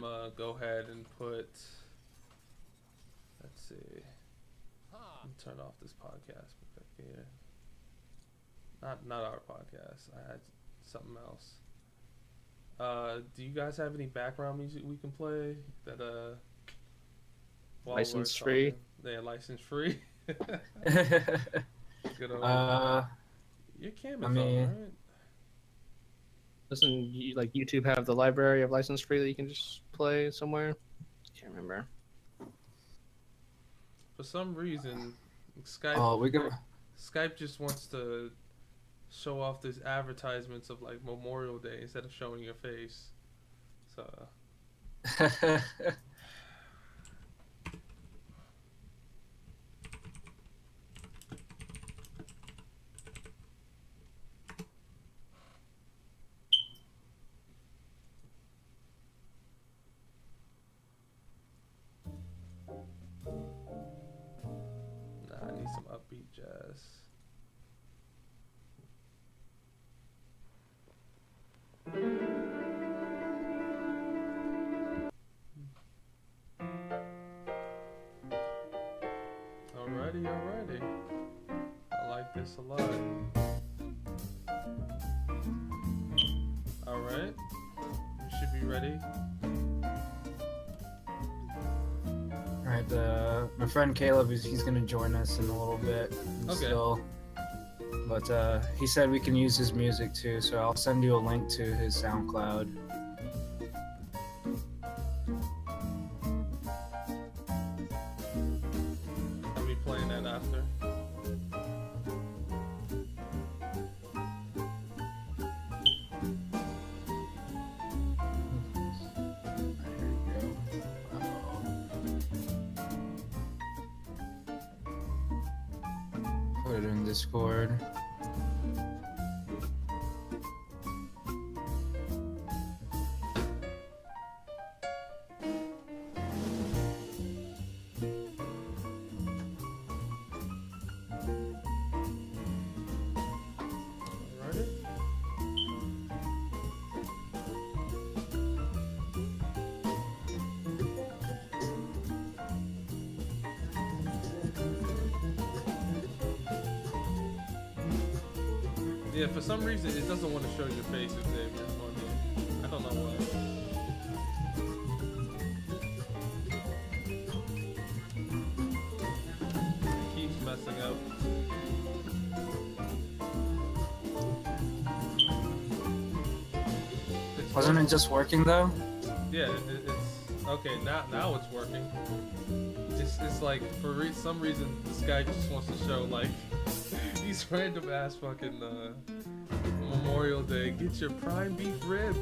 gonna go ahead and put. Let's see. Let me turn off this podcast back here. Not our podcast. I had something else. Do you guys have any background music we can play that license free? Yeah, license free. Good old. Your camera's on, right? Doesn't like YouTube have the library of license free that you can just play somewhere? Can't remember. For some reason, Skype. Oh, Skype just wants to show off these advertisements of like Memorial Day instead of showing your face. So. I need some upbeat jazz. Alrighty. I like this a lot. Alright. We should be ready. Alright, my friend Caleb, he's gonna join us in a little bit. Okay. Still. But he said we can use his music too, so I'll send you a link to his SoundCloud. I'll be playing that after. Put it in Discord. Yeah, for some reason it doesn't want to show your face, Xavier, on here. I don't know why. It keeps messing up. Wasn't it just working though? Yeah, it's okay. Now it's working. It's like for some reason this guy just wants to show like these random ass fucking Memorial Day. Get your prime beef rib.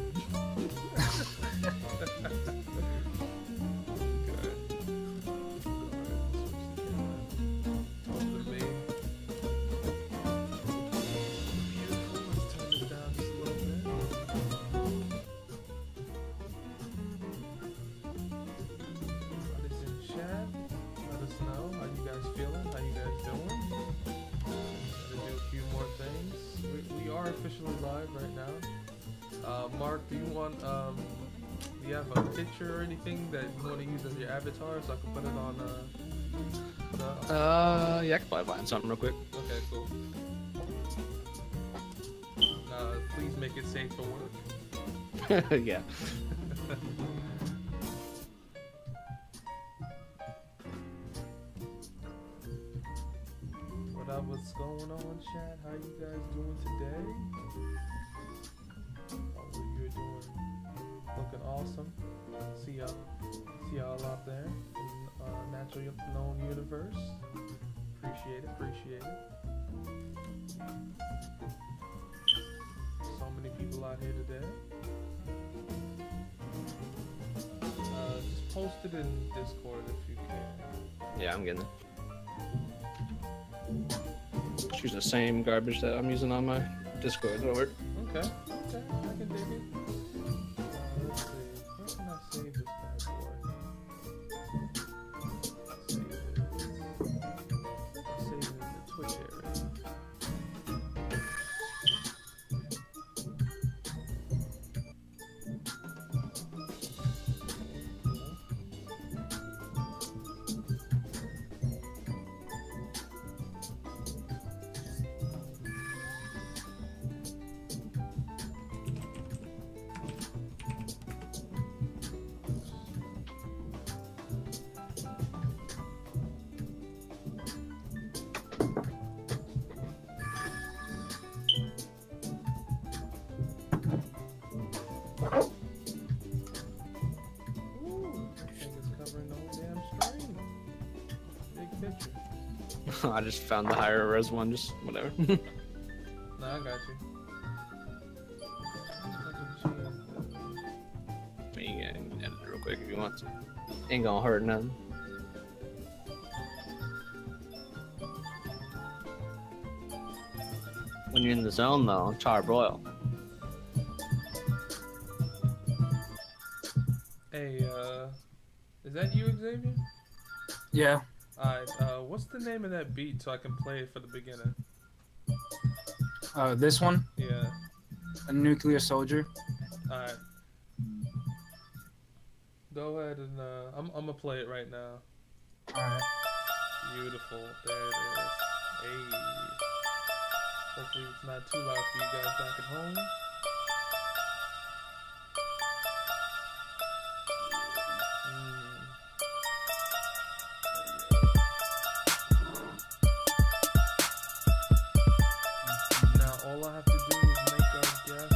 Officially live right now. Mark, do you have a picture or anything that you want to use as your avatar so I can put it on yeah, I can probably find something real quick. Okay, cool. Please make it safe for work. Yeah. What's going on, chat? How you guys doing today? Oh, you're doing looking awesome. See y'all out there in naturally known universe. Appreciate it. So many people out here today. Just post it in Discord if you can. Yeah, I'm getting it. Use the same garbage that I'm using on my Discord. That'll work. Okay, I can dig it. Let's see. Where can I save this bad boy? Save it in the Twitch area. I just found the higher res one, just whatever. Nah, I got you. I mean, you can edit it real quick if you want to. Ain't gonna hurt nothing. When you're in the zone, though, charbroil. Hey, is that you, Xavier? Yeah. Alright, what's the name of that beat so I can play it for the beginner? This one, Yeah. a nuclear soldier. Alright. Go ahead and, I'm gonna play it right now. Alright. Beautiful. There it is. Hey. Hopefully it's not too loud for you guys back at home. Now all I have to do is make our guess.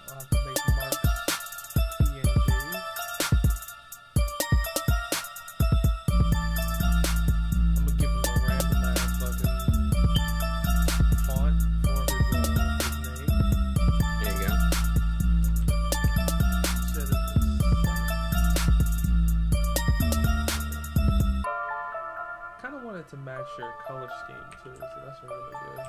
I'll have to make Mark's PNG. I'm gonna give him a random ass fucking font for his name. There you go. Set it to kind of wanted to match your color scheme too, so that's really good.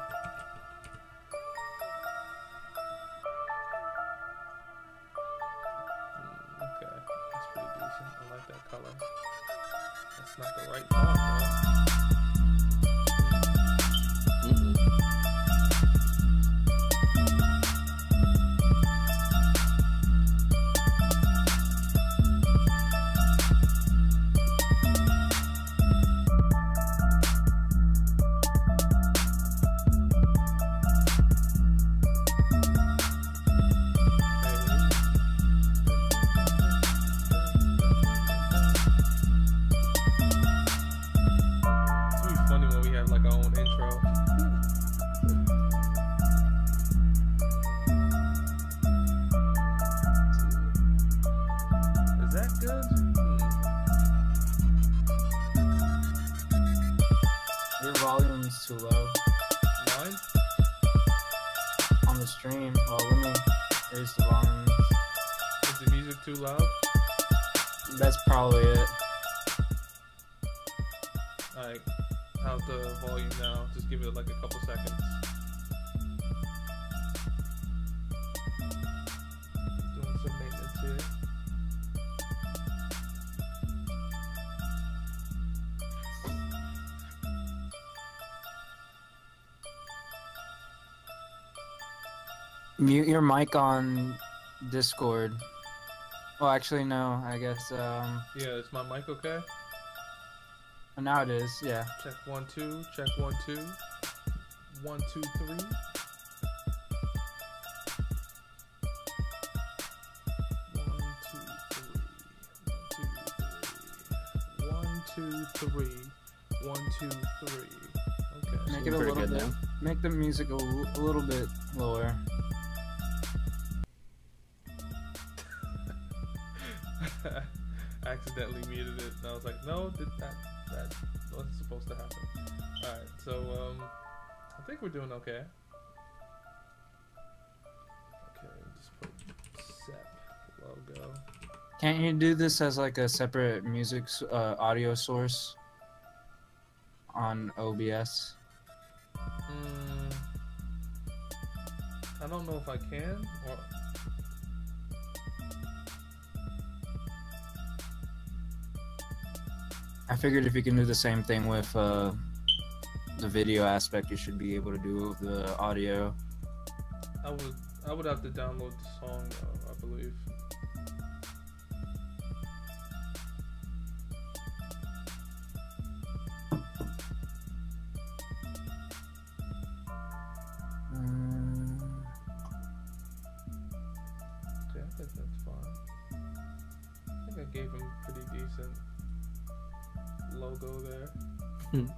Okay, that's pretty decent. I like that color. That's not the right font though. Mm-mm. It's gonna be funny when we have like our own intro. Is that good? Your volume's too low Mine? on the stream. Well, let me raise the volume. Is the music too loud? That's probably it. Alright, how's the volume now? Just give it like a couple seconds. Doing some maintenance here. Mute your mic on Discord. Well, actually, no. I guess. Yeah, is my mic okay? Now it is. Yeah. Check 1 2, check 1 2. 1 2 3. 1 2 3. 1 2 3. Okay. Make it a Pretty little good bit. now. Make the music a little bit lower. Accidentally muted it, and I was like, no, that wasn't supposed to happen. Alright, so I think we're doing okay. Okay, just put SEP logo. Can't you do this as like a separate music audio source on OBS? I don't know if I can, or I figured if you can do the same thing with the video aspect, you should be able to do with the audio. I would have to download the song though, I believe. Okay, I think that's fine. I think I gave him pretty decent logo there.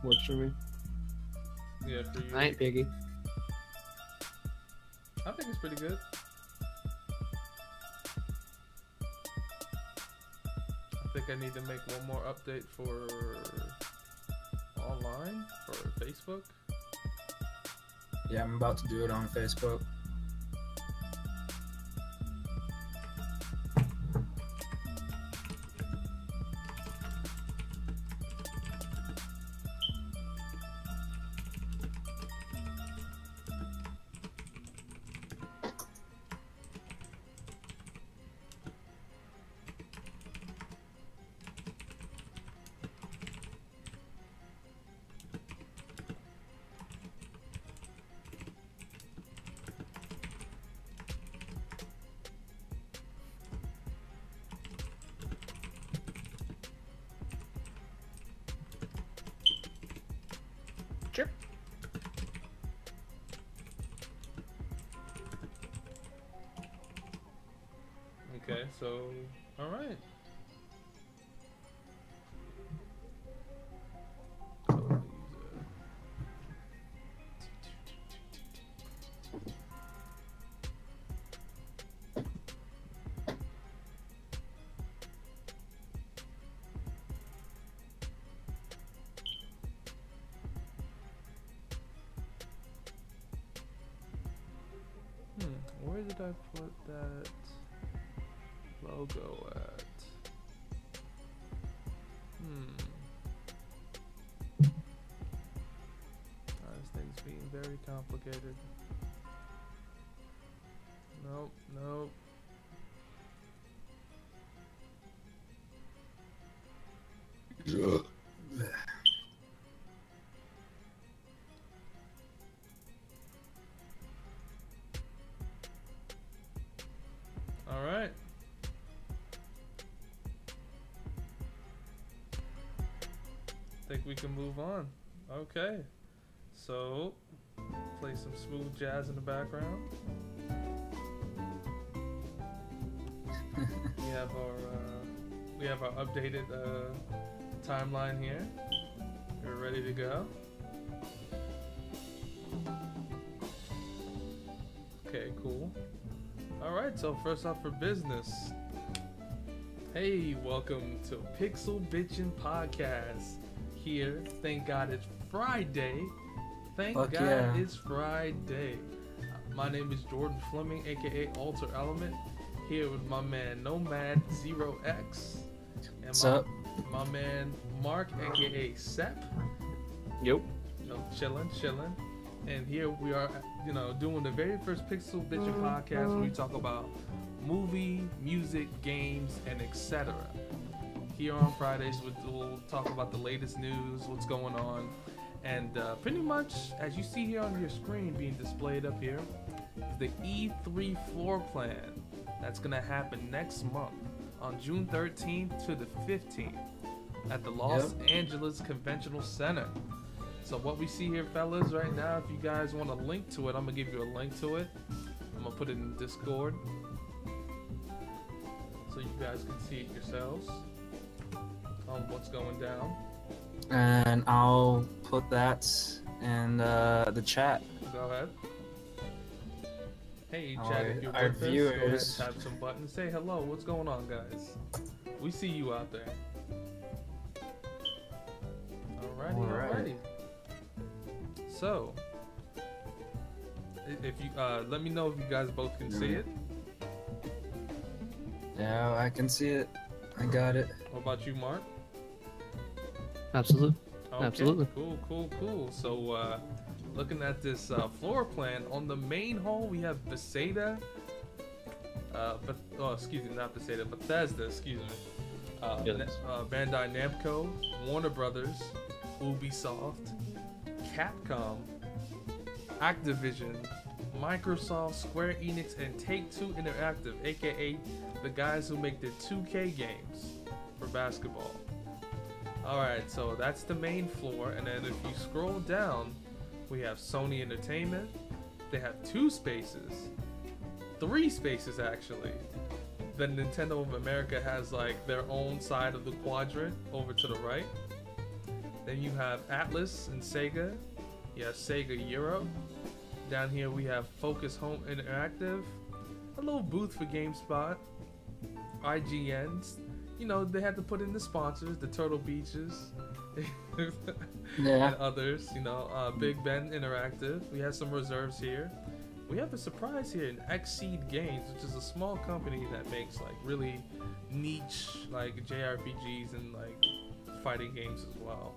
Works for me. Yeah, for you. I ain't piggy. I think it's pretty good. I think I need to make one more update for online for Facebook? Yeah, I'm about to do it on Facebook. Sure. Okay, so all right. Where did I put that logo at? This thing's being very complicated. Nope, nope. All right. Think we can move on. Okay. So, play some smooth jazz in the background. We have our updated timeline here. We're ready to go. Okay, cool. Alright, so first off for business. Hey, welcome to Pixel Bitchin' Podcast. Here, thank God it's Friday. Thank Fuck God yeah. it's Friday. My name is Jordan Fleming, aka AlterElement. Here with my man Nomad 0X. And What's up? my man Mark, aka Sep. Yep. Chillin'. And here we are, doing the very first Pixel Bitchin' Podcast where we talk about movie, music, games, and etc. Here on Fridays, we'll talk about the latest news, what's going on, and pretty much, as you see here on your screen being displayed up here, is the E3 floor plan that's going to happen next month on June 13th to the 15th at the Los Angeles Conventional Center. So what we see here, fellas, right now, if you guys want a link to it, I'm going to give you a link to it. I'm going to put it in Discord so you guys can see it yourselves on what's going down. And I'll put that in the chat. Go ahead. Hey, Our- chat, if you're our with us, go ahead viewers. and tap some buttons. Say hello. What's going on, guys? We see you out there. Alrighty. So, if you let me know if you guys both can see it. Yeah, I can see it. I got it. What about you, Mark? Absolutely. Okay, Absolutely. Cool. So, looking at this floor plan, on the main hall we have Bethesda. Bethesda, excuse me. Yes. Bandai Namco, Warner Brothers, Ubisoft, Capcom, Activision, Microsoft, Square Enix, and Take-Two Interactive, aka the guys who make the 2K games for basketball. Alright, so that's the main floor, and then if you scroll down, we have Sony Entertainment. They have 2 spaces. 3 spaces, actually. The Nintendo of America has like their own side of the quadrant over to the right. Then you have Atlas and Sega. You have Sega Europe. Down here we have Focus Home Interactive. A little booth for GameSpot. IGNs. They had to put in the sponsors, the Turtle Beaches. Yeah. and others. You know, Big Ben Interactive. We have some reserves here. We have a surprise here in Xseed Games, which is a small company that makes like really niche like JRPGs and like fighting games as well.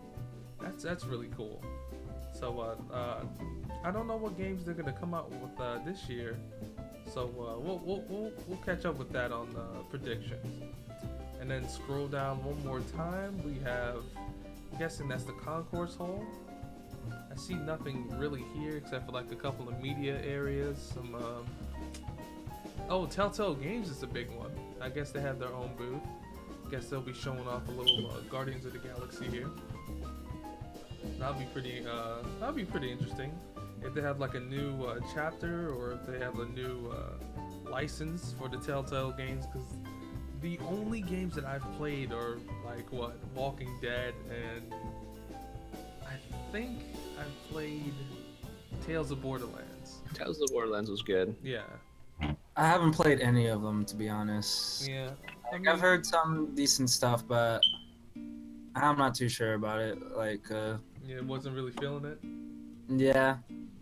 That's really cool. So I don't know what games they're gonna come out with this year. So we'll catch up with that on predictions. And then scroll down one more time. We have, I'm guessing that's the concourse hall. I see nothing really here except for like a couple of media areas. Some oh, Telltale Games is a big one. I guess they have their own booth. I guess they'll be showing off a little Guardians of the Galaxy here. That'll be pretty interesting. If they have like a new chapter, or if they have a new license for the Telltale Games, because the only games that I've played are like what, Walking Dead, and I think I've played Tales of Borderlands. Tales of Borderlands was good. Yeah. I haven't played any of them, to be honest. Yeah. I've heard some decent stuff, but I'm not too sure about it. Like, yeah, wasn't really feeling it. yeah.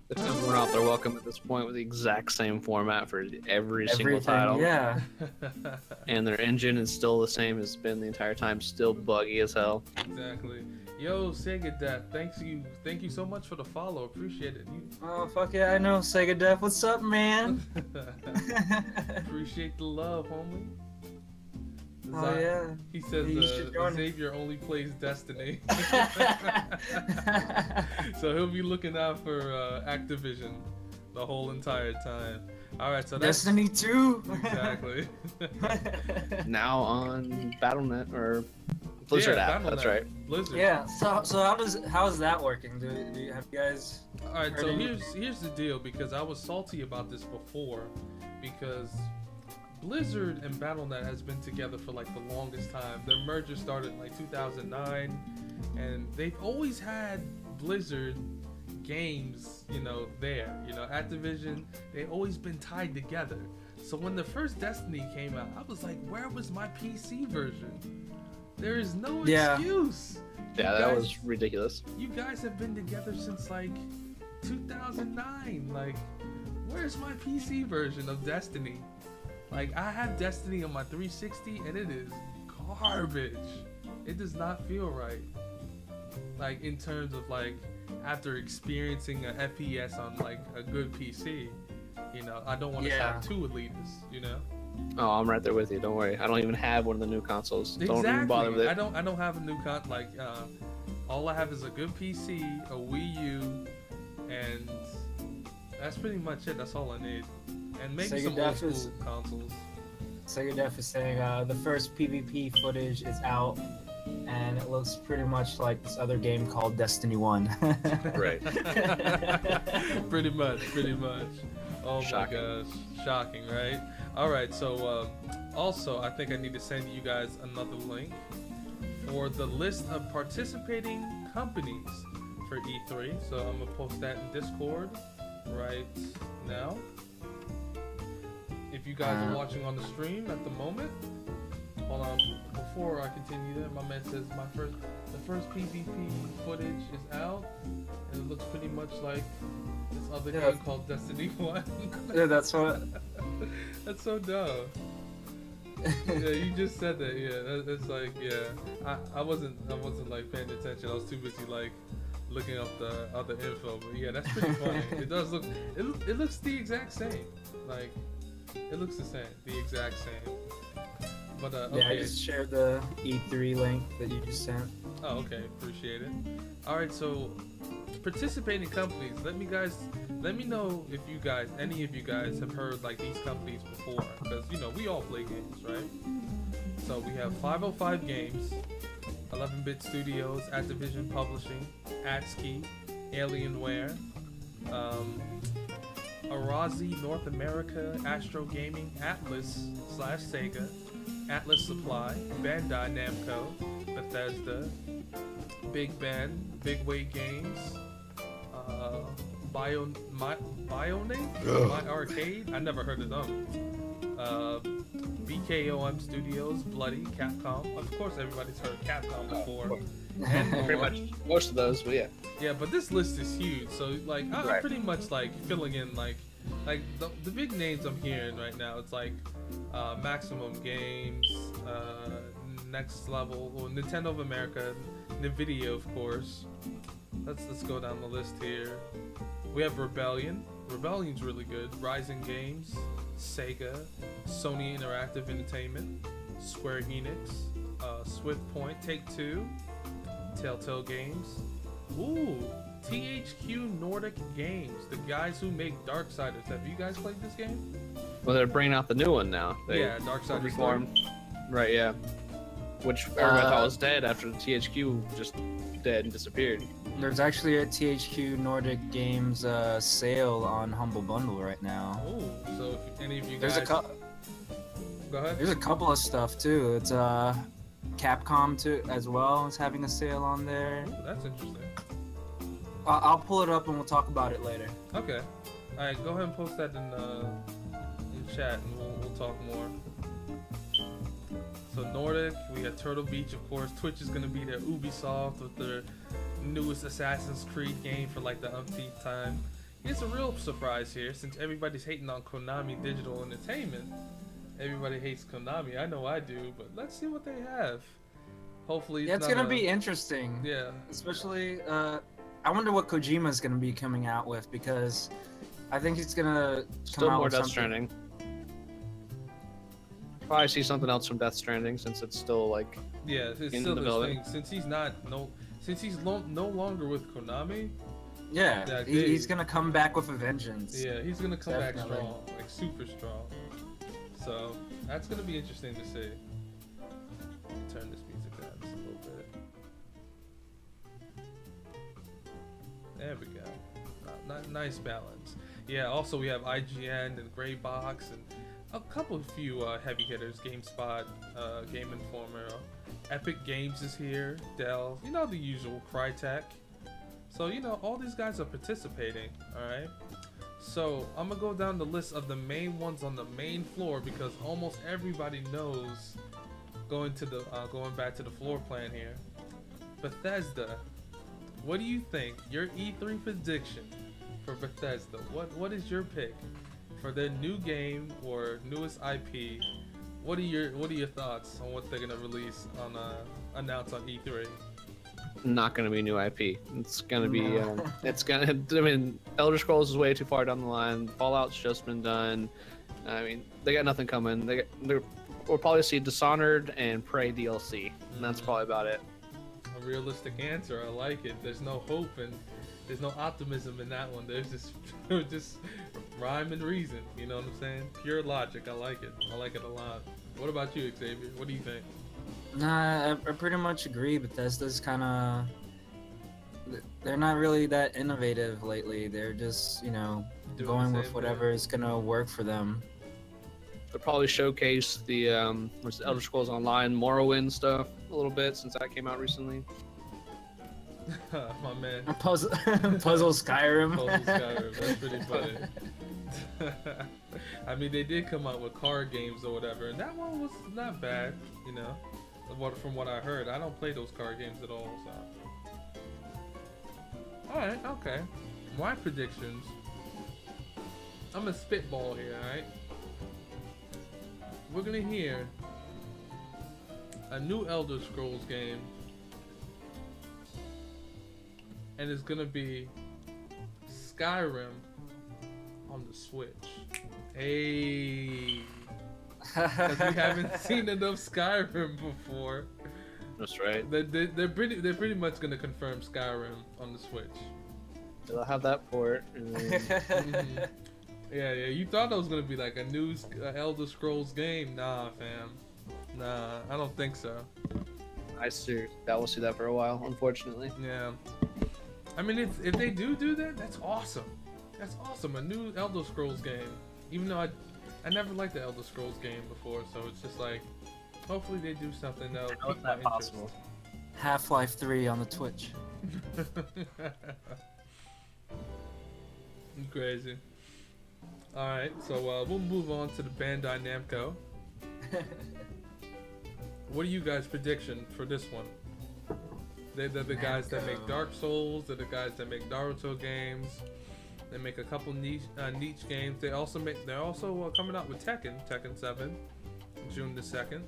If we're out there, welcome at this point with the exact same format for every single Everything, title. yeah. And their engine is still the same as it's been the entire time, still buggy as hell. Exactly. Yo, Sega Death, thank you so much for the follow. Appreciate it. Oh, fuck yeah, I know. Sega Def, what's up, man? Appreciate the love, homie. Oh, yeah. He says You should join Xavier only plays Destiny. So he'll be looking out for Activision the whole entire time. Alright, so that's Destiny 2! Exactly. Now on Battle.net or Blizzard app, that's right. Blizzard. Yeah, so how is that working? Do you have you guys Alright, heard so any- here's the deal, because I was salty about this before, because Blizzard and Battle.net has been together for like the longest time. Their merger started in like 2009, and they've always had Blizzard games, you know, there. You know, Activision, they've always been tied together. So when the first Destiny came out, I was like, where was my PC version? There is no excuse. Yeah, that was ridiculous. You guys have been together since like 2009. Like, where's my PC version of Destiny? Like, I have Destiny on my 360 and it is garbage. It does not feel right. Like, in terms of like, after experiencing an FPS on like a good PC, you know, I don't want to have two elitists, you know? Oh, I'm right there with you. Don't worry. I don't even have one of the new consoles. Don't even bother with it. I don't have a new all I have is a good PC, a Wii U, and that's pretty much it. That's all I need. And maybe Sega some old school consoles. Sega Def is saying the first PvP footage is out, and it looks pretty much like this other game called Destiny 1. Right. Pretty much. Oh Shocking. my gosh. Shocking, right? Alright, so also I think I need to send you guys another link for the list of participating companies for E3. So I'm gonna post that in Discord right now. If you guys are watching on the stream at the moment, hold on, before I continue there, my man says the first PvP footage is out, and it looks pretty much like this other game called Destiny 1. Yeah, that's what. That's so dumb. Yeah, you just said that. Yeah, that's like, yeah. I wasn't like paying attention. I was too busy like looking up the other info. But yeah, that's pretty funny. It does look. It looks the exact same. Like, it looks the exact same. But okay. Yeah, I just shared the E3 link that you just sent. Oh, okay, appreciate it. All right, so participating companies. Let me know if any of you guys have heard like these companies before, because you know we all play games, right? So we have 505 Games, 11-Bit Studios, Activision Publishing, AtSki, Alienware, Arazi North America, Astro Gaming, Atlas/Sega, Atlas Supply, Bandai Namco, Bethesda, Big Ben, Big Way Games, Bionate, My Arcade, I never heard of them. BKOM Studios, Bloody, Capcom. Of course, everybody's heard of Capcom before. Pretty much most of those, but yeah. Yeah, but this list is huge. So like, I'm pretty much like filling in like the big names I'm hearing right now. It's like Maximum Games, Next Level, well, Nintendo of America, Nvidia, of course. Let's go down the list here. We have Rebellion. Rebellion's really good. Rising Games, Sega, Sony Interactive Entertainment, Square Enix, Swift Point, Take-Two, Telltale Games. Ooh, THQ Nordic Games, the guys who make Darksiders. Have you guys played this game? Well, they're bringing out the new one now. Yeah, Darksiders reformed. Right, yeah. Which everybody thought was dead after the THQ just dead and disappeared. There's actually a THQ Nordic Games sale on Humble Bundle right now. Oh, so if any of you There's guys... Go ahead. There's a couple of stuff too. It's Capcom too as well is having a sale on there. Ooh, that's interesting. I'll pull it up and we'll talk about it later. Okay. All right, go ahead and post that in chat, and we'll talk more. So Nordic, we got Turtle Beach, of course. Twitch is gonna be there. Ubisoft with their newest Assassin's Creed game for like the umpteenth time. Here's a real surprise here, since everybody's hating on Konami Digital Entertainment. Everybody hates Konami. I know I do, but let's see what they have. Hopefully, it's gonna be interesting. Yeah. Especially, I wonder what Kojima's gonna be coming out with, because I think he's gonna still more Death Stranding. Probably see something else from Death Stranding since it's still like it's in still the this building. thing. Since he's no longer with Konami. Yeah, he's gonna come back with a vengeance. Yeah, he's gonna come Definitely. back strong, like super strong. So that's gonna be interesting to see. Turn this music down just a little bit. There we go. Nice balance. Yeah. Also, we have IGN and Gray Box and a few heavy hitters. GameSpot, Game Informer, Epic Games is here. Dell, you know, the usual. Crytek. So you know, all these guys are participating. All right. So I'm gonna go down the list of the main ones on the main floor because almost everybody knows. Going back to the floor plan here. Bethesda. What do you think? Your E3 prediction for Bethesda. What is your pick for their new game or newest IP? What are your thoughts on what they're gonna release on announce on E3? Not gonna be new IP. It's gonna be it's gonna. I mean, Elder Scrolls is way too far down the line. Fallout's just been done. I mean, they got nothing coming. We'll probably see Dishonored and Prey DLC, and that's probably about it. A realistic answer. I like it. There's no hope and there's no optimism in that one. There's just rhyme and reason. You know what I'm saying? Pure logic. I like it. I like it a lot. What about you, Xavier? What do you think? Nah, I pretty much agree. Bethesda's kind of... They're not really that innovative lately. They're just, you know, going with whatever is going to work for them. They'll probably showcase the Elder Scrolls Online Morrowind stuff a little bit since that came out recently. My man. Puzzle Skyrim. Puzzle Skyrim. That's pretty funny. I mean, they did come out with card games or whatever, and that one was not bad, you know. From what I heard, I don't play those card games at all. So, all right, okay. My predictions. I'm a spitball here, all right. We're gonna hear a new Elder Scrolls game, and it's gonna be Skyrim on the Switch. Hey, because we haven't seen enough Skyrim before. That's right. They're pretty much gonna confirm Skyrim on the Switch. They'll have that port. Mm-hmm. Yeah, you thought it was gonna be like a new Elder Scrolls game. Nah, fam. Nah, I don't think so. I see that. We'll see that for a while, unfortunately. Yeah. I mean, if they do that, that's awesome. That's awesome. A new Elder Scrolls game. Even though I never liked the Elder Scrolls game before, so it's just like, hopefully they do something that'll pique my interest. Half-Life 3 on the Twitch. Crazy. Alright, so we'll move on to the Bandai Namco. What are you guys' prediction for this one? They're the guys that make Dark Souls. They're the guys that make Naruto games. They make a couple niche games. They're also coming out with Tekken 7, June the 2nd.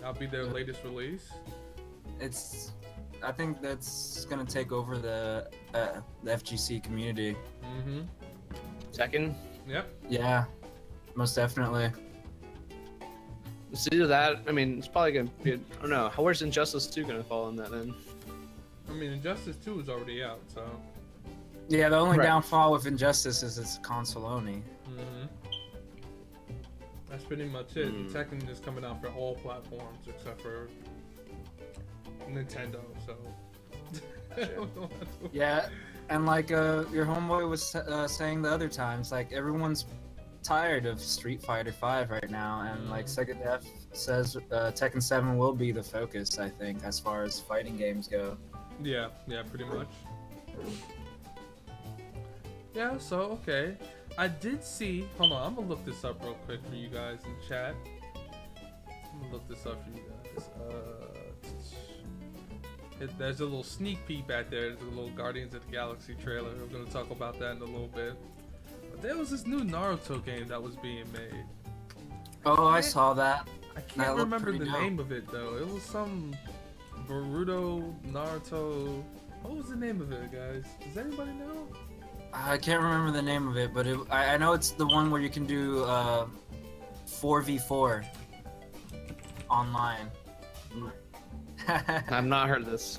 That'll be their latest release. I think that's gonna take over the FGC community. Mm-hmm. Tekken? Yep. Yeah, most definitely. It's either that. I mean, it's probably gonna be. I don't know. Where's Injustice 2 gonna fall in that then? I mean, Injustice 2 is already out, so. Yeah, the only downfall with Injustice is it's console only. Mm-hmm. That's pretty much it. And Tekken is coming out for all platforms except for Nintendo, so. Yeah, and like your homeboy was saying the other times, like everyone's tired of Street Fighter 5 right now, and like Sega Def says Tekken 7 will be the focus, I think, as far as fighting games go. Yeah, pretty much. Yeah, so okay. I did see, hold on, I'm gonna look this up real quick for you guys in chat. I'm gonna look this up for you guys. There's a little sneak peek back there. There's a little Guardians of the Galaxy trailer. We're gonna talk about that in a little bit. But there was this new Naruto game that was being made. Oh, I saw that. I can't remember the name of it though. It was some Boruto, Naruto. What was the name of it, guys? Does anybody know? I can't remember the name of it, but I know it's the one where you can do 4v4 online. I've not heard of this.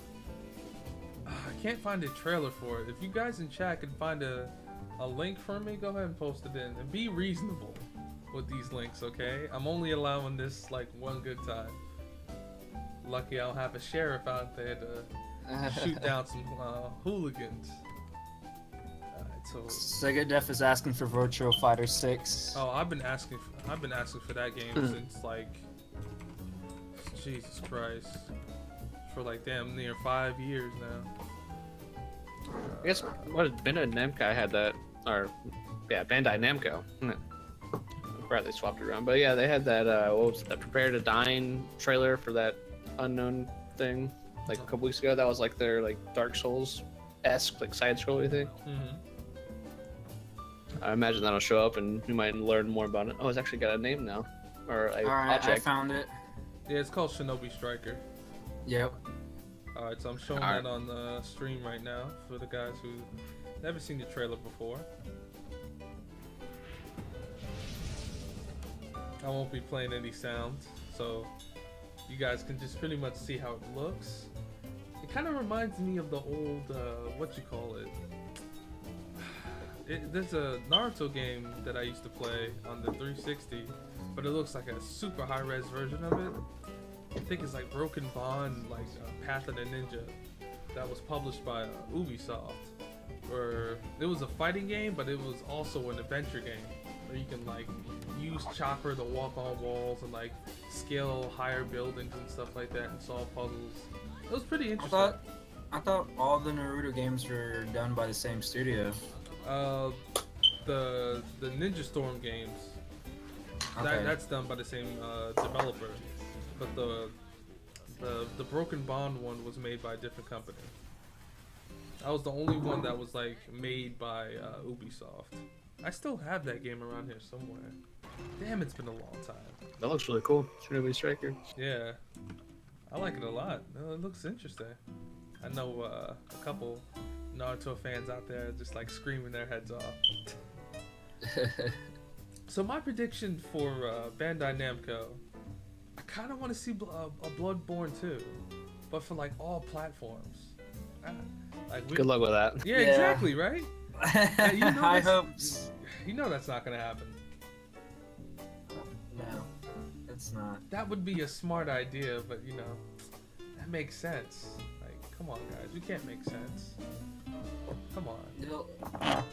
I can't find a trailer for it. If you guys in chat can find a link for me, go ahead and post it in. And be reasonable with these links, okay? I'm only allowing this like one good time. Lucky I'll have a sheriff out there to shoot down some hooligans. So Sega Def is asking for Virtua Fighter 6. Oh, I've been asking for that game since like Jesus Christ, for like damn near 5 years now. I guess Bandai Namco had that, or yeah, Bandai Namco. I forgot they swapped it around, but yeah, they had that. What was that? Prepare to Dine trailer for that unknown thing like a couple weeks ago. That was like their like Dark Souls-esque like side scrolling thing. I imagine that'll show up and we might learn more about it. Oh, it's actually got a name now. Or Alright, I found it. Yeah, it's called Shinobi Stryker. Yep. Alright, so I'm showing that on the stream right now for the guys who never seen the trailer before. I won't be playing any sounds, so you guys can just pretty much see how it looks. It kind of reminds me of the old, what you call it? There's a Naruto game that I used to play on the 360, but it looks like a super high-res version of it. I think it's like Broken Bond, like Path of the Ninja, that was published by Ubisoft. Where it was a fighting game, but it was also an adventure game, where you can like use chakra to walk on walls and like scale higher buildings and stuff like that and solve puzzles. It was pretty interesting. I thought all the Naruto games were done by the same studio. The Ninja Storm games, that's done by the same developer, but the Broken Bond one was made by a different company. That was the only one that was like made by Ubisoft. I still have that game around here somewhere. Damn, it's been a long time. That looks really cool. Shinobi Stryker. Yeah, I like it a lot. It looks interesting. I know a couple Naruto fans out there just like screaming their heads off. So my prediction for Bandai Namco, I kind of want to see a Bloodborne 2, but for like all platforms. Good luck with that. Yeah, exactly, right? Yeah, you know High hopes. You know that's not gonna happen. No, it's not. That would be a smart idea, but you know, that makes sense. Like, come on, guys, you can't make sense. Come on.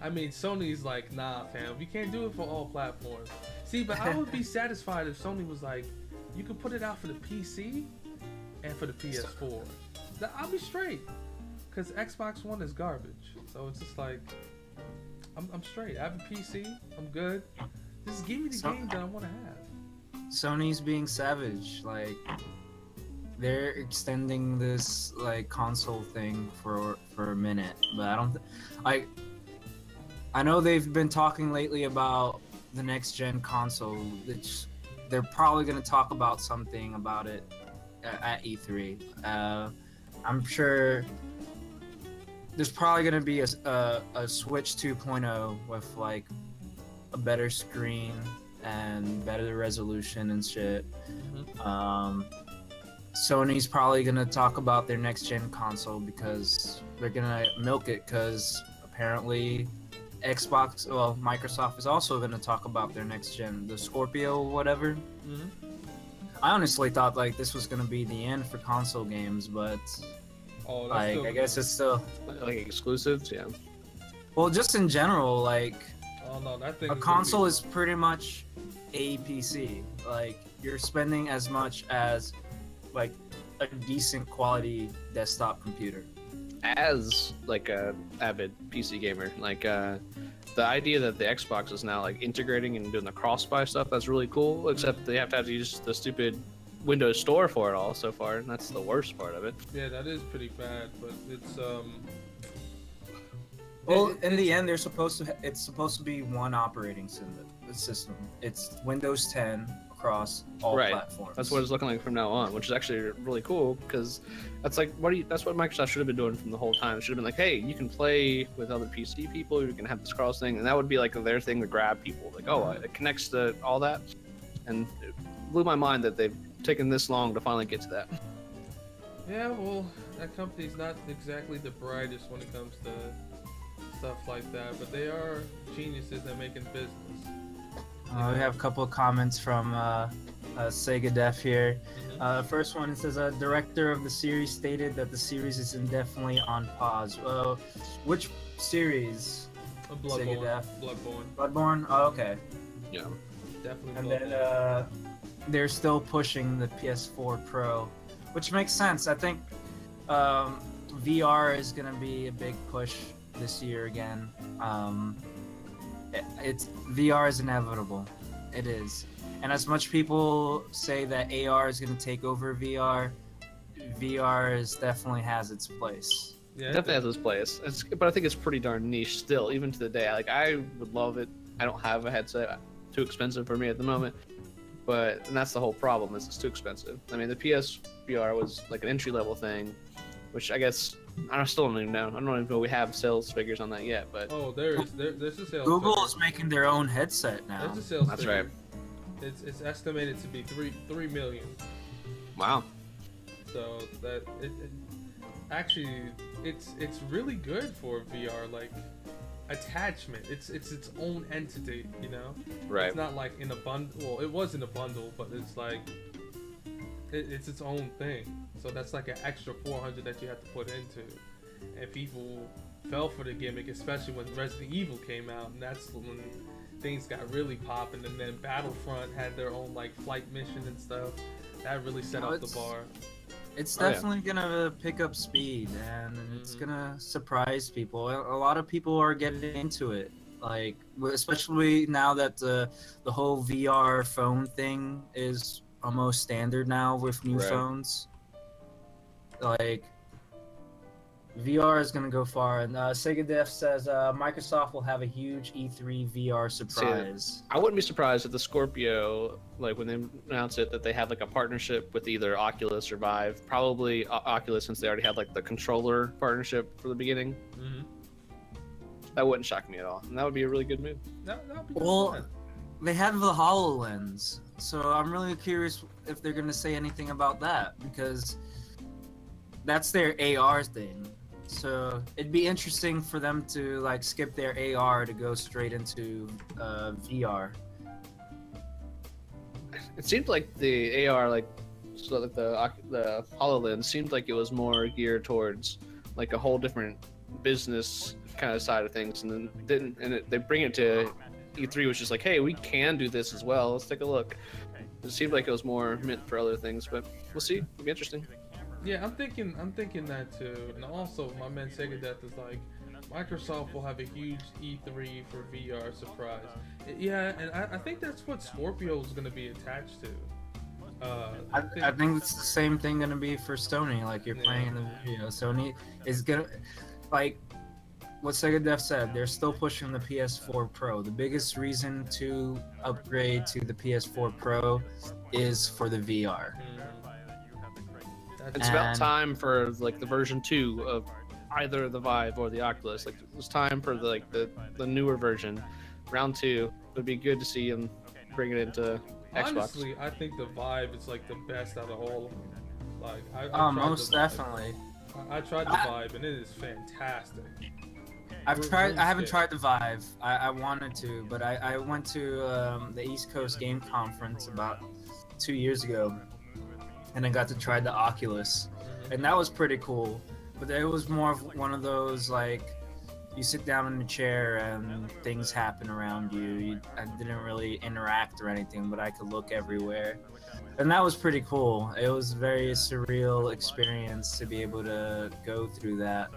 I mean, Sony's like, nah, fam, we can't do it for all platforms. See, but I would be satisfied if Sony was like, you could put it out for the PC and for the PS4. I'll be straight, because Xbox One is garbage. So it's just like, I'm straight. I have a PC, I'm good. Just give me the game that I want to have. Sony's being savage. Like, they're extending this like console thing for a minute, but I don't. I know they've been talking lately about the next gen console, which they're probably going to talk about something about it at E3. I'm sure there's probably going to be a Switch 2.0 with like a better screen and better resolution and shit. Sony's probably going to talk about their next gen console because they're going to milk it, because apparently Microsoft is also going to talk about their next gen, the Scorpio, whatever. I honestly thought like this was going to be the end for console games, but I guess it's still like exclusives, yeah. Well, just in general, like that a console is pretty much a PC. Like, you're spending as much as like a decent quality desktop computer. As like a avid PC gamer, like the idea that the Xbox is now like integrating and doing the cross-buy stuff, that's really cool, except they have to use the stupid Windows Store for it all so far, and that's the worst part of it. Yeah, that is pretty bad, but it's well, in the end, it's supposed to be one operating system. It's Windows 10 across all platforms. That's what it's looking like from now on, which is actually really cool, because that's like that's what Microsoft should have been doing from the whole time. It should have been like, hey, you can play with other PC people, you can have this cross thing, and that would be like their thing to grab people. Like, oh, it connects to all that, and it blew my mind that they've taken this long to finally get to that. Yeah, well, that company's not exactly the brightest when it comes to stuff like that, but they are geniuses at making business. We have a couple of comments from Sega Def here. First one, it says, director of the series stated that the series is indefinitely on pause. Which series? Sega Def? Bloodborne? Oh, okay. Yeah. Definitely. And then they're still pushing the PS4 Pro, which makes sense. I think VR is going to be a big push this year again. VR is inevitable. It is. And as much people say that AR is going to take over VR, VR definitely has its place. Yeah, it definitely has its place. But I think it's pretty darn niche still, even to the day. Like, I would love it. I don't have a headset. Too expensive for me at the moment. And that's the whole problem, is it's too expensive. I mean, the PSVR was like an entry-level thing, which I guess I still don't even know. I don't even know if we have sales figures on that yet, but there's a sales. Google figure. is making their own headset now. There's a sales. That's figure. right. It's estimated to be 3 million. Wow. So that actually it's really good for VR. Like, attachment. It's its own entity, you know. Right. It's not like in a bundle. Well, it was in a bundle, but it's like it's its own thing. So that's like an extra 400 that you have to put into. And people fell for the gimmick, especially when Resident Evil came out, and that's when things got really popping. And then Battlefront had their own like flight mission and stuff. That really set up the bar. It's definitely gonna pick up speed, and it's gonna surprise people. A lot of people are getting into it, like especially now that the whole VR phone thing is almost standard now with new phones. Like, VR is gonna go far, and Sega Def says Microsoft will have a huge E3 VR surprise. I wouldn't be surprised if the Scorpio, like when they announce it, that they have like a partnership with either Oculus or Vive. Probably Oculus, since they already had like the controller partnership for the beginning. That wouldn't shock me at all, and that would be a really good move. That'd be well, they have the Hololens, so I'm really curious if they're gonna say anything about that, because that's their AR thing. So it'd be interesting for them to like skip their AR to go straight into VR. It seemed like the AR, like the HoloLens, seemed like it was more geared towards like a whole different business kind of side of things, and then they bring it to E3, which is like, hey, we can do this as well. Let's take a look. It seemed like it was more meant for other things, but we'll see. It'll be interesting. Yeah, I'm thinking that too. And also, my man Sega Death is like, Microsoft will have a huge E3 for VR surprise. Yeah, and I think that's what Scorpio is going to be attached to. I think it's the same thing gonna be for Sony. Like you're playing in the video, Sony is gonna, like what Sega Dev said. They're still pushing the PS4 Pro. The biggest reason to upgrade to the PS4 Pro is for the VR. It's about time for like the version 2 of either the Vive or the Oculus. Like it's time for the newer version. Round 2 would be good to see them bring it into Xbox. Honestly, I think the Vive is like the best out of all of them. Like, most definitely. I tried the Vive and it is fantastic. I haven't tried the Vive. I wanted to, but I went to the East Coast Game Conference about 2 years ago, and I got to try the Oculus, and that was pretty cool. But it was more of one of those like, you sit down in a chair and things happen around you. I didn't really interact or anything, but I could look everywhere. And that was pretty cool. It was a very surreal experience to be able to go through that.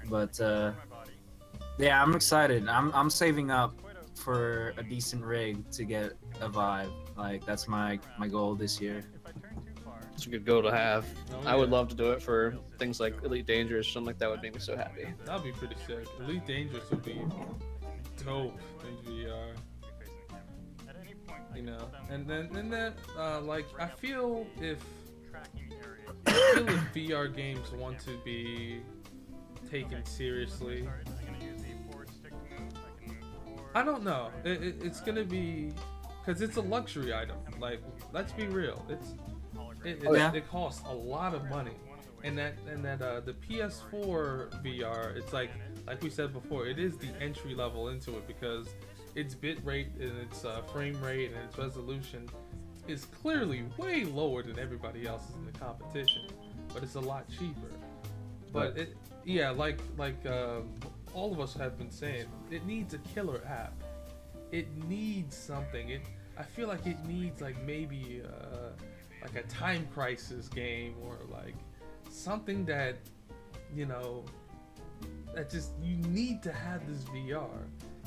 But yeah, I'm excited. I'm saving up for a decent rig to get a Vive. Like that's my goal this year. It's a good goal to have. I would love to do it for things like Elite Dangerous. Something like that would make me so happy. That'd be pretty sick. Elite Dangerous would be dope in VR. You know, and then like I feel if VR games want to be taken seriously, I don't know. It's gonna be, because it's a luxury item. Like, let's be real. It costs a lot of money, and that the PS4 VR, it's like we said before, it is the entry level into it because its bit rate and its frame rate and its resolution is clearly way lower than everybody else's in the competition, but it's a lot cheaper. But like all of us have been saying, it needs a killer app. It needs something. I feel like it needs like maybe like a Time Crisis game, or like something that, you know, that just, you need to have this VR.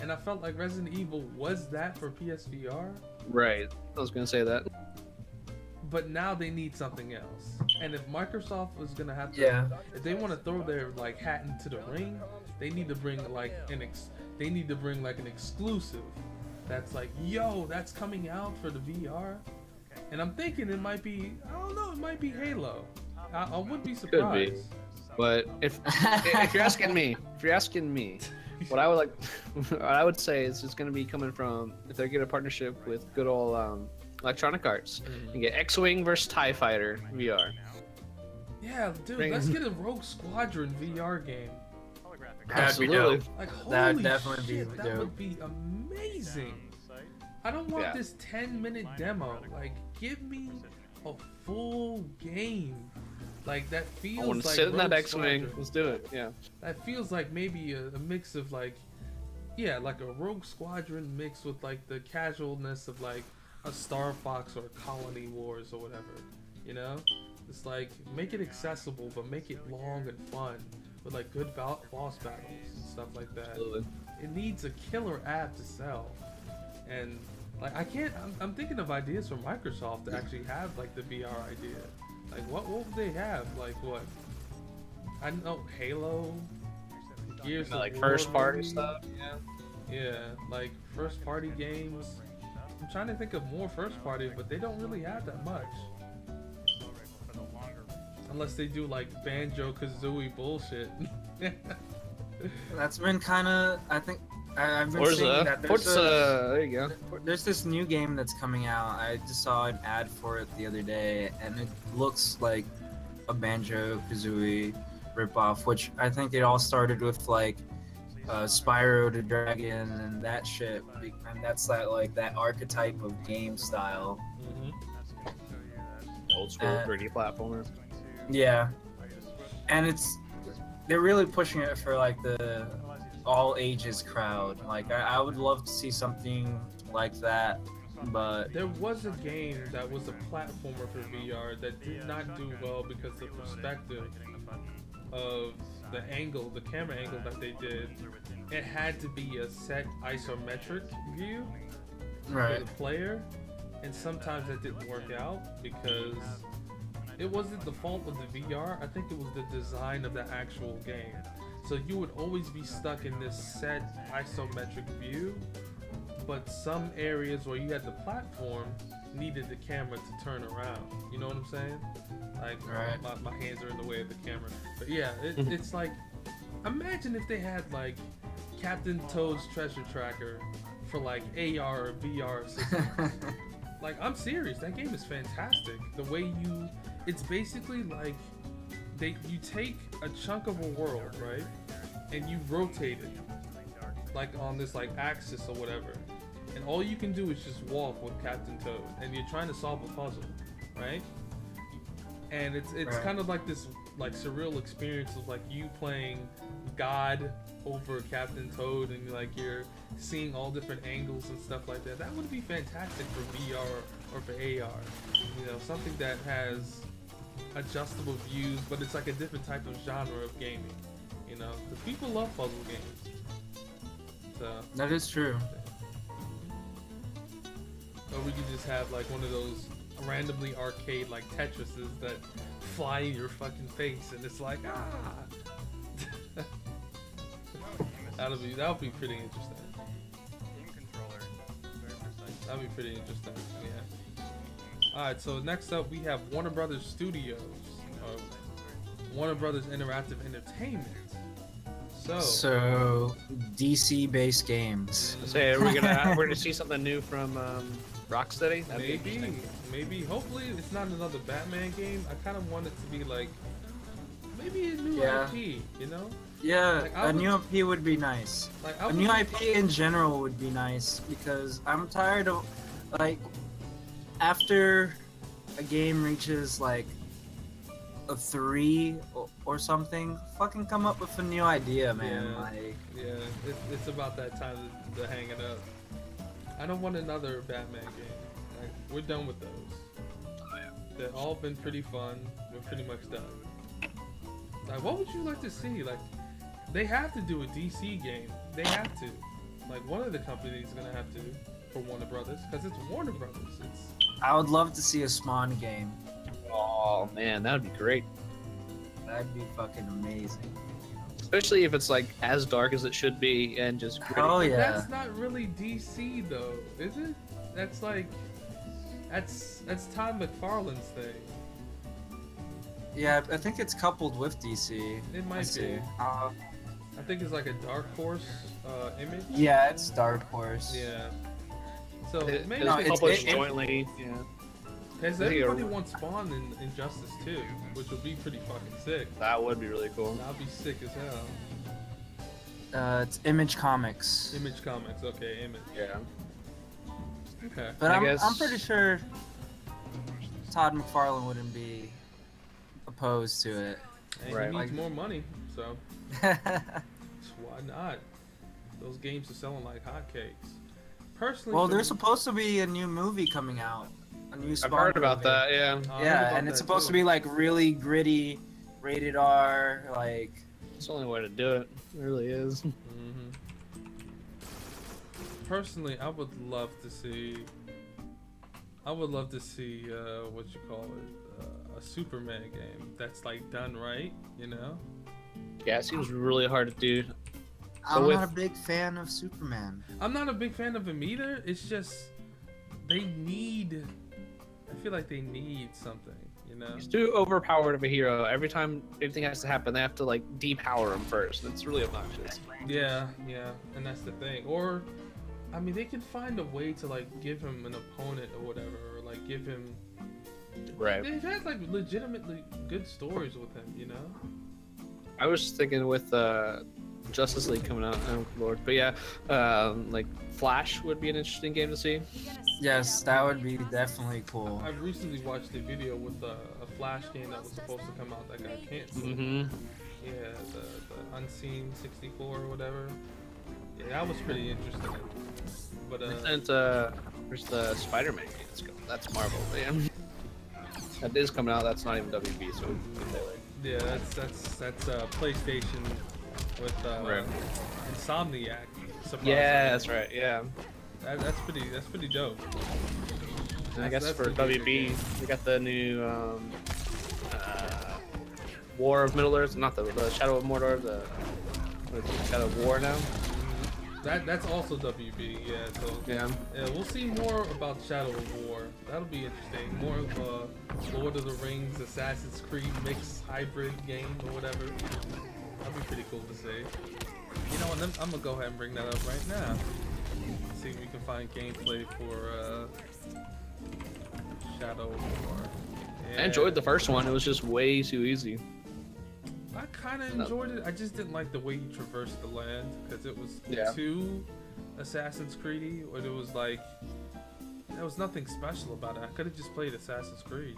And I felt like Resident Evil was that for PSVR. Right, I was gonna say that. But now they need something else. And if Microsoft was gonna have to, if they want to throw their like hat into the ring, they need to bring like an exclusive that's like, yo, that's coming out for the VR. And I'm thinking it might be, I don't know, it might be Halo. I would be surprised. Could be. But if you're asking me, what I would say is it's going to be coming from, if they get a partnership with good old Electronic Arts, you get X-Wing versus TIE Fighter VR. Yeah, dude, let's get a Rogue Squadron VR game. Absolutely. Like, holy That'd definitely shit, be that dope. would be amazing. I don't want this 10-minute demo. Like, give me a full game. Like, that feels I want to like sit in that Rogue X-Wing. Squadron. Let's do it. Yeah. That feels like maybe a mix of like, like a Rogue Squadron mixed with like the casualness of like a Star Fox or a Colony Wars or whatever. You know, it's like, make it accessible but make it long and fun with like good boss battles and stuff like that. Absolutely. It needs a killer app to sell. And like, I'm thinking of ideas from Microsoft to actually have like the VR idea. Like, what would they have? Like, what? I don't know, Halo, Gears of like War, first party maybe? stuff. Yeah, like first party games. I'm trying to think of more first party, but they don't really have that much. Unless they do like Banjo-Kazooie bullshit. That's been kind of, I think, I've been Forza. seeing that There you go. there's this new game that's coming out. I just saw an ad for it the other day, and it looks like a Banjo-Kazooie ripoff, which I think it all started with like Spyro the Dragon and that shit, and that's that archetype of game style. Old school 3D platformer. Yeah, and they're really pushing it for like the all ages crowd. Like I would love to see something like that, but There was a game that was a platformer for VR that did not do well because the perspective of the angle, the camera angle that they did, it had to be a set isometric view for the player, and sometimes that didn't work out because it wasn't the fault of the VR. I think it was the design of the actual game. So you would always be stuck in this set isometric view, but some areas where you had the platform needed the camera to turn around. You know what I'm saying? Like, my hands are in the way of the camera. But yeah, it's like, imagine if they had like Captain Toad's Treasure Tracker for like AR or VR systems. Like, I'm serious, that game is fantastic. The way it's basically like, you take a chunk of a world, right? And you rotate it, like on this like axis or whatever. And all you can do is just walk with Captain Toad, and you're trying to solve a puzzle, right? And it's kind of like this like surreal experience of like you playing God over Captain Toad, and like you're seeing all different angles and stuff like that. That would be fantastic for VR or for AR. You know, something that has adjustable views, but it's like a different type of genre of gaming. You know, because people love puzzle games. So that is true. Or we could just have like one of those randomly arcade like Tetrises that fly in your fucking face, and it's like that would be pretty interesting. That'd be pretty interesting. Yeah. All right. So next up we have Warner Brothers Studios, Warner Brothers Interactive Entertainment. So DC-based games. Say, we're gonna see something new from Rocksteady. Maybe. Hopefully, it's not another Batman game. I kind of want it to be like maybe a new IP. You know? Yeah, like, a new IP would be nice. Like, a new IP in general would be nice because I'm tired of like after a game reaches like a 3 or something, fucking come up with a new idea, man. It's about that time to hang it up. I don't want another Batman game. Like, we're done with those. They've all been pretty fun. We're pretty much done. Like, what would you like to see? Like, they have to do a DC game. They have to. Like, one of the companies is gonna have to for Warner Brothers, because it's Warner Brothers. I would love to see a Spawn game. Oh man, that would be great. That'd be fucking amazing. Especially if it's like as dark as it should be and just gritty. Oh yeah. That's not really DC though, is it? That's like that's Todd McFarlane's thing. Yeah, I think it's coupled with DC. It might be. I think it's like a Dark Horse image. Yeah, it's Dark Horse. Yeah. So maybe it's published jointly. Yeah. Because everybody wants Spawn in Injustice 2, which would be pretty fucking sick. That would be really cool. That'd be sick as hell. It's Image Comics. Image Comics, okay, Image. Yeah. Okay. But I'm pretty sure Todd McFarlane wouldn't be opposed to it. And he needs more money, so why not? Those games are selling like hotcakes. Personally, well, there's supposed to be a new movie coming out. A new Spawn I've heard about movie. that, yeah. Yeah, and it's supposed to be like really gritty, rated R, like. It's the only way to do it. It really is. Personally, I would love to see. What you call it, a Superman game that's like done right, you know? Yeah, it seems really hard to do. I'm not a big fan of Superman. I'm not a big fan of him either. It's just I feel like they need something, you know? He's too overpowered of a hero. Every time anything has to happen, they have to like depower him first. It's really obnoxious. Yeah, and that's the thing. Or, I mean, they can find a way to like give him an opponent or whatever, or like give him. Right. They've had like legitimately good stories with him, you know? I was thinking with Justice League coming out, oh lord, but yeah, like Flash would be an interesting game to see. Yes, that would be definitely cool. I've recently watched a video with a Flash game that was supposed to come out that got canceled. Yeah, the Unseen 64 or whatever. Yeah, that was pretty interesting. But there's the Spider-Man game. That's Marvel, but yeah. That is coming out. That's not even WB, so we can say like. Yeah, that's PlayStation with Insomniac. Yeah, that's right. Yeah. That's pretty dope. And I guess That's for a good WB, game. we got the new War of Middle Earth, not the Shadow of Mordor, the what is it, Shadow of War now. That's also WB. Yeah. So Yeah. we'll see more about Shadow of War. That'll be interesting. More of a Lord of the Rings, Assassin's Creed mixed hybrid game or whatever. That'd be pretty cool to see. You know what? I'm gonna go ahead and bring that up right now. See if we can find gameplay for Shadow of War. I enjoyed the first one. It was just way too easy. I kind of enjoyed it. I just didn't like the way you traversed the land because it was Yeah. too Assassin's Creedy, or it was like there was nothing special about it. I could have just played Assassin's Creed.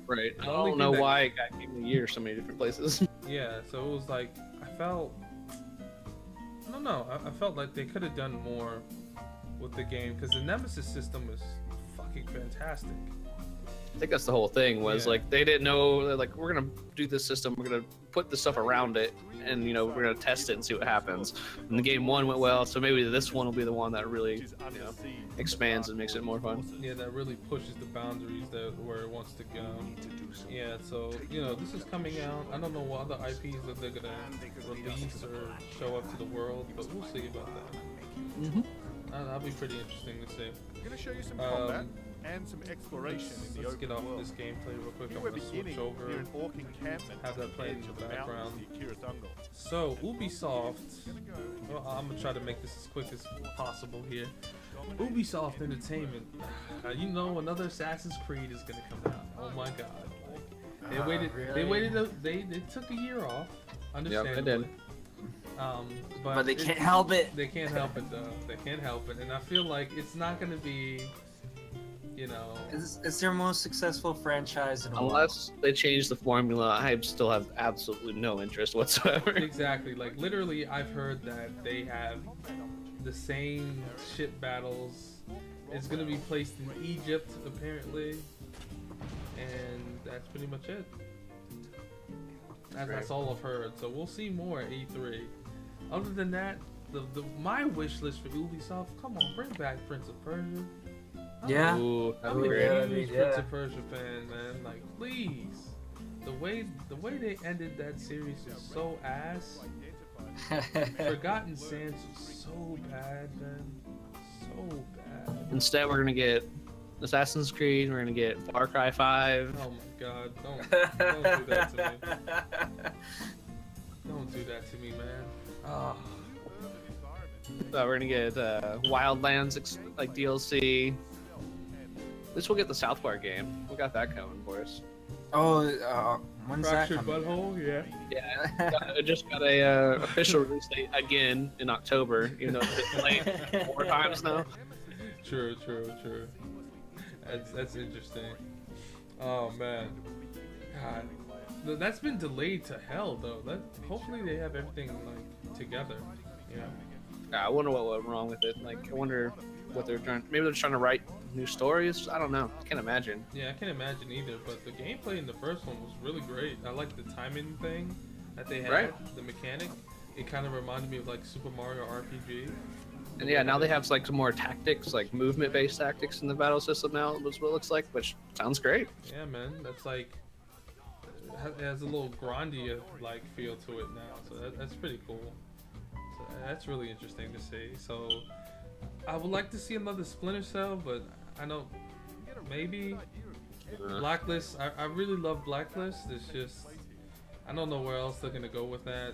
Right. I The only don't know thing that- why it got Game of the Year so many different places. Yeah, so it was like I felt. I don't know. I felt like they could have done more with the game because the Nemesis system is fucking fantastic. I think that's the whole thing was Yeah. like they didn't know, they're like, we're gonna do this system, we're gonna put the stuff around it, and you know we're gonna test it and see what happens. And the game one went well, so maybe this one will be the one that really expands and makes it more fun. Yeah, that really pushes the boundaries where it wants to go. Yeah, so this is coming out. I don't know what other IPs that they're gonna release or show up to the world, but we'll see about that. Mm-hmm. That'll be pretty interesting to see. I'm going to show you some combat and some exploration in the Let's open get off world. this gameplay real quick. Here I'm we're gonna switch beginning over. near an orc encampment Have that at the playing edge in of the the background. mountains near Kirazungal. So Ubisoft, well, I'm gonna try to make this as quick as possible here. Ubisoft Entertainment, another Assassin's Creed is gonna come out. Oh my god! They waited. They really? waited. They took a year off. Yep, Understandably. they did. But they can't help it. They can't help it though. They can't help it, and I feel like it's not gonna be, It's their most successful franchise in a while. Unless they change the formula, I still have absolutely no interest whatsoever. Exactly. Like literally, I've heard that they have the same ship battles. It's gonna be placed in Egypt apparently, and that's pretty much it. That's all I've heard. So we'll see more at E3. Other than that, my wish list for Ubisoft. Come on, bring back Prince of Persia. Yeah. Ooh, I'm Ooh, a yeah, huge yeah. Prince of Persia fan, man. Like, please. The way they ended that series is so ass. Forgotten Sands is so bad, man. So bad. Instead, we're gonna get Assassin's Creed. We're gonna get Far Cry 5. Oh my god, don't do that to me. Don't do that to me, man. Oh. We're gonna get Wildlands like DLC. At least we'll get the South Park game. We got that coming for us. When's that Fractured coming? Butthole, yeah. Yeah, it just got a official release date again in October. Even though it's been delayed 4 times now. True. That's interesting. Oh man, God, that's been delayed to hell though. Hopefully they have everything like together. I wonder what went wrong with it. Like, I wonder what they're trying. Maybe they're trying to write new stories. I don't know. I can't imagine. Yeah, I can't imagine either. But the gameplay in the first one was really great. I like the timing thing that they had. Right. The mechanic. It kind of reminded me of like Super Mario RPG. And yeah, now they have like some more tactics, like movement-based tactics in the battle system now. Is what it looks like, which sounds great. Yeah, man. That's like it has a little Grandia like feel to it now. So that's pretty cool. So that's really interesting to see. So I would like to see another Splinter Cell, but I know maybe Blacklist. I really love Blacklist. It's just I don't know where else they're gonna go with that.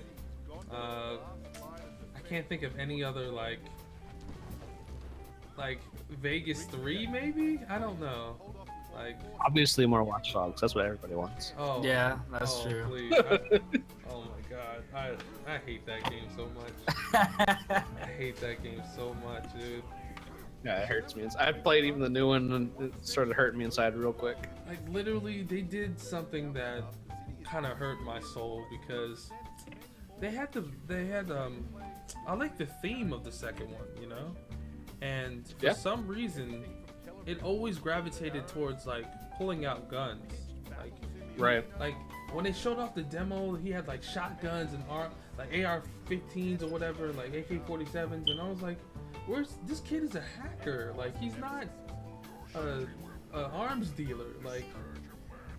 I can't think of any other like Vegas 3 maybe. I don't know. Like Obviously, more Watch Dogs. That's what everybody wants. oh Yeah, that's true. Please. Oh my god, I hate that game so much. I hate that game so much, dude. Yeah, it hurts me. I played even the new one, and it started hurting me inside real quick. Like literally, they did something that kind of hurt my soul because they had I like the theme of the second one, and for some reason, it always gravitated towards like pulling out guns. Like Right. Like when they showed off the demo, he had like shotguns and like AR-15s or whatever, like AK-47s, and I was like, "Where's this kid? Is a hacker. Like he's not a arms dealer. Like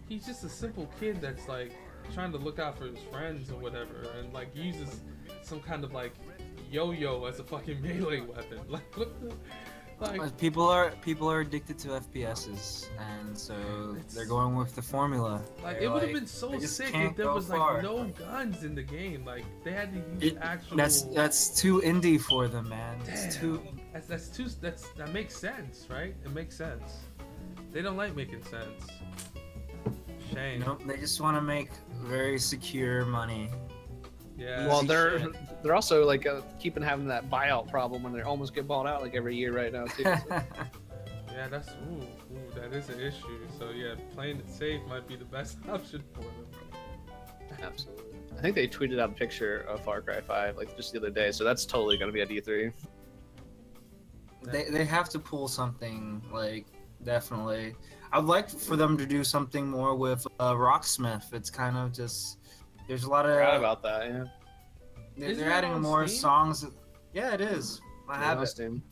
he's just a simple kid that's like trying to look out for his friends or whatever, and like uses some kind of like yo-yo as a fucking melee weapon. Like what the." Like, people are addicted to FPSs, and so they're going with the formula. Like They're it would have been so sick if there was like no guns in the game. Like they had to use actual. That's too indie for them, man. It's too. That makes sense, right? It makes sense. They don't like making sense. Shame. Nope, they just want to make very secure money. Yeah. Well, they're also like keeping having that buyout problem when they almost get bought out like every year right now too. So. Yeah, that's that is an issue. So yeah, playing it safe might be the best option for them. Absolutely. I think they tweeted out a picture of Far Cry 5 like just the other day, so that's totally gonna be at E3. They have to pull something, like, definitely. I'd like for them to do something more with Rocksmith. It's kind of just there's a lot of. Forgot about that. Yeah. They're adding more Steam? songs. Yeah, it is. I have it. Steam.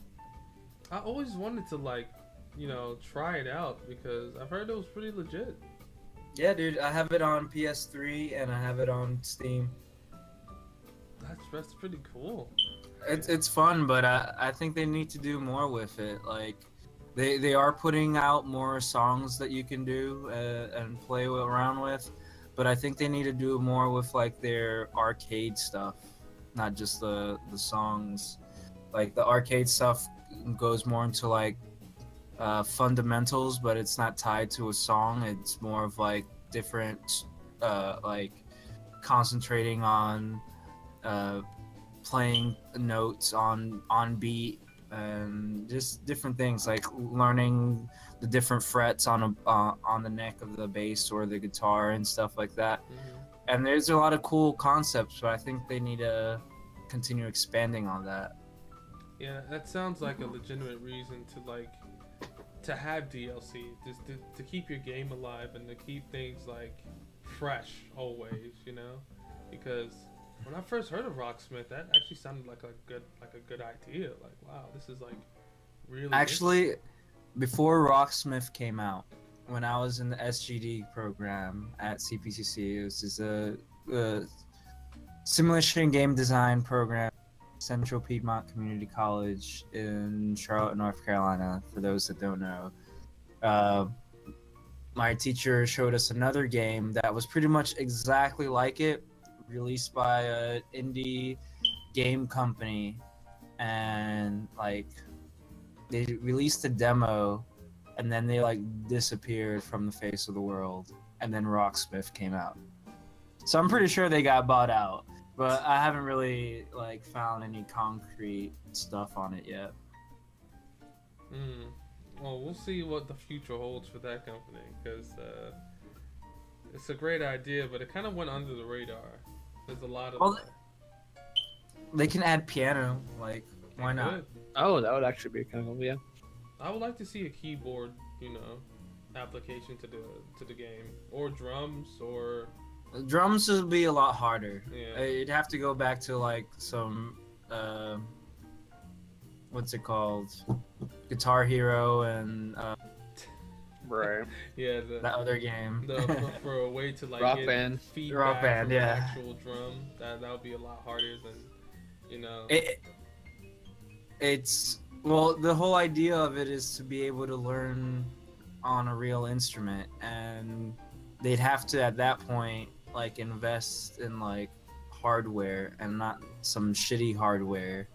I always wanted to like, try it out because I've heard it was pretty legit. Yeah, dude, I have it on PS3 and I have it on Steam. That's pretty cool. It's fun, but I think they need to do more with it. Like, they are putting out more songs that you can do and play around with, but I think they need to do more with like their arcade stuff, not just the songs. Like the arcade stuff goes more into like fundamentals, but it's not tied to a song. It's more of like different, like concentrating on playing notes on beat and just different things, like learning the different frets on the neck of the bass or the guitar and stuff like that. Mm-hmm. And there's a lot of cool concepts, but I think they need to continue expanding on that. Yeah, that sounds like a legitimate reason to have DLC, just to keep your game alive and to keep things like fresh always, because when I first heard of Rocksmith, that actually sounded like a good idea. Like, wow, this is like really Actually, before Rocksmith came out, when I was in the SGD program at CPCC, it was just a simulation game design program, Central Piedmont Community College in Charlotte, North Carolina, for those that don't know. My teacher showed us another game that was pretty much exactly like it, released by an indie game company, and like they released a demo and then they like disappeared from the face of the world, and then Rocksmith came out. So I'm pretty sure they got bought out, but I haven't really like found any concrete stuff on it yet. Well, we'll see what the future holds for that company, because it's a great idea, but it kind of went under the radar. There's a lot of. Well, they can add piano, like why not? Good. Oh, that would actually be kind of cool. Yeah. I would like to see a keyboard, application to the game, or drums, or. Drums would be a lot harder. Yeah. You'd have to go back to like some, what's it called? Guitar Hero and Right. Yeah, that other game. For a way to like Rock get Band. feedback Rock Band, from yeah. an actual drum, that would be a lot harder than, It's well, the whole idea of it is to be able to learn on a real instrument, and they'd have to at that point like invest in like hardware and not some shitty hardware.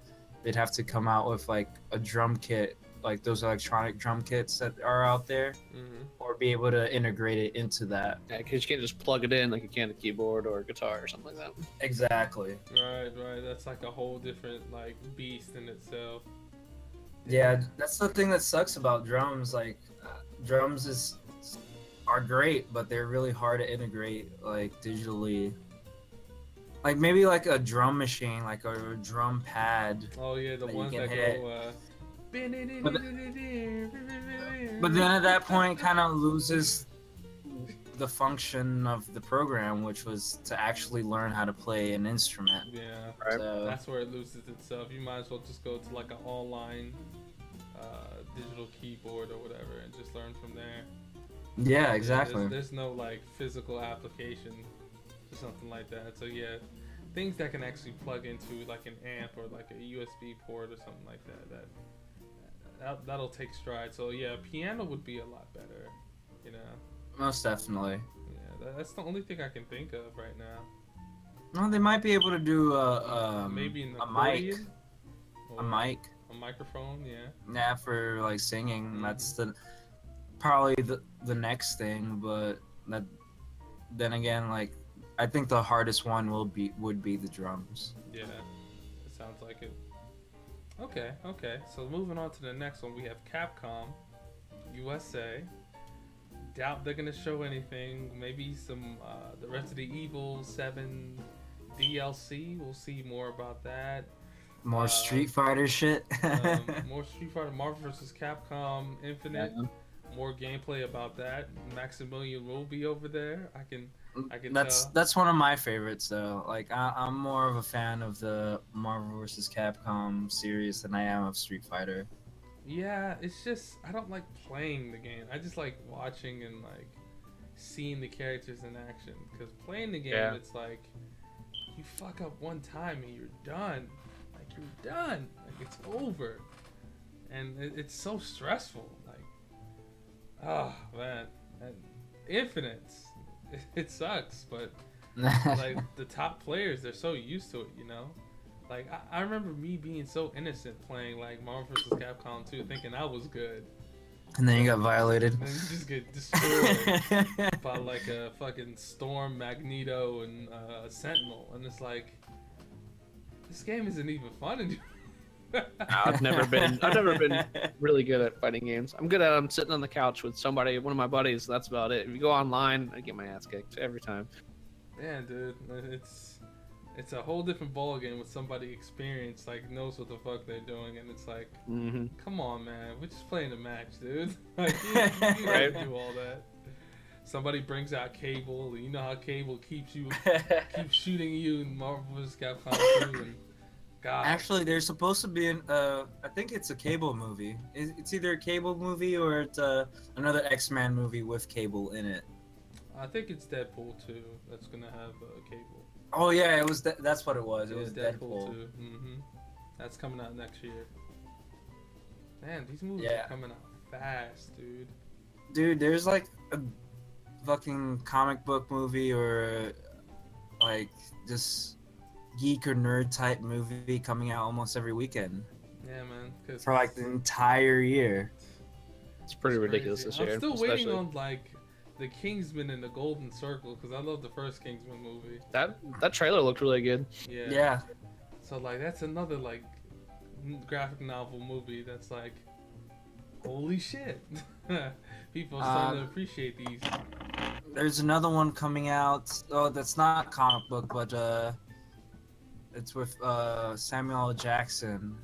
They'd have to come out with like a drum kit, like those electronic drum kits that are out there, or be able to integrate it into that. Yeah, because you can't just plug it in like you can a keyboard or a guitar or something like that. Exactly. Right. That's like a whole different like beast in itself. Yeah, that's the thing that sucks about drums. Like, drums are great, but they're really hard to integrate like digitally. Like maybe like a drum machine, like a drum pad. Oh yeah, the that ones you can that hit. go. But then at that point, kind of loses the function of the program, which was to actually learn how to play an instrument. Yeah, Right. So, that's where it loses itself. You might as well just go to like an online digital keyboard or whatever and just learn from there. yeah, exactly. There's no like physical application to something like that. So yeah, things that can actually plug into like an amp or like a USB port or something like that'll take stride. So yeah, piano would be a lot better, you know. Most definitely. Yeah, that's the only thing I can think of right now. Well, they might be able to do Maybe an a mic, accordion a or mic. a microphone. Yeah. Yeah, for like singing. Mhm. That's probably the next thing, but then again, like I think the hardest one would be the drums. Yeah, it sounds like it. Okay. So moving on to the next one, we have Capcom USA. Doubt they're gonna show anything. Maybe some the Resident Evil 7 DLC. We'll see more about that. More Street Fighter shit. More Street Fighter, Marvel vs. Capcom Infinite. Yeah. More gameplay about that. Maximilian will be over there. I can tell. That's one of my favorites though. Like I'm more of a fan of the Marvel vs. Capcom series than I am of Street Fighter. Yeah, it's just I don't like playing the game. I just like watching and like seeing the characters in action. Because playing the game, it's like you fuck up one time and you're done. Like you're done. Like it's over, and it's so stressful. Like, oh man, and Infinite, it sucks. But like the top players, they're so used to it, you know. Like, I remember me being so innocent playing, like, Marvel vs. Capcom 2, thinking I was good. And then you got violated. And then you just get destroyed by, like, a fucking Storm, Magneto, and Sentinel. And it's like, this game isn't even fun anymore. I've never been really good at fighting games. I'm good at them sitting on the couch with somebody, one of my buddies. That's about it. If you go online, I get my ass kicked every time. Man, dude, it's a whole different ball game with somebody experienced, like knows what the fuck they're doing, and it's like, come on, man, we're just playing a match, dude. Like, you Right. don't do all that. Somebody brings out Cable, and you know how Cable keeps shooting you in Marvel vs. Capcom 2, and God. Actually, there's supposed to be I think it's a Cable movie. It's either a Cable movie or it's another X-Men movie with Cable in it. I think it's Deadpool 2 that's gonna have Cable. Oh yeah, it was. That's what it was. It was Yeah, Deadpool. 2. That's coming out next year. Man, these movies Yeah. are coming out fast, dude. Dude, there's like a fucking comic book movie or like just geek or nerd type movie coming out almost every weekend Yeah, man. for like the entire year. It's pretty ridiculous crazy. this year. I'm still especially. waiting on like the Kingsman and the Golden Circle because I love the first Kingsman movie. That trailer looked really good. Yeah. Yeah. So like that's another like graphic novel movie that's like, holy shit. People are starting to appreciate these. There's another one coming out. Oh, that's not comic book, but it's with Samuel L. Jackson.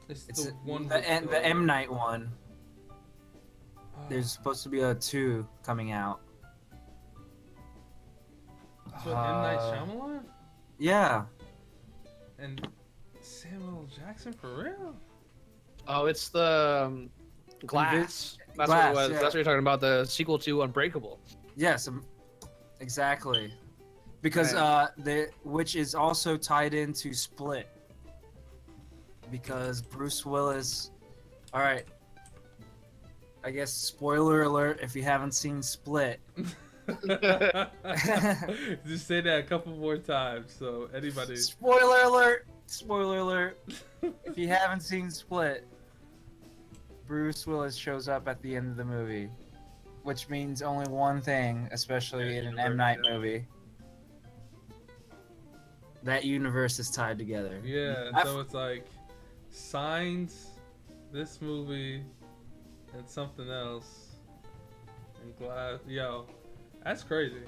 It's It's the one the with, M Night one. There's supposed to be a 2 coming out. so M. Night Shyamalan Yeah. and Samuel L. Jackson for real? Oh, it's the Glass. That's Glass, what it was. yeah. That's what you're talking about. The sequel to Unbreakable. Yes, exactly. Because which is also tied into Split. Because Bruce Willis. All right. I guess spoiler alert if you haven't seen Split. Just say that a couple more times so anybody. Spoiler alert! Spoiler alert! If you haven't seen Split, Bruce Willis shows up at the end of the movie, which means only one thing, especially in an M. Night movie. That universe is tied together. Yeah, so it's like Signs, this movie, and something else, and Glass. Yo, that's crazy.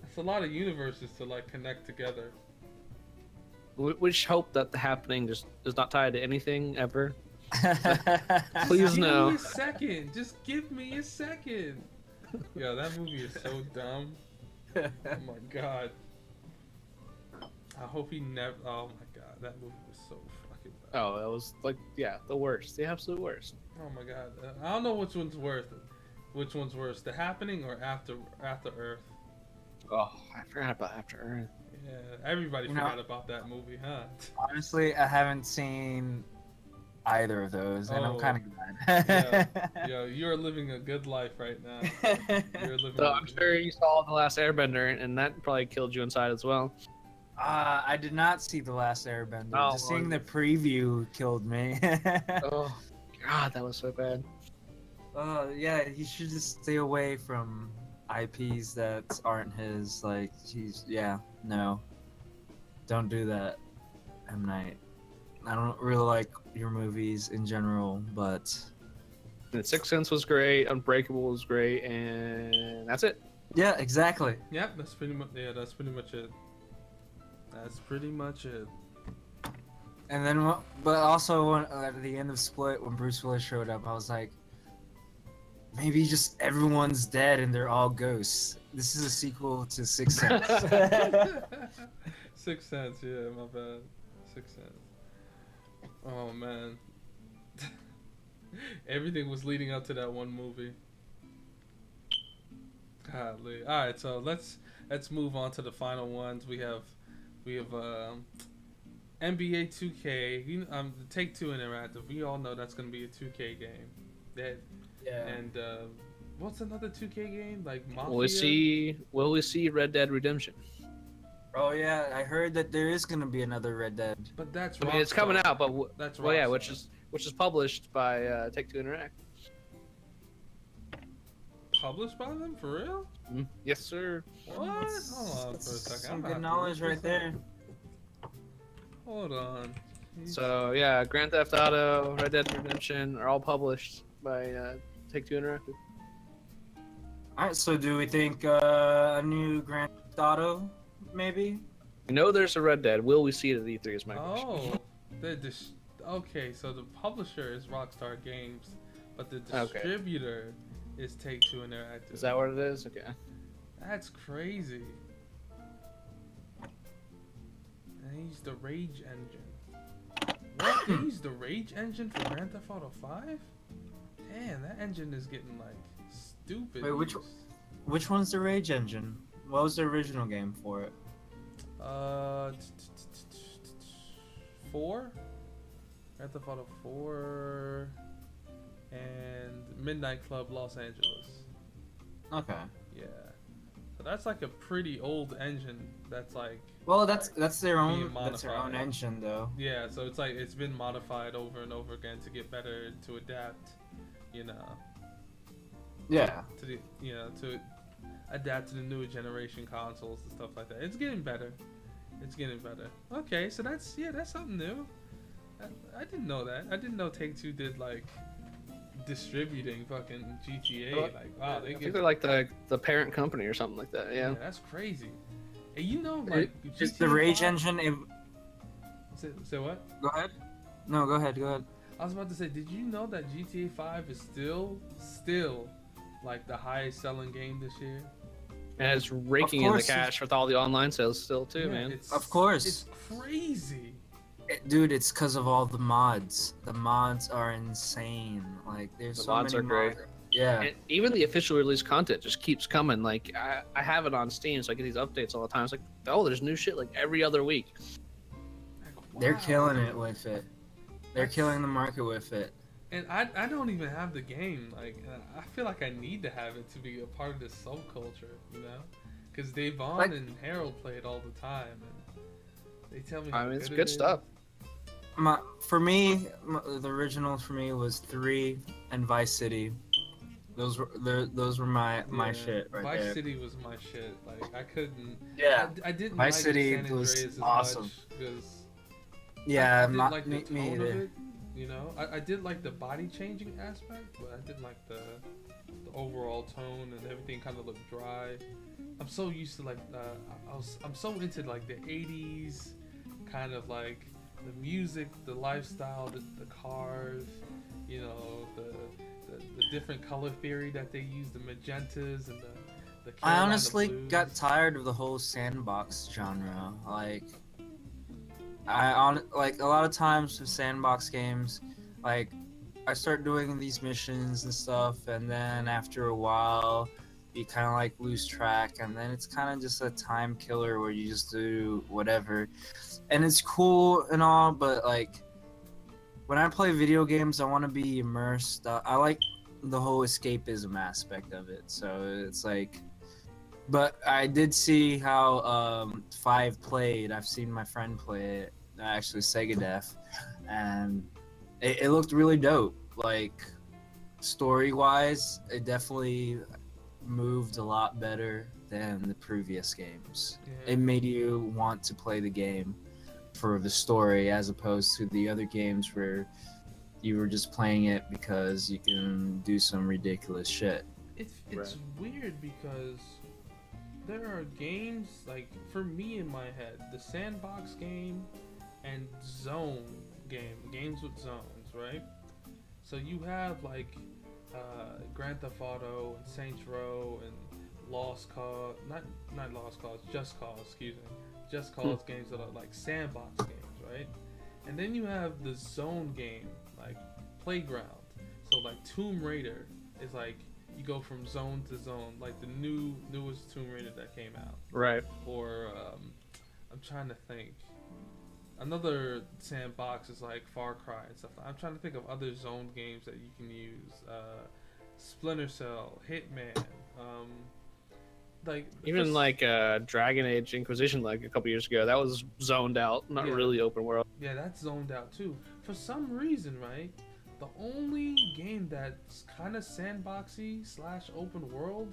That's a lot of universes to like connect together. We just hope that the happening just is not tied to anything ever. Please Give no. me a second. Just give me a second. Yo, that movie is so dumb. Oh my god. I hope he never. Oh my god, that movie was so fucking bad. Oh, that was like, yeah, the worst, the absolute worst. Oh my god, I don't know which one's worse. Which one's worse, The Happening or After Earth? Oh, I forgot about After Earth. Yeah, everybody forgot about that movie, huh? Honestly, I haven't seen either of those, and I'm Oh. kind of glad. Yo, you're living a good life right now. You're living. So I'm sure you saw The Last Airbender, and that probably killed you inside as well. I did not see The Last Airbender. Oh, Just seeing the preview killed me. Oh, God, that was so bad. Yeah, he should just stay away from IPs that aren't his. Like, no. Don't do that, M. Night. I don't really like your movies in general, but... And Sixth Sense was great, Unbreakable was great, and that's it. Yeah, exactly. Yep, that's pretty much. Yeah, that's pretty much it. That's pretty much it. And then, but also at the end of Split, when Bruce Willis showed up, I was like, maybe just everyone's dead and they're all ghosts. This is a sequel to Sixth Sense. Sixth Sense, yeah, my bad. Sixth Sense. Oh man, everything was leading up to that one movie. Godly. All right, so let's move on to the final ones. We have NBA 2K. Take-Two Interactive. We all know that's gonna be a 2K game. Yeah. And what's another 2K game like Mafia? Will we see Red Dead Redemption? Oh yeah, I heard that there is gonna be another Red Dead. But that's I mean, it's coming out, but that's well, yeah, Rockstar. which is published by Take-Two Interactive. Published by them for real? Yes, sir. What? Hold on for a second. Some I'm good gonna knowledge have to right look there. this up. Hold on. So yeah, Grand Theft Auto, Red Dead Redemption are all published by Take-Two Interactive. Alright, so do we think a new Grand Theft Auto, maybe? I know there's a Red Dead. Will we see it at E3 is my question. Oh, okay. So the publisher is Rockstar Games, but the Okay. distributor is Take-Two Interactive. Is that what it is? Okay. That's crazy. And they use the Rage engine. What? They use the Rage engine for Grand Theft Auto 5? Damn, that engine is getting like stupid. Wait, which one's the Rage engine? What was the original game for it? 4? Grand Theft Auto 4 and Midnight Club Los Angeles. Okay. Yeah. So that's like a pretty old engine that's like Well, that's their being own modified. engine though. Yeah, so it's like it's been modified over and over again to get better, to adapt, you know, Yeah. to the to adapt to the newer generation consoles and stuff like that. It's getting better. It's getting better. Okay, so that's something new. I didn't know that. I didn't know Take-Two did like distributing fucking GTA. Well, Like wow, I think they're like the parent company or something like that. Yeah. that's crazy. And you know, like Just the GTA Rage 5 engine. Say what? Go ahead. No, go ahead. Go ahead. I was about to say, did you know that GTA 5 is still like the highest selling game this year? And it's raking in the cash with all the online sales still too, Yeah, man. Of course. It's crazy. Dude, it's because of all the mods. The mods are insane. Like, there's The so mods many are great. mods. Yeah. And even the official release content just keeps coming. Like I have it on Steam, so I get these updates all the time. It's like, oh, there's new shit like every other week. They're Wow. killing it with it. They're killing the market with it. And I don't even have the game. Like, I feel like I need to have it to be a part of this subculture, you know? Because Devon and Harold play it all the time, and they tell me. I how mean, it's good good it is. stuff. For me, the original for me was 3 and Vice City. Those were my Yeah, shit right Vice there. City was my shit. Like, I couldn't. Yeah. I didn't Vice like City San was Andreas as awesome. much because Yeah, I didn't like the me tone of either. it. You know, I did like the body changing aspect, but I didn't like the overall tone, and everything kind of looked dry. I'm so used to like I'm so into like the 80s kind of like the music, the lifestyle, the cars, you know, the different color theory that they use, the magentas and the I Carolina honestly blues. got tired of the whole sandbox genre. Like, like a lot of times with sandbox games, like I start doing these missions and stuff, and then after a while, you kind of like lose track, and then it's kind of just a time killer where you just do whatever, and it's cool and all, but like when I play video games, I want to be immersed. I like the whole escapism aspect of it, so it's like. But I did see how 5 played. I've seen my friend play it, actually Sega Def, and it looked really dope. Like, story-wise, it definitely moved a lot better than the previous games. Yeah. It made you want to play the game for the story, as opposed to the other games where you were just playing it because you can do some ridiculous shit. It's Right. weird because there are games, like, for me in my head, the sandbox game and zone games with zones, right? So you have like Grand Theft Auto and Saints Row and Lost Cause, not Lost Cause, Just Cause, excuse me, Just Cause games that are like sandbox games, right? And then you have the zone game, like Playground. So like Tomb Raider is like you go from zone to zone, like the newest Tomb Raider that came out. Right. Or I'm trying to think. Another sandbox is like Far Cry and stuff. I'm trying to think of other zone games that you can use. Splinter Cell, Hitman, like Even like Dragon Age Inquisition, like a couple years ago, that was zoned out, not Yeah. really open world. yeah, that's zoned out too. For some reason, right? The only game that's kind of sandboxy / open world,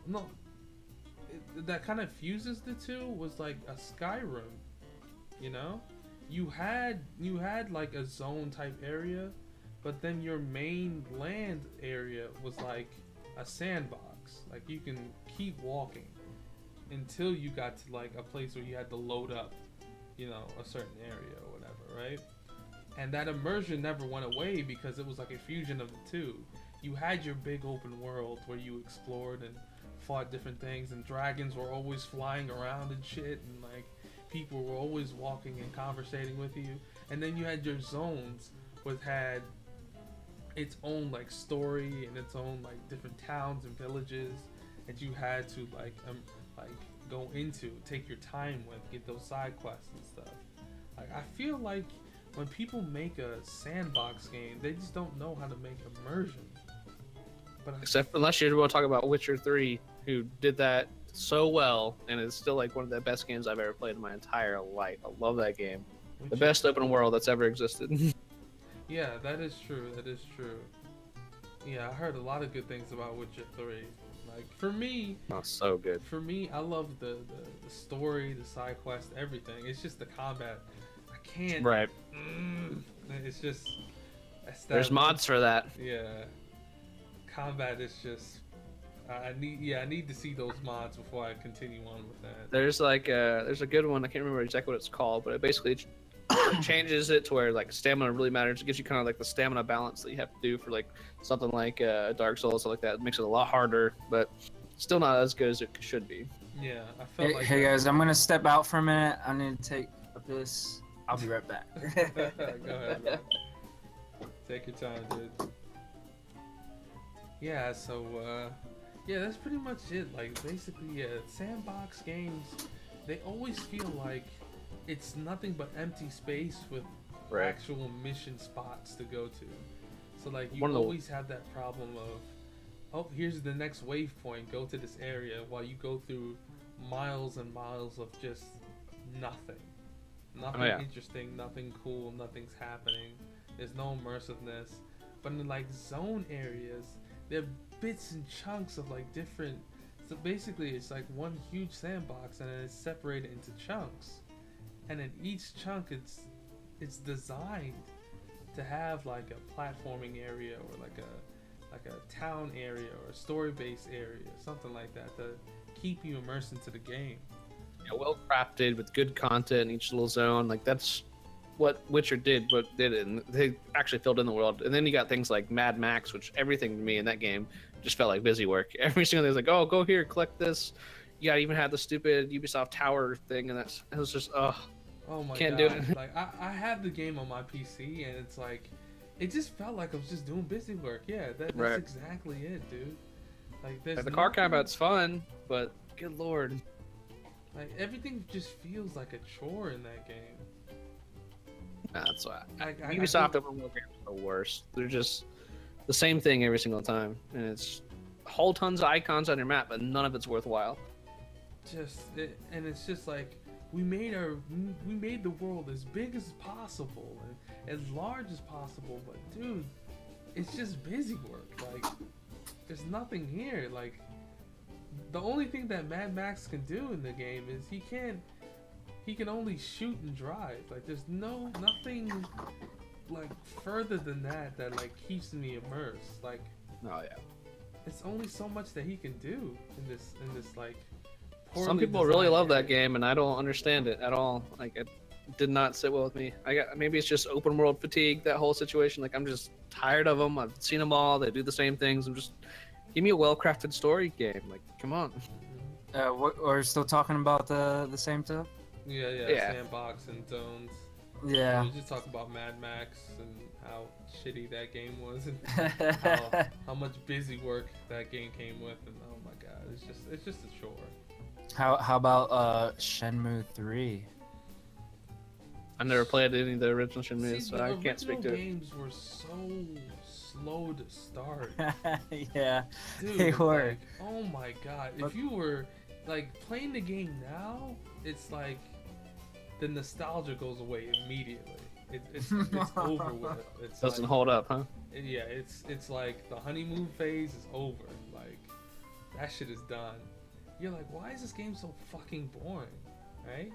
no, that kind of fuses the two was like a Skyrim. You know, you had like a zone type area, but then your main land area was like a sandbox. Like you can keep walking until you got to like a place where you had to load up, you know, a certain area or whatever, right? And that immersion never went away because it was like a fusion of the two. You had your big open world where you explored and fought different things, and dragons were always flying around and shit, and like people were always walking and conversating with you. And then you had your zones which had its own like story and its own like different towns and villages that you had to like go into, take your time with, get those side quests and stuff. Like I feel like when people make a sandbox game, they just don't know how to make immersion. But Except unless you want to talk about Witcher 3, who did that so well, and it's still like one of the best games I've ever played in my entire life. I love that game. The best open world that's ever existed. Yeah, that is true. That is true. Yeah, I heard a lot of good things about Witcher 3. Like for me, Oh, so good. For me, I love the story, the side quest, everything. It's just the combat. I can't. Right. It's just. There's mods for that. Yeah. Combat is just. I need to see those mods before I continue on with that. There's like there's a good one. I can't remember exactly what it's called, but it basically changes it to where like stamina really matters. It gives you kind of like the stamina balance that you have to do for like something like Dark Souls, stuff like that. It makes it a lot harder, but still not as good as it should be. Yeah, I felt like. Hey guys, I'm gonna step out for a minute. I need to take a piss. I'll be right back. Go ahead, man. Take your time, dude. Yeah, so yeah, that's pretty much it. Like basically, sandbox games, they always feel like it's nothing but empty space with actual mission spots to go to. So like you always have that problem of, oh, here's the next waypoint, go to this area, while you go through miles and miles of just nothing. Nothing interesting, nothing cool, nothing's happening. There's no immersiveness. But in like zone areas, there are bits and chunks of like different. So basically, it's like one huge sandbox, and then it's separated into chunks. And in each chunk, it's designed to have like a platforming area or like a town area or a story-based area, something like that, to keep you immersed into the game. well crafted with good content in each little zone. Like that's what Witcher did, but did it. And they actually filled in the world. And then you got things like Mad Max, which everything to me in that game just felt like busy work. Every single thing was like, oh, go here, collect this. You gotta even have the stupid Ubisoft Tower thing, and it was just, oh my can't God. do it. Like I had the game on my PC, and it's like, it just felt like I was just doing busy work. Yeah, that's Right. exactly it, dude. Like there's Like, the car combat's fun, but good lord. like everything just feels like a chore in that game. That's why. I Ubisoft think- open world games are the worst. They're just the same thing every single time, and it's whole tons of icons on your map, but none of it's worthwhile. and it's just like we made the world as big as possible and as large as possible, but dude, it's just busy work. Like there's nothing here. Like the only thing that Mad Max can do in the game is he can only shoot and drive. Like there's nothing like further than that like keeps me immersed. Like Oh yeah. it's only so much that he can do in this like Some poorly people really designed love that area. game, and I don't understand it at all. Like it did not sit well with me. Maybe it's just open world fatigue, that whole situation. Like I'm just tired of them. I've seen them all. They do the same things. Give me a well-crafted story game. Like, come on. We're still talking about the same stuff. Yeah, sandbox and zones. Yeah. We just talk about Mad Max and how shitty that game was, and how much busy work that game came with, and oh my god, it's just a chore. How about Shenmue 3? I never played any of the original Shenmue, See, so the I can't speak to original it. games were so slow to start. Yeah, Dude, they were. like, oh my god, if you were like playing the game now, it's like the nostalgia goes away immediately. It's over with. It's Doesn't like, hold up, huh? yeah, it's like the honeymoon phase is over. Like that shit is done. You're like, why is this game so fucking boring, right?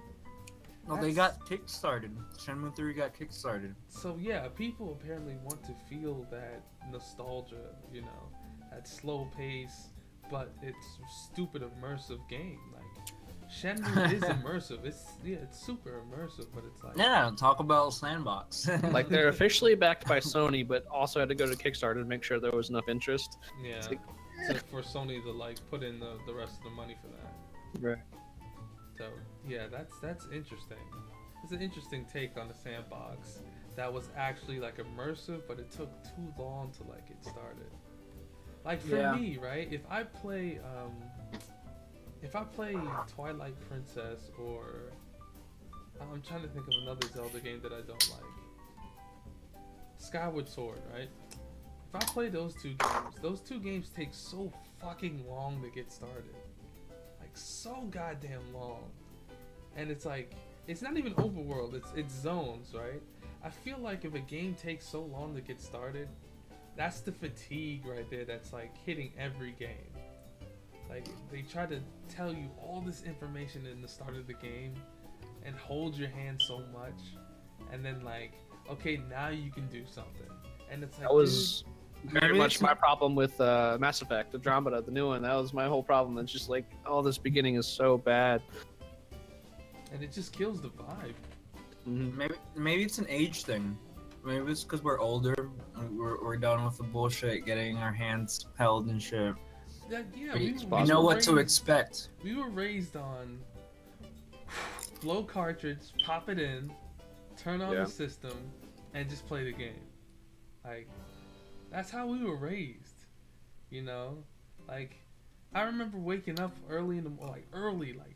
Well, they got kickstarted. Shenmue 3 got kickstarted. So yeah, people apparently want to feel that nostalgia, you know, that slow pace, but it's stupid immersive game. Like Shenmue is immersive. It's super immersive, but it's like Yeah, talk about Sandbox. Like they're officially backed by Sony, but also had to go to Kickstarter to make sure there was enough interest. yeah, It's like- so for Sony to like put in the rest of the money for that. Right. So yeah, that's interesting. It's an interesting take on the sandbox that was actually like immersive, but it took too long to like get started. Like for Yeah. me, right? If I play Twilight Princess, or I'm trying to think of another Zelda game that I don't like. Skyward Sword, right? If I play those two games take so fucking long to get started. Like so goddamn long. And it's like, it's not even overworld, it's zones, right? I feel like if a game takes so long to get started, that's the fatigue right there that's like hitting every game. Like they try to tell you all this information in the start of the game and hold your hand so much, and then like, okay, now you can do something. And it's like, That was very Maybe much it's my problem with Mass Effect, Andromeda, the new one. That was my whole problem. It's just like, oh, this beginning is so bad. and it just kills the vibe. Maybe it's an age thing. Maybe it's because we're older. We're done with the bullshit, getting our hands held and shit. Yeah, We we know were what to raised- expect. We were raised on blow cartridge, pop it in, turn on Yeah. the system, and just play the game. Like, that's how we were raised, you know? Like, I remember waking up early in the like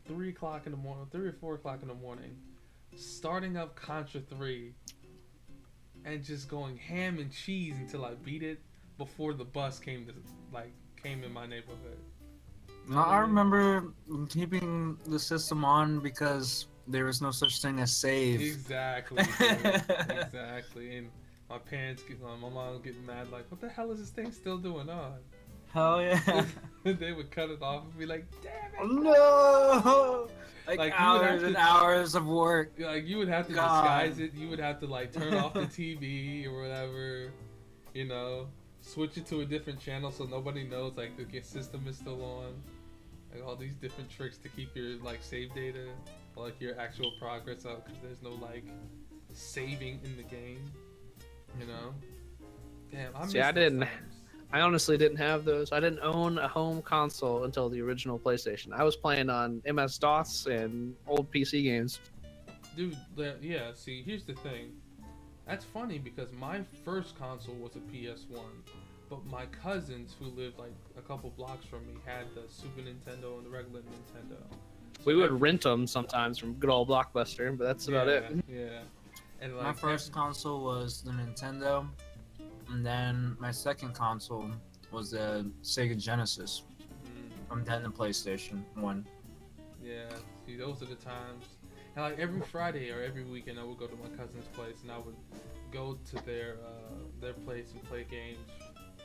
3 o'clock in the morning, 3 or 4 o'clock in the morning, starting up Contra 3, and just going ham and cheese until I beat it before the bus came in my neighborhood. No, I remember keeping the system on because there was no such thing as save. Exactly, dude. Exactly. And my mom getting mad, like, what the hell is this thing still doing on? Hell yeah. They would cut it off and be like, damn it! No! Like Like, you would hours have and to- hours of work. Like, you would have to God. disguise it. You would have to like turn off the TV or whatever, you know, switch it to a different channel so nobody knows like the system is still on. Like all these different tricks to keep your like save data, or, like your actual progress up, because there's no like saving in the game. You know. Damn, I See, miss I those didn't. times. I honestly didn't have those. I didn't own a home console until the original PlayStation. I was playing on MS-DOS and old PC games. Dude, yeah. See, here's the thing. That's funny because my first console was a PS1, but my cousins who lived like a couple blocks from me had the Super Nintendo and the regular Nintendo. We would rent them sometimes from good old Blockbuster, but that's about it. Yeah. And like My first console was the Nintendo, and then my second console was the Sega Genesis. And then the PlayStation 1. Yeah, see, those are the times. And like every Friday or every weekend, I would go to my cousin's place, and I would go to their place and play games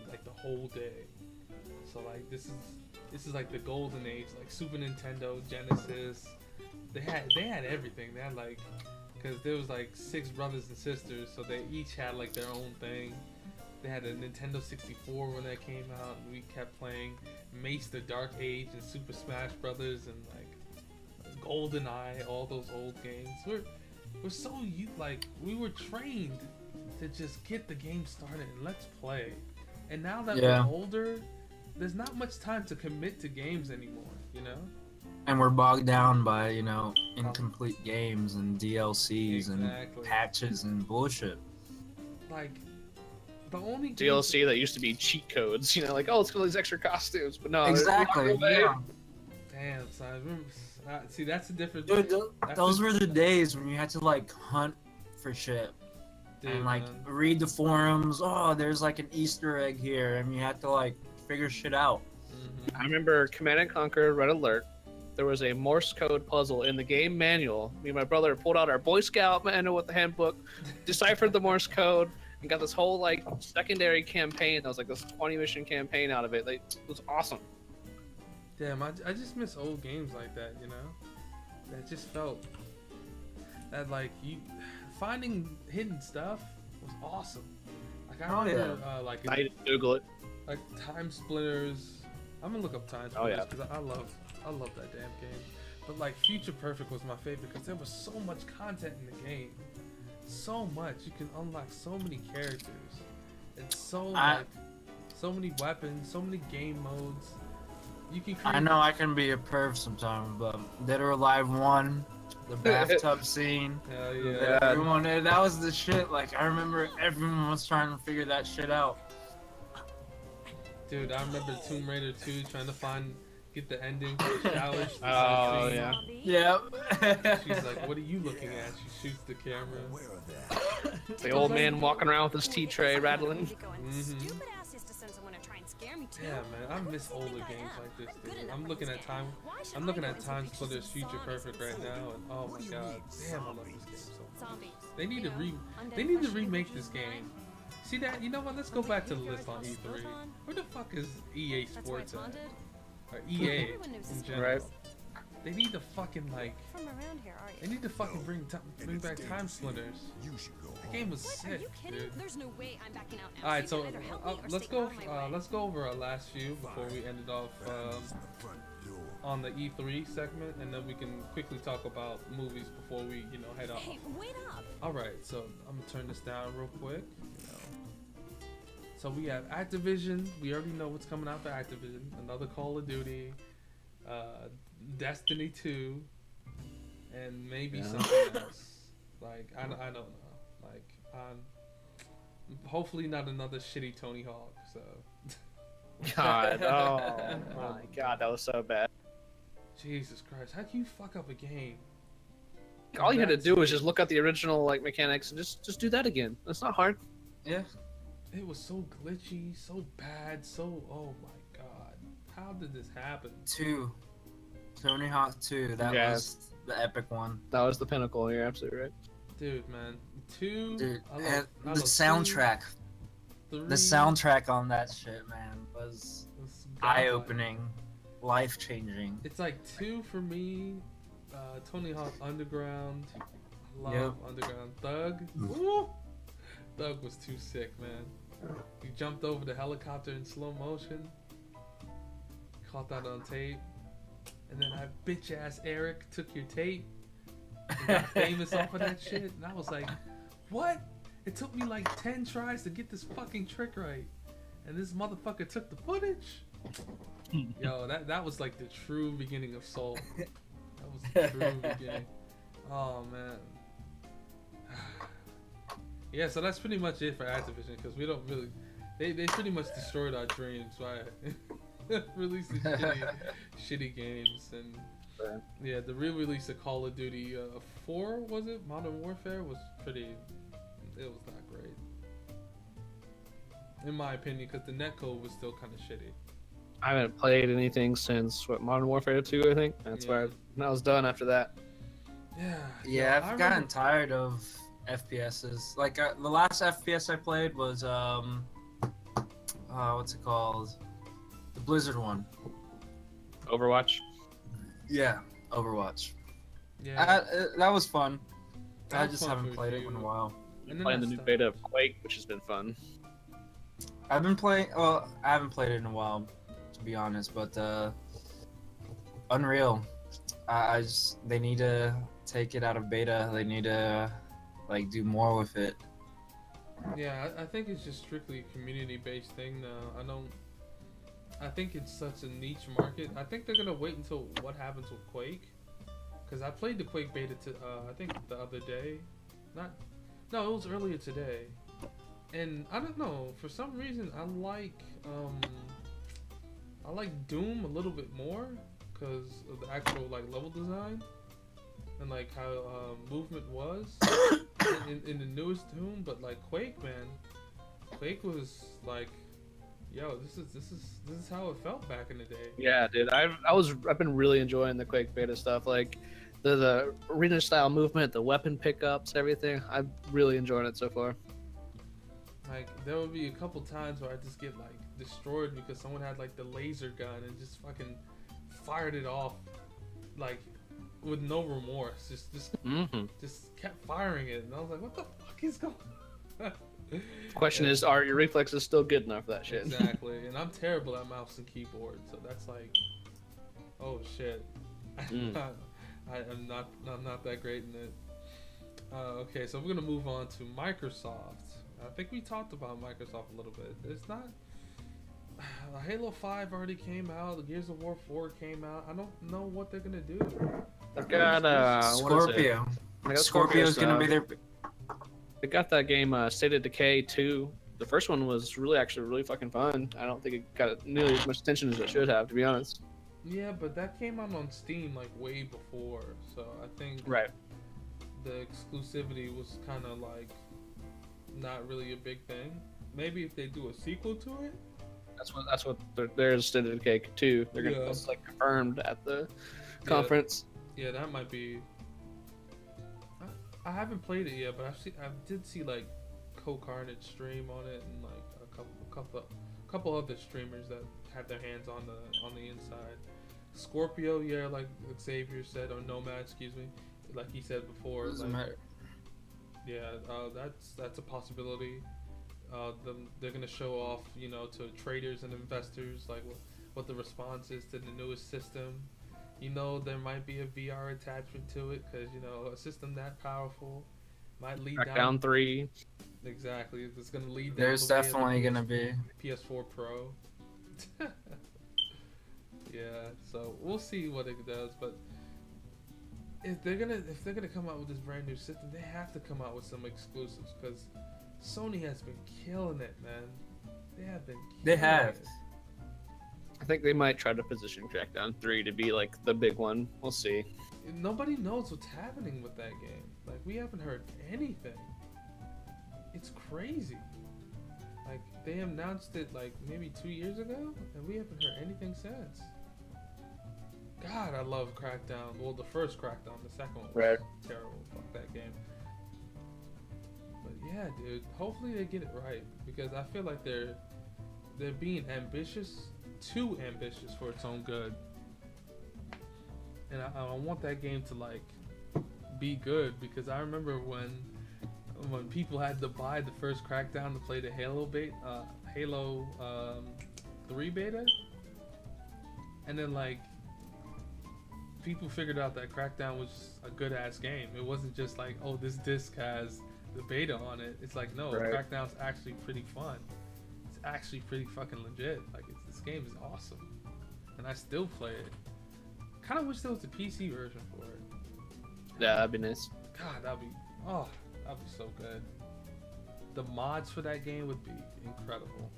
like the whole day. So like this is like the golden age, like Super Nintendo, Genesis. They had everything. They had like, because there was like 6 brothers and sisters, so they each had like their own thing. They had a Nintendo 64 when that came out, and we kept playing Mace the Dark Age and Super Smash Brothers and like GoldenEye, all those old games. We're so like we were trained to just get the game started and let's play. And now that we're older, there's not much time to commit to games anymore, you know? And we're bogged down by, you know, incomplete games and DLCs and patches and bullshit. Like, the only DLC that used to be cheat codes, you know, like, oh, let's get all these extra costumes, but no. Exactly, yeah. Damn, son, I remember, see, that's the difference. Dude, those were the days when you had to, like, hunt for shit. Dude, and, like, read the forums, oh, there's, like, an Easter egg here, and you had to, like, figure shit out. I remember Command & Conquer Red Alert. There was a Morse code puzzle in the game manual. Me and my brother pulled out our Boy Scout manual with the handbook, deciphered the Morse code, and got this whole like secondary campaign. That was like this 20 mission campaign out of it. Like, it was awesome. Damn, I just miss old games like that, you know? That just felt that like you finding hidden stuff was awesome. Like I remember like I need to Google it. Like Time Splitters. I'm gonna look up Time Splitters because I love that damn game. But like Future Perfect was my favorite because there was so much content in the game. So much. You can unlock so many characters. It's so like so many weapons, so many game modes. You can create... I know I can be a perv sometimes, but Dead or Alive 1, the bathtub scene. Hell yeah. That was the shit. Like I remember everyone was trying to figure that shit out. Dude, I remember Tomb Raider 2 trying to get the ending for the shower. Oh, yeah. Yep. She's like, what are you looking at? She shoots the camera. The old man walking around with his tea tray rattling. Yeah, man, I miss older games like this, dude. I'm looking at Time Splitters Future Perfect right now, and oh my god, damn, I love this game so much. They need to remake this game. See that? You know what? Let's go back to the list on E3. Where the fuck is EA Sports at? Or EA in general? Right. They need to fucking like. They need to fucking bring back Time Splitters. The game was sick, dude. All right, so let's go over our last few before we end it off on the E3 segment, and then we can quickly talk about movies before we head off. All right, so I'm gonna turn this down real quick. So we have Activision. We already know what's coming out for Activision. Another Call of Duty, Destiny 2, and maybe something else. Like I don't know. Like hopefully not another shitty Tony Hawk. So. God, oh my God, that was so bad. Jesus Christ, how can you fuck up a game? All you had to do was just look at the original like mechanics and just do that again. It's not hard. Yeah. It was so glitchy, so bad, so oh my god. How did this happen? 2. Tony Hawk 2, that was the epic one. That was the pinnacle, you're absolutely right. Dude, man. 2 Dude, and the soundtrack. 3. The soundtrack on that shit, man, was eye-opening, life-changing. It's like 2 for me. Tony Hawk Underground. Love Underground. Thug. Woo! Thug was too sick, man. You jumped over the helicopter in slow motion. Caught that on tape. and then that bitch ass Eric took your tape and got famous off of that shit. And I was like, what? It took me like 10 tries to get this fucking trick right, and this motherfucker took the footage. Yo, that was like the true beginning of Soul. That was the true beginning. Oh man. Yeah, so that's pretty much it for Activision, because we don't really, they pretty much destroyed our dreams by releasing shitty games. And yeah, the re-release of Call of Duty 4, was it? Modern Warfare was pretty, it was not great, in my opinion, because the netcode was still kind of shitty. I haven't played anything since Modern Warfare 2, I think. That's where I was done after that. Yeah, I've gotten tired of FPSs. Like the last FPS I played was what's it called? The Blizzard one. Overwatch. Yeah, Overwatch. Yeah, that was fun. I was just fun haven't for played it you. in a while. And then Playing the that new stuff- beta of Quake, which has been fun. I've been playing. Well, I haven't played it in a while, to be honest. But Unreal, I just, they need to take it out of beta. They need to like do more with it. Yeah, I think it's just strictly a community-based thing now. I think it's such a niche market. I think they're gonna wait until what happens with Quake, because I played the Quake beta I think the other day. No, it was earlier today. And I don't know, for some reason I like Doom a little bit more because of the actual like level design and like how movement was in the newest Doom. But like Quake, man, Quake was like, yo, this is how it felt back in the day. Yeah, dude. I've been really enjoying the Quake beta stuff. Like the arena style movement, the weapon pickups, everything. I'm really enjoying it so far. Like there would be a couple times where I just get like destroyed because someone had like the laser gun and just fucking fired it off like with no remorse. Just kept firing it, and I was like, what the fuck is going on? Question is, are your reflexes still good enough for that shit? Exactly, and I'm terrible at mouse and keyboard, so that's like, oh shit. I'm not that great in it. Okay, so we're gonna move on to Microsoft. I think we talked about Microsoft a little bit. It's not. Halo 5 already came out. Gears of War 4 came out. I don't know what they're gonna do. They've got Scorpio. Scorpio's gonna be their. They got that game, State of Decay 2. The first one was really fucking fun. I don't think it got nearly as much attention as it should have, to be honest. Yeah, but that came out on Steam like way before, so I think the exclusivity was kind of like not really a big thing. Maybe if they do a sequel to it. That's what there's State of Decay 2. They're gonna that's like confirmed at the conference. Yeah, that might be. I haven't played it yet, but I did see like Co-Carnage stream on it, and like a couple other streamers that had their hands on the inside. Scorpio, yeah, like Xavier said, or Nomad, excuse me, like he said before. Doesn't matter. Yeah, that's a possibility. They're gonna show off, you know, to traders and investors like what the response is to the newest system. You know, there might be a VR attachment to it because, you know, a system that powerful might lead Crackdown 3. Exactly, it's gonna lead. There's definitely gonna be PS4 Pro. Yeah, so we'll see what it does, but if they're gonna come out with this brand new system, they have to come out with some exclusives because Sony has been killing it, man. They have been. They have. It. I think they might try to position Crackdown 3 to be like the big one. We'll see. Nobody knows what's happening with that game. Like, we haven't heard anything. It's crazy. Like, they announced it like maybe 2 years ago, and we haven't heard anything since. God, I love Crackdown. Well, the first Crackdown, the second one was terrible. Fuck that game. But yeah, dude, hopefully they get it right, because I feel like they're being ambitious, too ambitious for its own good. And I want that game to like be good, because I remember when people had to buy the first Crackdown to play the Halo 3 beta, and then like people figured out that Crackdown was a good ass game. It wasn't just like, oh, this disc has the beta on it. It's like, no, Right. Crackdown's actually pretty fun. It's actually pretty fucking legit. Like, this game is awesome, and I still play it. Kind of wish there was a PC version for it. Yeah, that'd be nice. God, that'd be so good. The mods for that game would be incredible.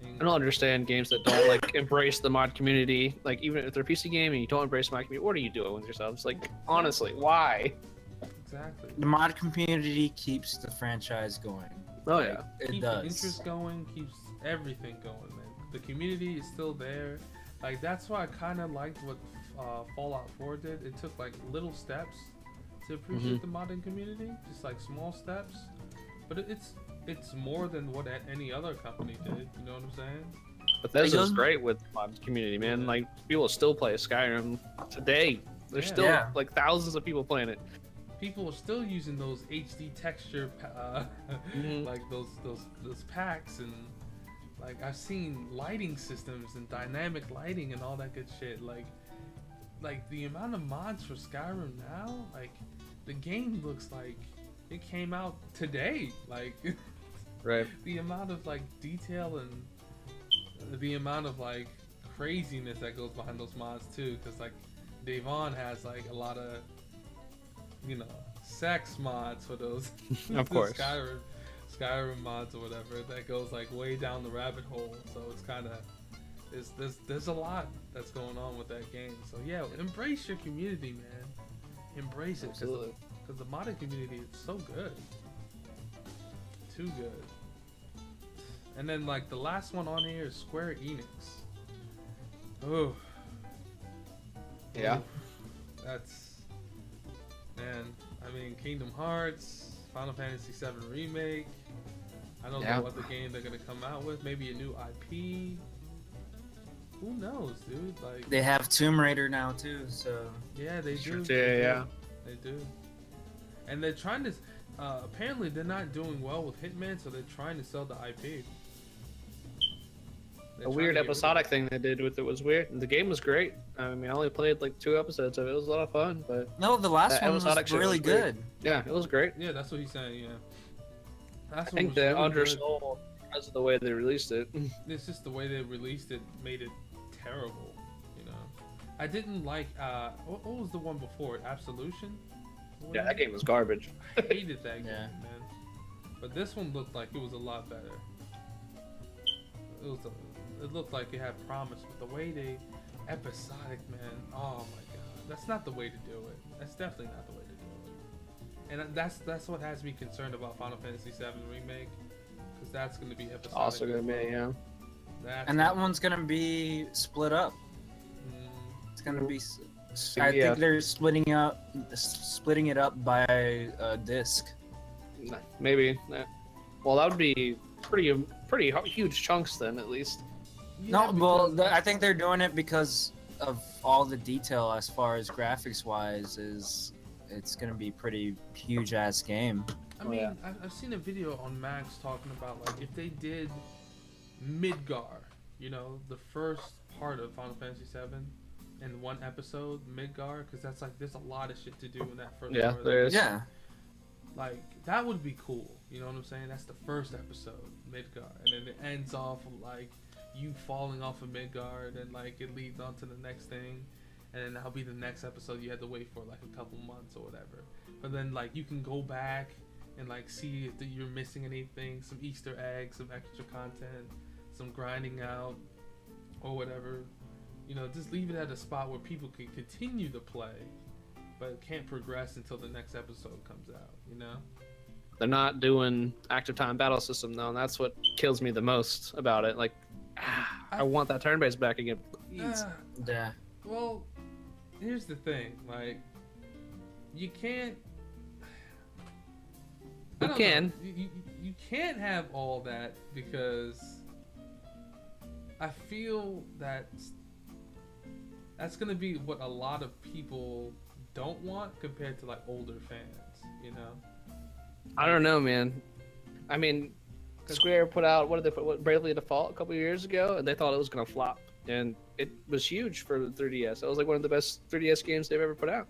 I don't understand games that don't like embrace the mod community. Like, even if they're a PC game and you don't embrace the mod community, what are you doing with yourselves? Like, honestly, why? Exactly. The mod community keeps the franchise going. Oh yeah, It Keeps does. the interest going, keeps everything going, man. The community is still there. Like, that's why I kind of liked what Fallout 4 did. It took like little steps to appreciate the modding community, just like small steps. But it's more than what any other company did. You know what I'm saying? Bethesda's great with mod community, man. Like, people still play Skyrim today. There's still like thousands of people playing it. People are still using those HD texture, like those packs, and like I've seen lighting systems and dynamic lighting and all that good shit. Like the amount of mods for Skyrim now, like the game looks like it came out today. Like, Right. the amount of like detail and the amount of like craziness that goes behind those mods too, because like Devon has like a lot of, you know, sex mods for those Of course. Skyrim mods or whatever that goes like way down the rabbit hole. So it's kind of there's a lot that's going on with that game. So yeah, embrace your community, man. Embrace it, Absolutely. because the modding community is so good, too good. And then like the last one on here is Square Enix. Oh. Yeah. That's, man, I mean, Kingdom Hearts, Final Fantasy VII Remake. I don't know what the game they're gonna come out with. Maybe a new IP. Who knows, dude? Like, They have Tomb Raider now too, so yeah, they do. Yeah. They do. And they're trying to. Apparently, they're not doing well with Hitman, so they're trying to sell the IP. A weird episodic thing they did with it was weird. The game was great. I mean, I only played like 2 episodes of it. It was a lot of fun, but no, the last That one was episodic shit really was great. good. yeah, it was great. Yeah, that's what he's saying. Yeah. That's I think the undersold because of the way they released it. It's just the way they released it made it terrible. You know, I didn't like. What was the one before it? Absolution. Yeah, that game was garbage. I hated that game, Yeah. man. But this one looked like it was a lot better. It looked like it had promise, but the way they episodic, man. Oh my god, that's not the way to do it. That's definitely not the way to do it. And that's what has me concerned about Final Fantasy VII Remake, because that's going to be episodic. Also gonna be, yeah. And that one's gonna be split up. It's gonna be. I think they're splitting it up by disc. Maybe. Well, that would be pretty huge chunks then, at least. No, well, I think they're doing it because of all the detail as far as graphics wise. It's gonna be pretty huge ass game. I mean, I've seen a video on Max talking about like if they did Midgar, you know, the first part of Final Fantasy VII, in one episode, Midgar, because that's like there's a lot of shit to do in that first. Yeah, part. there is. Yeah. Like that would be cool. You know what I'm saying? That's the first episode, Midgar, and then it ends off with, like you falling off of Midgar, and like it leads on to the next thing, and then that'll be the next episode. You had to wait for like a couple months or whatever. But then like you can go back and like see if you're missing anything, some Easter eggs, some extra content, some grinding out, or whatever. You know, just leave it at a spot where people can continue to play, but can't progress until the next episode comes out, you know? They're not doing active time battle system though, and that's what kills me the most about it. Like, I want that turn-based back again, please. Yeah. Well, here's the thing, like, you can't... You can. You can't have all that, because I feel that that's gonna be what a lot of people don't want compared to like older fans, you know? I don't know, man. I mean, Square put out, what did they put, Bravely Default a couple years ago, and they thought it was gonna flop and it was huge for the 3DS. That was like one of the best 3DS games they've ever put out.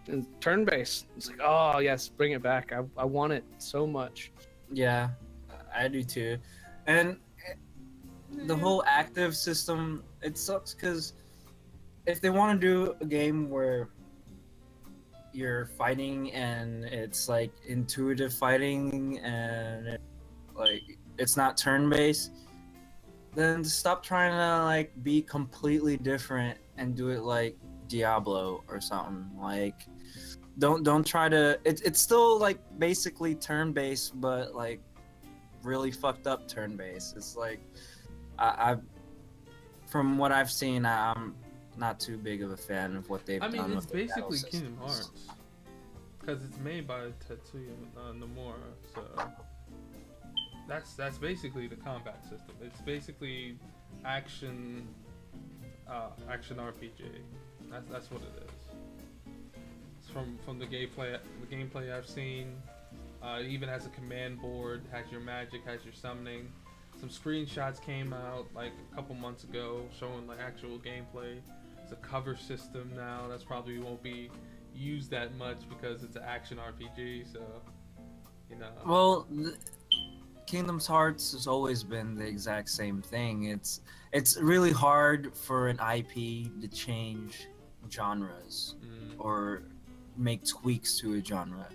And turn-based, it's like, oh yes, bring it back. I want it so much. Yeah, I do too. And the whole active system, it sucks because if they want to do a game where you're fighting and it's like intuitive fighting and it's not turn-based, then stop trying to like be completely different and do it like Diablo or something. Like don't try to it's still like basically turn-based, but like really fucked up turn-based. It's like I from what I've seen, I'm not too big of a fan of what they've done. I mean, it's with the battle basically Kingdom systems. Hearts because it's made by Tetsuya Nomura, so that's basically the combat system. It's basically action RPG. That's what it is. It's from the gameplay I've seen. It even has a command board, has your magic, has your summoning. Some screenshots came out like a couple months ago showing like actual gameplay. It's a cover system now. That's probably won't be used that much because it's an action RPG. So, you know. Well, Kingdom Hearts has always been the exact same thing. It's really hard for an IP to change genres or make tweaks to a genre,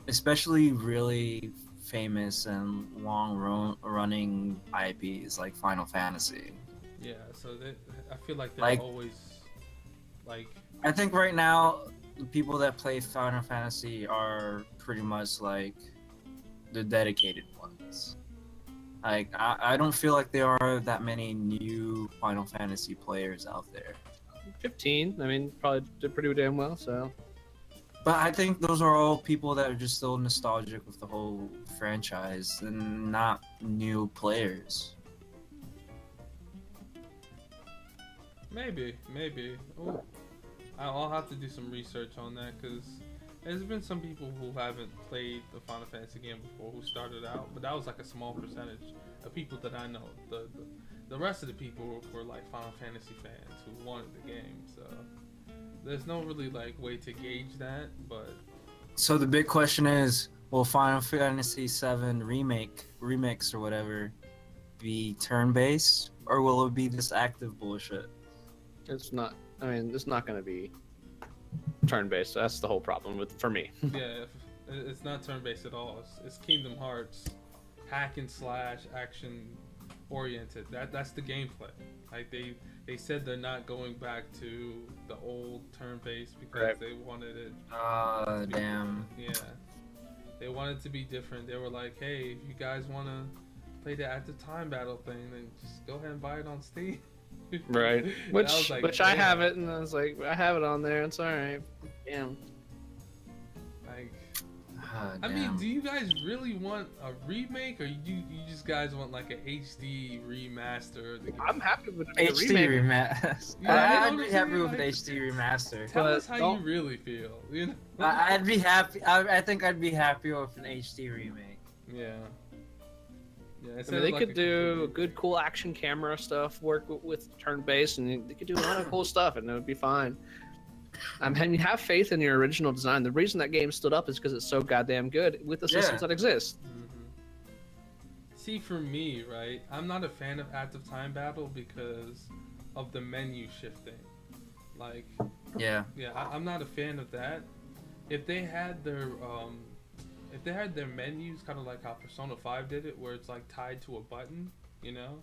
especially really famous and long-running IPs like Final Fantasy. Yeah, so I feel like they're Like- always like. I think right now the people that play Final Fantasy are pretty much like the dedicated ones. Like I don't feel like there are that many new Final Fantasy players out there. 15. I mean, probably did pretty damn well. So But I think those are all people that are just still nostalgic with the whole franchise and not new players. Maybe. Ooh. I'll have to do some research on that because there's been some people who haven't played the Final Fantasy game before who started out, but that was like a small percentage of people that I know. The rest of the people were like Final Fantasy fans who wanted the game, so there's no really like way to gauge that, but So the big question is, will Final Fantasy VII remix or whatever be turn-based, or will it be this active bullshit? it's not. I mean, it's not going to be turn-based. So that's the whole problem for me. yeah, it's not turn-based at all. It's Kingdom Hearts, hack and slash, action oriented. That's the gameplay. Like they said they're not going back to the old turn-based because Right. they wanted it. Damn. Yeah, they wanted to be different. They were like, hey, if you guys want to play the active time battle thing, then just go ahead and buy it on Steam. Right. And I Which was like, I damn. have it, and I was like, I have it on there. It's all right. Damn. Like, Damn. I mean, do you guys really want a remake, or you just guys want like an HD remaster? Of the game? I'm happy with the HD remake. remaster. Yeah, I'd be happy with like- an HD remaster. Tell but us how don't- you really feel. You know? I'd be happy. I think I'd be happy with an HD remake. Yeah. Yeah. I mean, instead of they like could a do complete- good, cool action camera stuff, work with turn-based, and they could do a lot of cool stuff, and it would be fine. I mean, have faith in your original design. The reason that game stood up is because it's so goddamn good with the systems that exist. See, for me, right, I'm not a fan of active time battle because of the menu shifting. Like, Yeah. yeah, I'm not a fan of that. If they had their menus kind of like how Persona 5 did it, where it's like tied to a button, you know,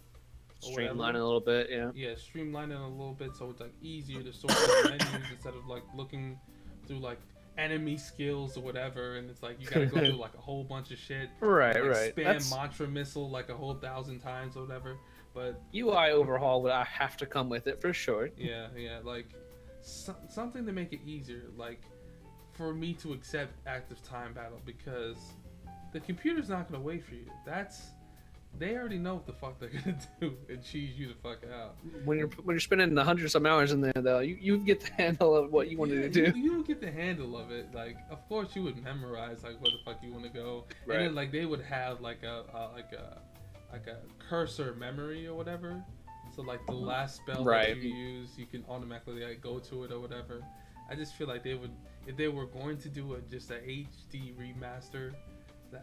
or Streamline it whatever. a little bit, yeah. Yeah, streamline it a little bit so it's like easier to sort the menus instead of like looking through like enemy skills or whatever, and it's like you gotta go through like a whole bunch of shit. Right, Like, right. Spam That's mantra missile like a whole 1,000 times or whatever. But UI overhaul would have to come with it for sure. yeah, like something to make it easier, like for me to accept active time battle, because the computer's not gonna wait for you. They already know what the fuck they're gonna do and cheese you the fuck out. When you're spending the hundreds of hours in there, though, you get the handle of what you wanted to do. You get the handle of it. Like, of course, you would memorize like where the fuck you want to go, Right. and then like they would have like a cursor memory or whatever. So like the last spell Right. that you use, you can automatically like go to it or whatever. I just feel like they would, if they were going to do just a HD remaster,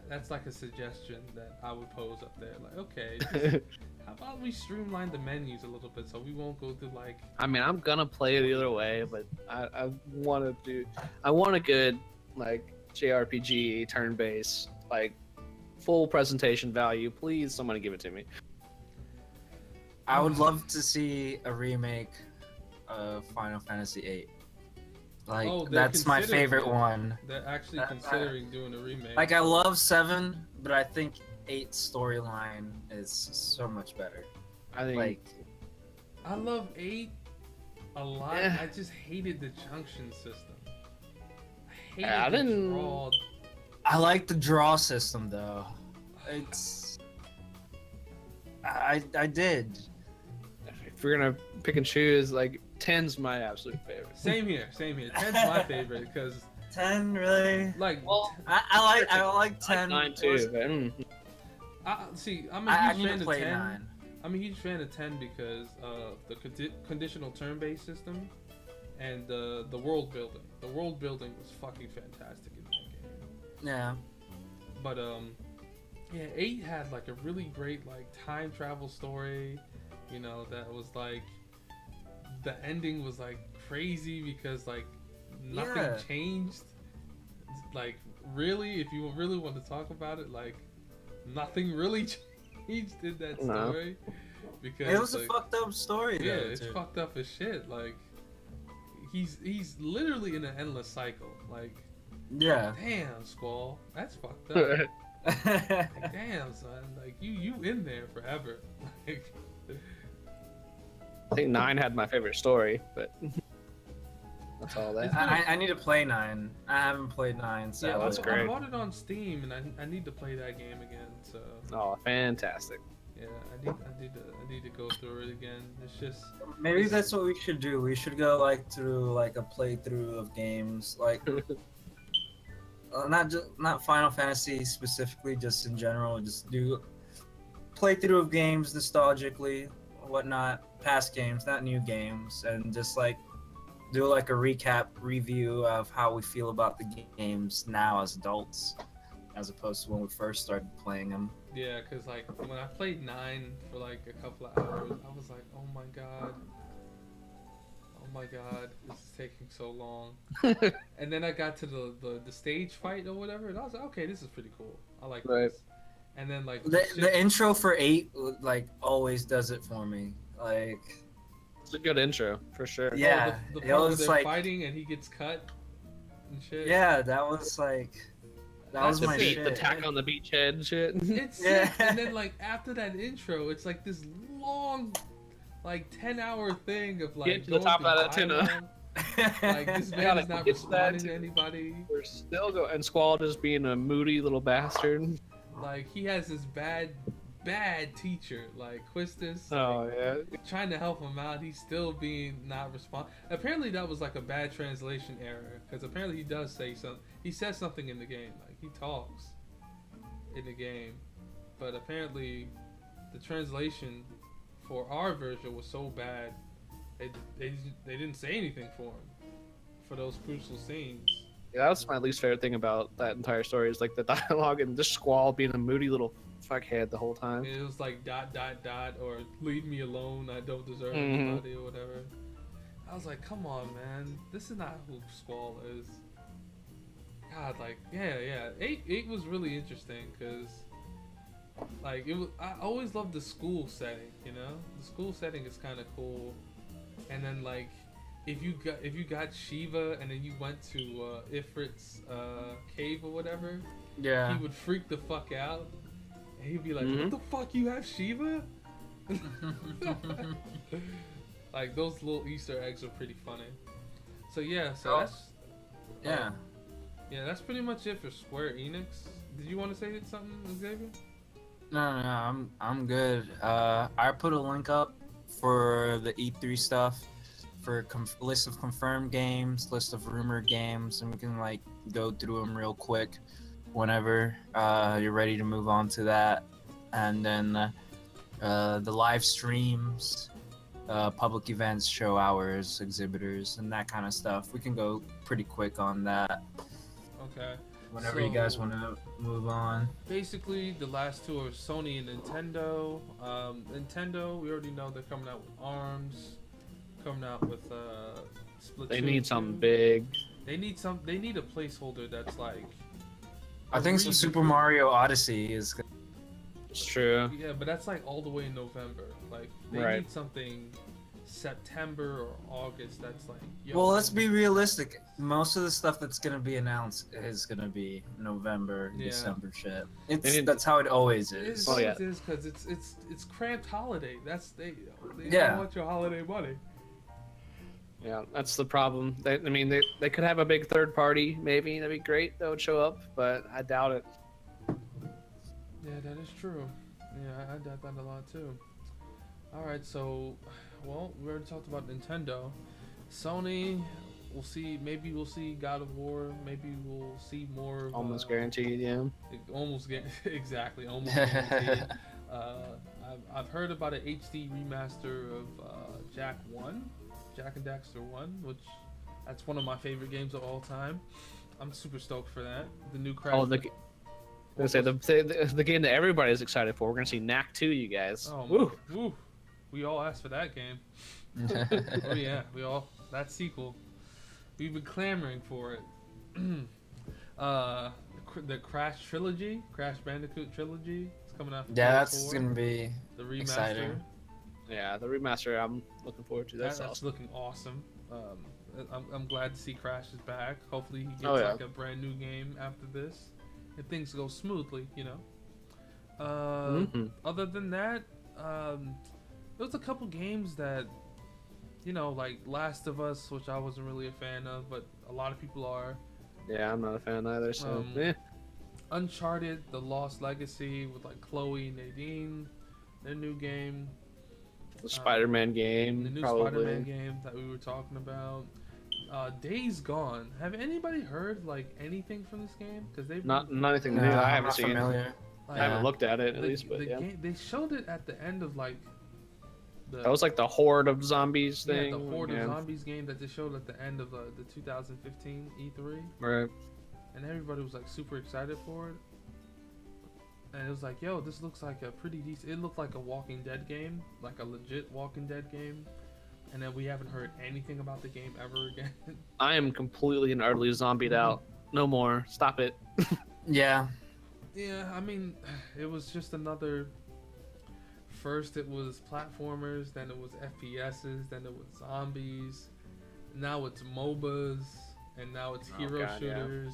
that's like a suggestion that I would pose up there. Like, okay, just, how about we streamline the menus a little bit so we won't go through like. I mean, I'm gonna play it either way, but I want a good like JRPG turn-based, like full presentation value. Please, somebody give it to me. I would love to see a remake of Final Fantasy VIII. Like, that's my favorite one. They're actually considering doing a remake. Like, I love 7, but I think 8's storyline is so much better. I think. Like, I love 8 a lot. Yeah. I just hated the junction system. I hated I the didn't- draw. I like the draw system though. It's I did. If we're gonna pick and choose, like 10's my absolute favorite. Same here. 10's my favorite because 10 really? like Well, I like 10. 9 too. But, see, I'm a I huge need fan to of play 10. 9. I'm a huge fan of 10 because the conditional turn-based system and the world building. The world building was fucking fantastic in that game. Yeah. But yeah, 8 had like a really great like time travel story, you know, that was like the ending was like crazy because like nothing Yeah. changed. Like really, if you really want to talk about it, like nothing really changed in that No. story because It was like, a fucked up story yeah, though. it's too. fucked up as shit. Like he's literally in an endless cycle. Like Yeah. damn, Squall, that's fucked up. Like, damn, son, like you in there forever. Like, I think 9 had my favorite story, but that's all that. I need to play 9. I haven't played 9, so yeah, that's I great. bought it on Steam, and I need to play that game again. So Oh, fantastic. yeah, I need to go through it again. It's just maybe that's what we should do. We should go like through like a playthrough of games, like not Final Fantasy specifically, just in general. Just do playthrough of games nostalgically, whatnot, past games, not new games, and just like do like a recap review of how we feel about the games now as adults, as opposed to when we first started playing them. yeah, cause like when I played 9 for like a couple of hours, I was like, oh my god, this is taking so long. And then I got to the stage fight or whatever, and I was like, okay, this is pretty cool. I like Right. this. And then like The intro for 8 like always does it for me. Like, It's a good intro, for sure. yeah, the it part where was they're like, fighting and he gets cut and shit. yeah, that was like, that was That's my the shit. The tack on the beachhead and shit. It's Yeah. sick. And then like after that intro, it's like this long, like 10-hour thing of like Get to the going top through of that antenna. dialogue. Like this man gotta is not get to that responding to too. anybody. We're still going, and Squall just being a moody little bastard. Like he has this bad teacher, like Quistis. Oh yeah. Trying to help him out, he's still being not respond. Apparently that was like a bad translation error, because apparently he does say something. He says something in the game, like he talks in the game, but apparently the translation for our version was so bad, they didn't say anything for him for those crucial scenes. Yeah, that's my least favorite thing about that entire story is like the dialogue and just Squall being a moody little fuckhead the whole time. It was like ... or leave me alone, I don't deserve Mhm. anybody or whatever. I was like, come on, man, this is not who Squall is. God, like, yeah. 8 was really interesting because, like, it was. I always loved the school setting. You know, the school setting is kind of cool. And then like, if you got Shiva and then you went to Ifrit's cave or whatever, Yeah. he would freak the fuck out. And he'd be like, Mhm. "What the fuck? You have Shiva?" Like those little Easter eggs are pretty funny. So yeah, so Oh. that's Yeah. yeah, that's pretty much it for Square Enix. Did you want to say something, Xavier? No, I'm good. I put a link up for the E3 stuff, for list of confirmed games, list of rumored games, and we can like go through them real quick whenever you're ready to move on to that. And then the live streams public events, show hours, exhibitors, and that kind of stuff. We can go pretty quick on that. Okay. Whenever you guys want to move on. Basically, the last two are Sony and Nintendo. Nintendo, we already know they're coming out with ARMS, coming out with Splatoon. They need 2. something big. They need a placeholder that's like. I think some Super Mario Odyssey is. It's true. Yeah, but that's like all the way in November. Like they need something September or August. That's like. Well, let's be realistic. Most of the stuff that's gonna be announced is gonna be November, December shit. That's how it always is. It always is because it's cramped holiday. They don't want your holiday money. Yeah, that's the problem. They could have a big third party, maybe that'd be great. That would show up, but I doubt it. Yeah, that is true. Yeah, I doubt that a lot too. All right, so, well, we already talked about Nintendo. Sony, we'll see. Maybe we'll see God of War. Maybe we'll see more. Almost guaranteed, yeah. Exactly, almost guaranteed. I've heard about an HD remaster of Jak and Daxter 1, which that's one of my favorite games of all time. I'm super stoked for that. The new Crash. Oh, the game that everybody's excited for. We're gonna see Knack 2, you guys. Oh, woo! Woo! We all asked for that game. Oh yeah, that sequel. We've been clamoring for it. The Crash trilogy, Crash Bandicoot trilogy, is coming out. Yeah, that's gonna be the remaster. Exciting. Yeah, the remaster. I'm looking forward to. That's awesome. Looking awesome. I'm glad to see Crash is back. Hopefully he gets like a brand new game after this, if things go smoothly, you know. Other than that, there was a couple games that, you know, like Last of Us, which I wasn't really a fan of, but a lot of people are. Yeah, I'm not a fan either. So, Uncharted: The Lost Legacy with like Chloe and Nadine, their new game. The Spider-Man game. The new Spider-Man game that we were talking about. Days Gone. Have anybody heard like anything from this game? Because they've not anything new. I haven't seen it. I haven't looked at it at least, but yeah. They showed it at the end of like. That was like the Horde of Zombies thing. Yeah, the Horde of Zombies game that they showed at the end of the 2015 E3. Right. And everybody was like super excited for it. And it was like, yo, this looks like a pretty decent. It looked like a Walking Dead game, like a legit Walking Dead game. And then we haven't heard anything about the game ever again. I am completely and utterly zombied out. No more. Stop it. Yeah. Yeah, I mean, it was just another. First it was platformers, then it was FPSs, then it was zombies. Now it's MOBAs, and now it's hero shooters.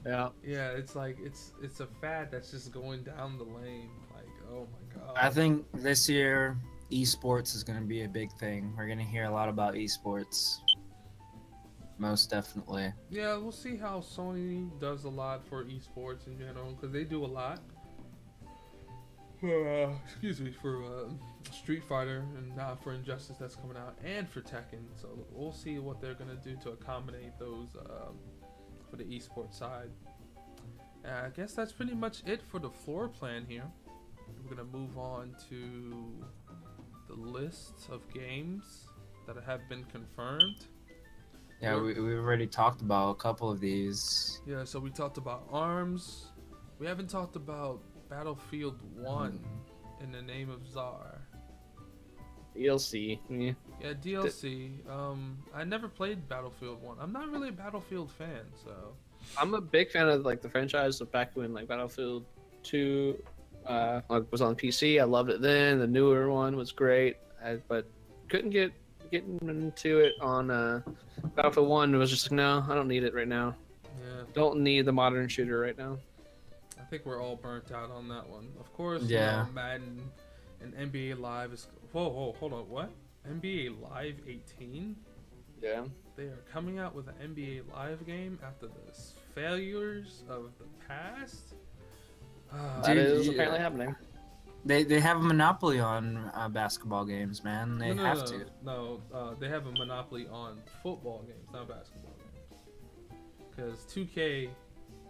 Yeah. Yeah, it's like it's a fad that's just going down the lane. Like, oh my god. I think this year esports is going to be a big thing. We're going to hear a lot about esports. Most definitely. Yeah, we'll see how Sony does a lot for esports in general, because they do a lot. Excuse me, for Street Fighter and for Injustice that's coming out, and for Tekken. So we'll see what they're gonna do to accommodate those for the esports side. I guess that's pretty much it for the floor plan here. We're gonna move on to the list of games that have been confirmed. Yeah, we've already talked about a couple of these. Yeah, so we talked about ARMS. We haven't talked about Battlefield 1 in the name of Czar. DLC. Yeah, DLC. I never played Battlefield 1. I'm not really a Battlefield fan, so. I'm a big fan of like the franchise of back when like Battlefield 2 was on PC. I loved it then. The newer one was great, but couldn't get into it on Battlefield 1. It was just like, no, I don't need it right now. Yeah. Don't need the modern shooter right now. I think we're all burnt out on that one. Of course, yeah. You know, Madden and NBA Live is. Whoa, hold on, what? NBA Live 18? Yeah. They are coming out with an NBA Live game after the failures of the past. That is apparently happening. They have a monopoly on basketball games, man. They have to. No, they have a monopoly on football games, not basketball games. Because 2K.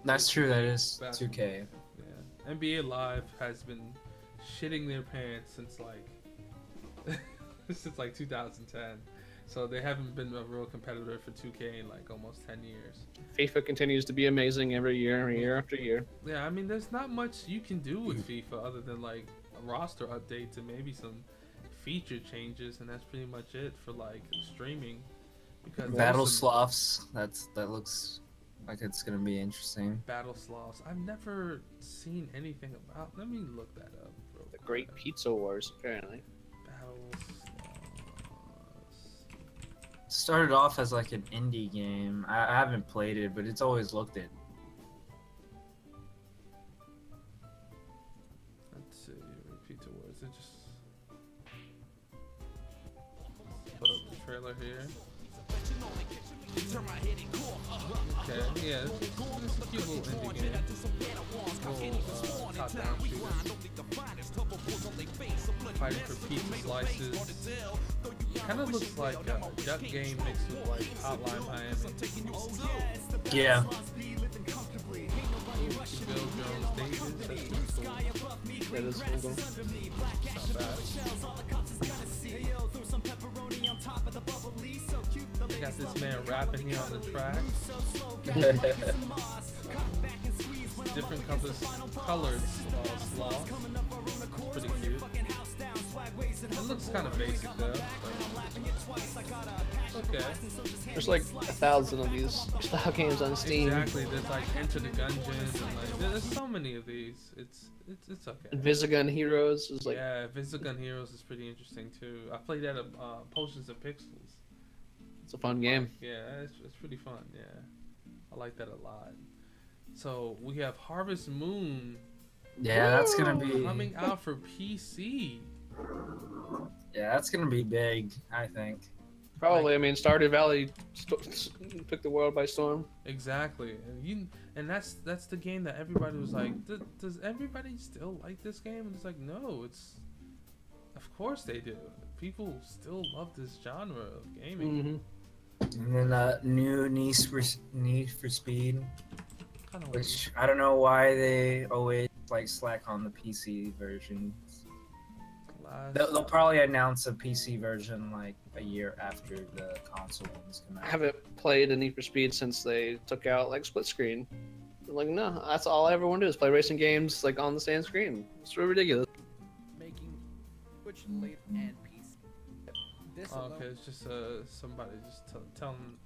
That's true. That is 2K. Yeah, NBA Live has been shitting their pants since like since like 2010. So they haven't been a real competitor for 2K in like almost 10 years. FIFA continues to be amazing every year after year. Yeah, I mean, there's not much you can do with FIFA other than like a roster updates and maybe some feature changes, and that's pretty much it for like streaming. Because Battle Sloths. That looks like it's gonna be interesting. Battle Sloths. I've never seen anything about. Let me look that up. Real The quick. Great Pizza Wars, apparently. Battle Sloths. Started off as like an indie game. I haven't played it, but it's always looked it. Let's see. Pizza Wars. It just put up the trailer here. Okay, yeah, it's a cute little indie game. Little top-down shooter. Fighting for pizza slices. Kind of looks like a duck game mixed with like Hotline Miami. Yeah. You can build your own stages. That's pretty cool. That is cool. Not bad. Got this man rapping here on the track. Different colored sloth. Pretty cute. It looks kind of basic though. Okay. There's like 1,000 of these style games on Steam. Exactly. There's like Enter the Gungeon and like there's so many of these. It's okay. Visigun Heroes is like Yeah, Visigun Heroes is pretty interesting too. I played that at Potions of Pixels. it's a fun game. Yeah, it's pretty fun. Yeah, I like that a lot. So we have Harvest Moon. Yeah, that's gonna be coming out for PC. Yeah, that's gonna be big, I think. Probably. I mean, Stardew Valley took the world by storm. Exactly, and that's the game that everybody was like, does everybody still like this game? And it's like, no, of course they do. People still love this genre of gaming. Mm-hmm. And then new Need for Speed, Kinda which I don't know why they always like slack on the PC version. They'll probably announce a PC version like a year after the console ones come out. I haven't played a Need for Speed since they took out like split screen. I'm like, no, that's all I ever want to do is play racing games like on the same screen. It's really ridiculous. Making Switch late and PC. This Oh, okay, it's just somebody just telling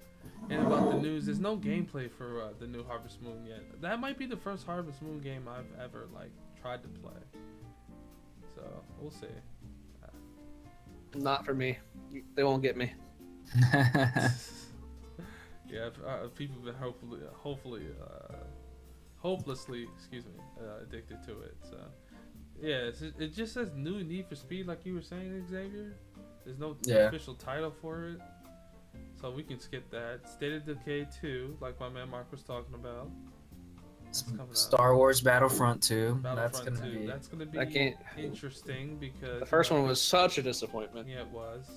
and about the news. There's no gameplay for the new Harvest Moon yet. That might be the first Harvest Moon game I've ever like tried to play. So we'll see. Not for me. They won't get me. Yeah, people have been hopelessly, addicted to it. So yeah, it just says new Need for Speed, like you were saying, Xavier. There's no official title for it, so we can skip that. State of Decay 2, like my man Mark was talking about. Star Wars Battlefront 2. Battlefront 2. That's gonna be interesting because the first one was such a disappointment. Yeah, it was.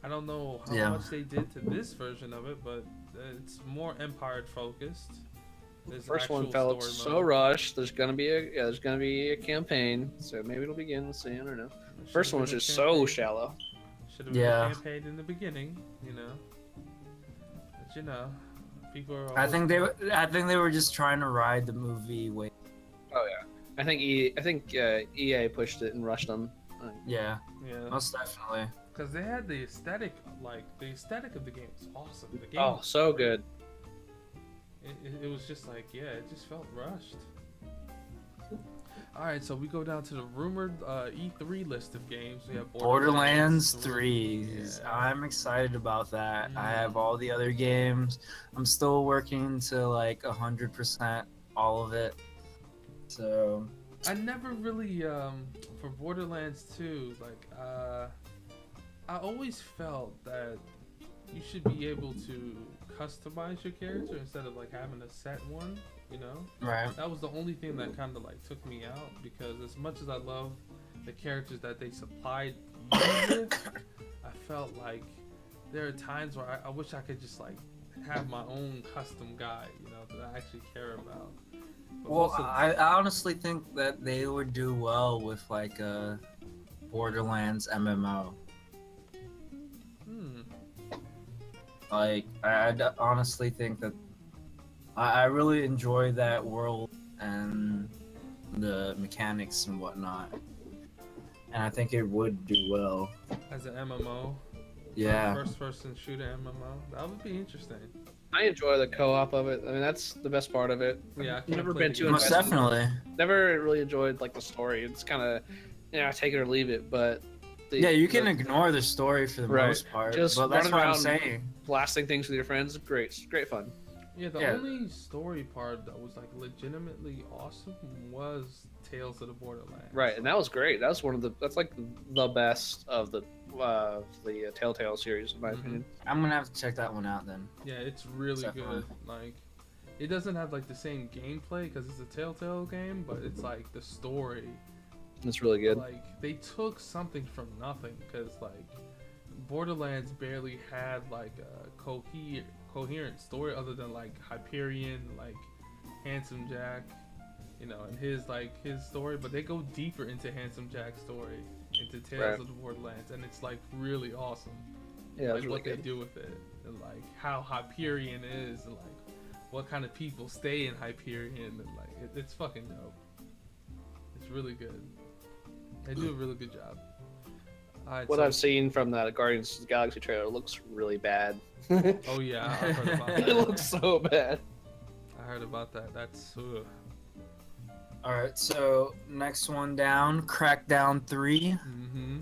I don't know how much they did to this version of it, but it's more Empire focused. The first one felt so rushed. There's gonna be a campaign, so maybe it'll begin. We'll see. I don't know. First one was just so shallow. Should have been a campaign in the beginning, you know. But you know, people are. I think they were just trying to ride the movie wave. Oh yeah. I think EA pushed it and rushed them. Yeah. Yeah. Most definitely. Because they had the aesthetic, the aesthetic of the game was awesome. The game, so good. It was just like, yeah, it just felt rushed. All right, so we go down to the rumored E3 list of games. We have Borderlands 3. Yeah. I'm excited about that. I have all the other games. I'm still working to like 100% all of it. So I never really for Borderlands 2, like I always felt that you should be able to customize your character instead of like having a set one, you know? Right. That was the only thing that kind of like took me out, because as much as I love the characters that they supplied you with, I felt like there are times where I wish I could just like have my own custom guy, you know, that I actually care about. But well, I honestly think that they would do well with like a Borderlands MMO. Like, I honestly think that I really enjoy that world and the mechanics and whatnot, and I think it would do well. As an MMO, Yeah. first-person shooter MMO, that would be interesting. I enjoy the co-op of it. I mean, that's the best part of it. Yeah, I I've can't never play been the too game. Most invested. definitely. Never really enjoyed like the story. It's kind of, take it or leave it. But Yeah, you can ignore the story for the Right. most part. Just but that's running what I'm around saying. blasting things with your friends. Great fun. Yeah, the Yeah. only story part that was like legitimately awesome was Tales of the Borderlands. Right, and that was great. That was that's like the best of the Telltale series, in my Mhm. opinion. I'm gonna have to check that one out then. Yeah, it's really Definitely. good. Like, it doesn't have like the same gameplay because it's a Telltale game, but it's like the story. It's really good. Like, they took something from nothing because like Borderlands barely had like a coherent story other than like Hyperion, like Handsome Jack, and his story. But they go deeper into Handsome Jack's story, into Tales Right. of the Borderlands, and it's like really awesome. Yeah, Like it's really what they good. do with it, and like how Hyperion is, and like what kind of people stay in Hyperion, and like it's fucking dope. It's really good. They do a really good job. Alright, What so- I've seen from that Guardians of the Galaxy trailer looks really bad. Oh yeah, I heard about It that. looks so bad. I heard about that. That's Alright, so next one down, Crackdown 3. mm-hmm.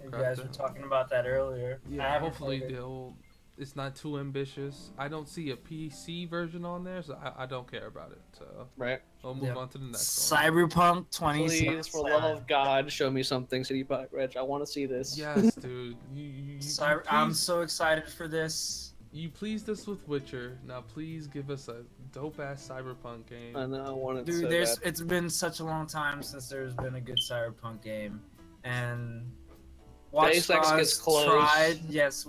You guys were Crackdown. talking about that earlier. I Yeah, haven't hopefully played it. it's not too ambitious. I don't see a PC version on there, so I don't care about it. So Right? we'll move Yeah. on to the next one. Cyberpunk Please, for the love 2077. of God, show me something, City Pie Reg. I want to see this. Yes, dude. You I'm please- so excited for this. You pleased us with Witcher. Now please give us a dope ass Cyberpunk game. I know, I want it Dude, so bad. it's been such a long time since there's been a good Cyberpunk game, and Watch Deus Ex gets Dogs close. tried. Yes,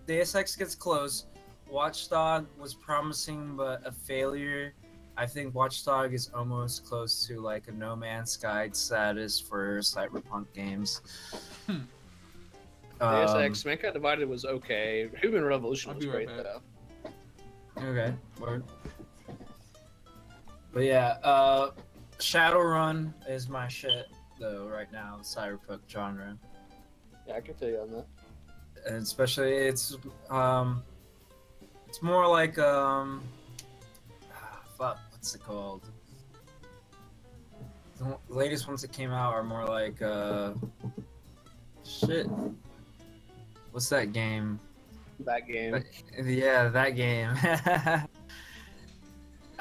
Deus Ex gets close. Watchdog was promising but a failure. I think Watchdog is almost close to like a No Man's Sky status for Cyberpunk games. Deus Ex, Mankind Divided was okay. Human Revolution I'll was be right great, back. though. Okay, word. But yeah, Shadowrun is my shit though right now, Cyberpunk genre. Yeah, I can feel you on that. And especially it's more like fuck, what's it called? The latest ones that came out are more like shit. What's that game? That game. Yeah, that game.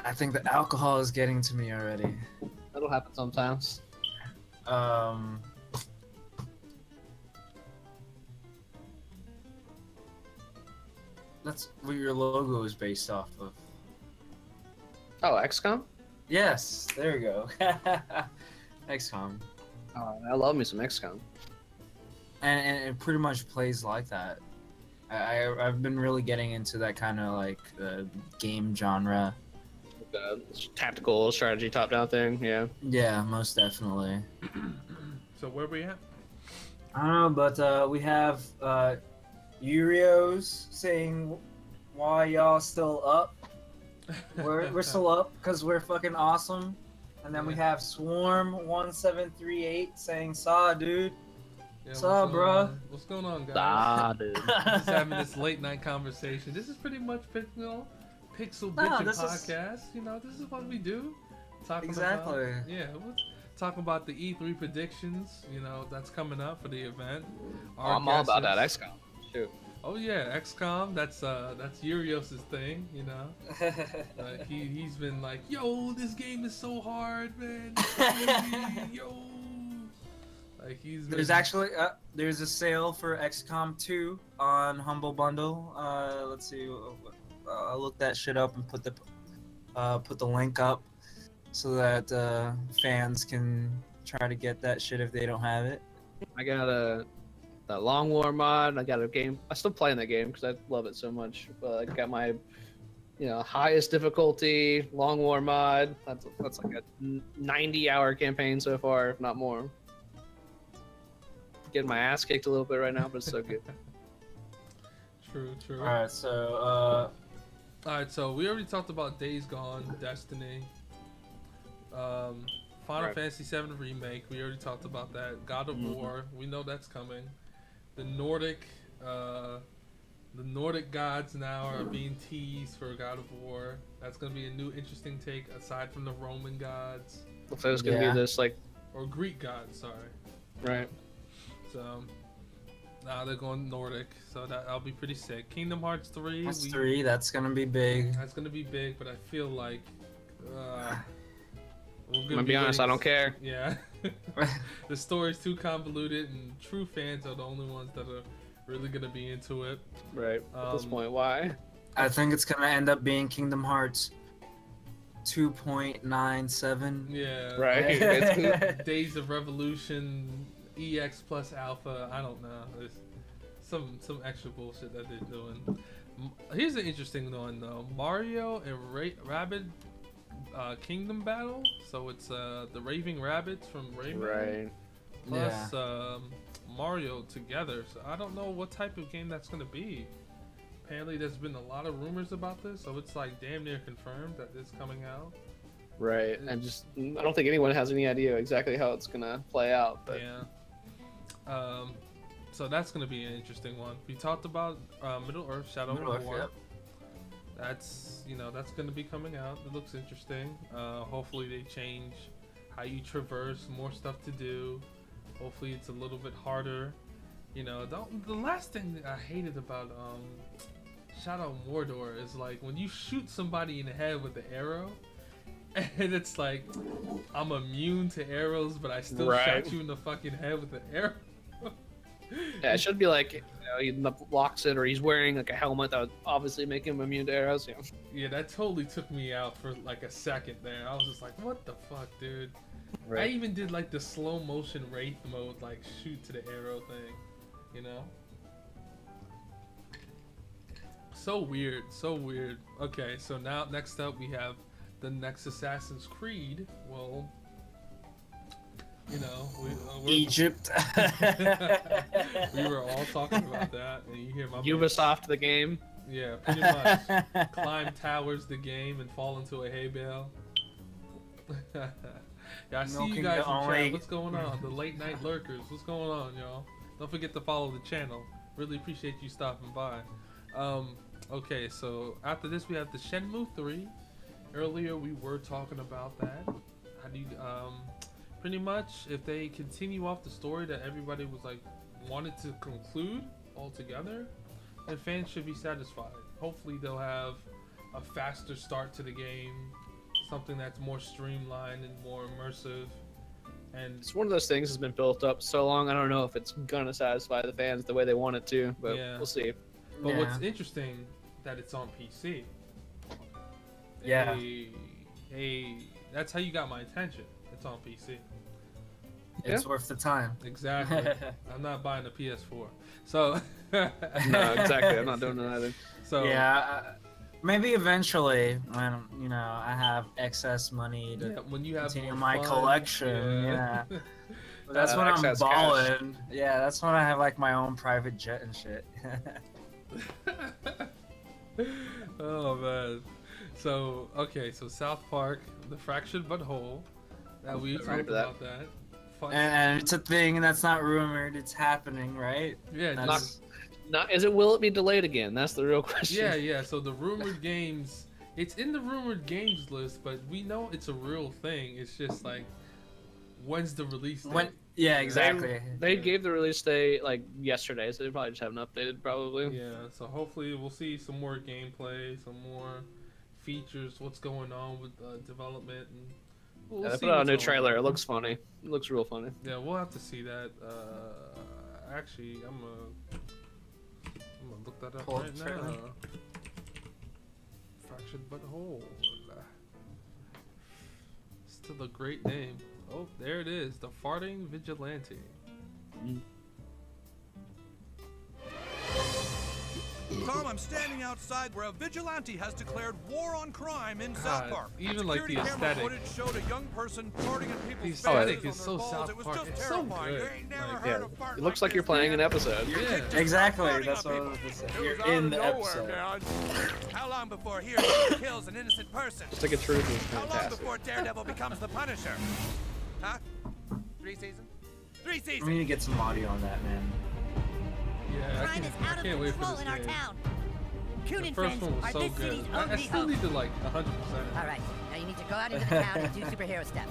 I think the alcohol is getting to me already. That'll happen sometimes. That's what your logo is based off of. Oh, XCOM? Yes, there you go. XCOM. Oh, I love me some XCOM. And it pretty much plays like that. I've been really getting into that kind of like game genre. Tactical strategy top-down thing, yeah. Yeah, most definitely. So where we at? I don't know, but we have Urios saying, "Why y'all still up?" We're still up because we're fucking awesome. And then we have Swarm 1738 saying, "Saw, dude." Yeah, What's up, going bruh? on? What's going on, guys? Ah, dude. Just having this late night conversation. This is pretty much Pixel Bitchin' this is- podcast. This is what we do. Talking Exactly. About, we're talking about the E3 predictions. That's coming up for the event. Our I'm all about that guesses. XCOM. Shoot. Oh yeah, XCOM. That's Urios' thing. Like he's been like, yo, this game is so hard, man. It's crazy, yo. Like he's been... There's actually there's a sale for XCOM 2 on Humble Bundle. Let's see. I'll look that shit up and put the link up so that fans can try to get that shit if they don't have it. I got that Long War mod. I got a game. I'm still playing that game because I love it so much. But I got my, highest difficulty Long War mod. That's like a 90-hour campaign so far, if not more. Getting my ass kicked a little bit right now, but it's so good. True. All right, so Alright, so we already talked about Days Gone, Destiny, Final Fantasy VII Remake, we already talked about that. God of War, we know that's coming. The Nordic gods now are being teased for God of War. That's gonna be a new interesting take aside from the Roman gods. Looks like it's gonna be this like, or Greek gods, sorry. right. So now they're going Nordic, so that'll be pretty sick. Kingdom Hearts 3. That's gonna be big. That's gonna be big, but I feel like I'm gonna be honest, I don't care. Yeah. The story's too convoluted, and true fans are the only ones that are really gonna be into it. Right. At this point, why? I think it's gonna end up being Kingdom Hearts 2.97. Yeah. Right. Days of Revolution, EX plus Alpha. I don't know. There's some extra bullshit that they're doing. Here's an interesting one though: Mario and Rabbids Kingdom Battle. So it's the Raving Rabbids from Rayman. Right. Plus Mario together. So I don't know what type of game that's gonna be. Apparently there's been a lot of rumors about this, so it's like damn near confirmed that it's coming out. Right. I don't think anyone has any idea exactly how it's gonna play out. But yeah. So that's gonna be an interesting one. We talked about Middle Earth: Shadow of War. Yep. That's that's gonna be coming out. It looks interesting. Hopefully they change how you traverse, more stuff to do. Hopefully it's a little bit harder. The last thing that I hated about Shadow of Mordor is like when you shoot somebody in the head with the arrow, and it's like I'm immune to arrows, but I still shot you in the fucking head with the arrow. yeah, it should be like he locks it, or he's wearing like a helmet that would obviously make him immune to arrows. Yeah, that totally took me out for like a second there. I was just like, what the fuck, dude? Right. I even did like the slow motion wraith mode, like shoot to the arrow thing, So weird, so weird. Okay, so now next up we have the next Assassin's Creed. Well, Egypt. We were all talking about that, and you hear my Ubisoft the game. Yeah, pretty much. Climb towers the game and fall into a hay bale. Yeah, I see you guys in chat. What's going on? The late night lurkers. What's going on, y'all? Don't forget to follow the channel. Really appreciate you stopping by. Okay, so after this we have the Shenmue 3. Earlier we were talking about that. How do you pretty much if they continue off the story that everybody was like wanted to conclude altogether, then fans should be satisfied. Hopefully they'll have a faster start to the game, something that's more streamlined and more immersive. And it's one of those things that's been built up so long. I don't know if it's gonna satisfy the fans the way they want it to, but we'll see. But what's interesting that it's on PC. Yeah. Hey, that's how you got my attention. It's on PC. It's worth the time. Exactly. I'm not buying a PS4. So. No, exactly. I'm not doing that either. So. Yeah. Maybe eventually, when I have excess money to when you have continue my collection. Yeah. But that's when I'm excess balling. Cash. Yeah, that's when I have like my own private jet and shit. Oh man. So so South Park, the fractured but whole. That we talked about that. Fun. And it's a thing, and that's not rumored. It's happening, right? Yeah. Not is it? Will it be delayed again? That's the real question. Yeah. So the rumored games, it's in the rumored games list, but we know it's a real thing. It's just like, when's the release date? Yeah, exactly. They gave the release date like yesterday, so they probably just haven't updated. Probably. Yeah. So hopefully we'll see some more gameplay, some more features. What's going on with development and. We'll they put out a new trailer. It looks funny. It looks real funny. Yeah, we'll have to see that. Actually, I'm gonna look that up right now. Fractured but whole. Still a great name. Oh, there it is. The Farting Vigilante. Capcom, I'm standing outside where a vigilante has declared war on crime in South Park. Even like the Security camera aesthetic. footage showed a young person farting at people's The aesthetic faces is on their so balls. South It was Park. just It's so terrifying. good. You ain't never Like, heard a fart It looks like like you're this, playing an man. episode. Your Yeah. kid just Exactly. started That's farting what I on was people. gonna say. It was You're out in of the nowhere, episode. man. How long before Hero kills an innocent person? Just like a truth is How long fantastic. before Daredevil becomes the Punisher? Huh? 3 seasons? 3 We seasons! need to get some audio on that, man. Yeah, Crime is out I of can't wait for control this in our game. town. The Coon and first friends one was are so this good. city's I only still hope. need to like 100%. All right, now you need to go out into the town and do superhero stuff.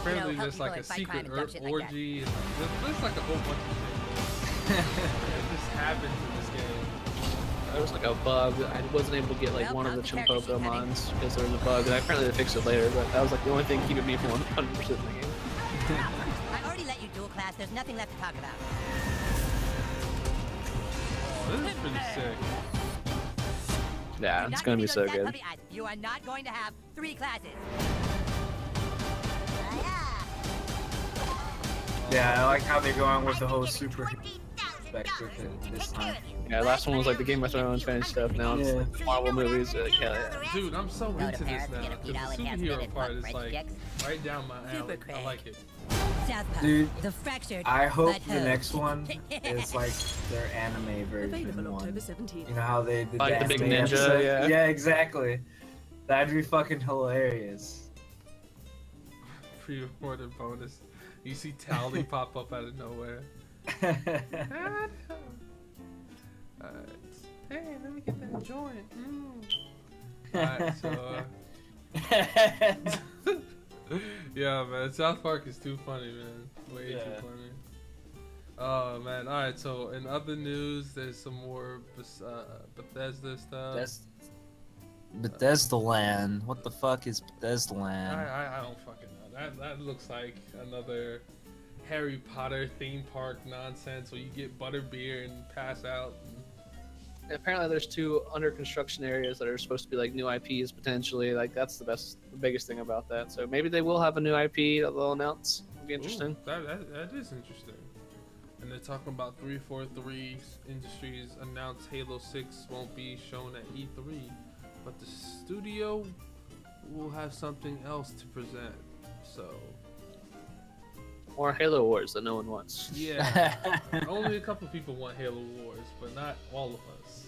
Apparently help there's people like a and fight crime secret and dumb shit like that. orgy and like, there's like a whole bunch of shit that just happens in this game. There was like a bug. I wasn't able to get like Well, one of the how's the character sheet Chimpopo heading? mons because there was a bug. And apparently they fixed it later, but that was like the only thing keeping me from 100% in the game. I already let you dual class. There's nothing left to talk about. Oh, this is pretty sick. Yeah, You're it's not gonna be those so dead good. puppy eyes. You are not going to have 3 classes. Yeah, I like how they're going with the whole super aspect with it this time. Yeah, last one was like the Game of Thrones fan stuff. Now it's Yeah. Marvel movies. Yeah. Dude, I'm so Go to into this Paris to now. get a 'Cause $2 the enhancement superhero and part pump is brakes like checks. right down my alley. Super I crazy. like it. Southpaw, Dude, the fractured. I hope but the whole. next one is like their anime version Available one. October 17th. You know how they did Like the big anime ninja, episode? yeah. Yeah, exactly. That'd be fucking hilarious. Pre-recorded bonus. You see Tally pop up out of nowhere. Alright. Hey, let me get that joint. Alright, so yeah, man, South Park is too funny, man. Way Yeah. too funny. Oh man, alright, so in other news, there's some more Bethesda stuff. That's Bethesda Land. What the fuck is Bethesda Land? I don't fucking know. That looks like another Harry Potter theme park nonsense where you get butterbeer and pass out. Apparently there's 2 under construction areas that are supposed to be like new IPs potentially. Like that's the biggest thing about that. So maybe they will have a new IP that they'll announce. It'll be interesting. Ooh, that is interesting. And they're talking about 343 Industries announced Halo 6 won't be shown at E3, but the studio will have something else to present. So More Halo Wars that no one wants. yeah, only a couple people want Halo Wars, but not all of us.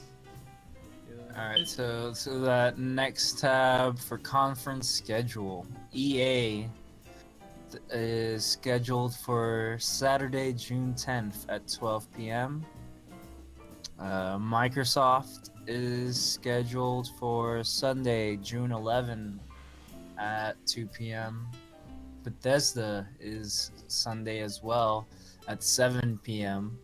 Yeah. Alright, so that next tab for conference schedule. EA is scheduled for Saturday, June 10th at 12 p.m. Microsoft is scheduled for Sunday, June 11 at 2 p.m. Bethesda is Sunday as well at 7 p.m.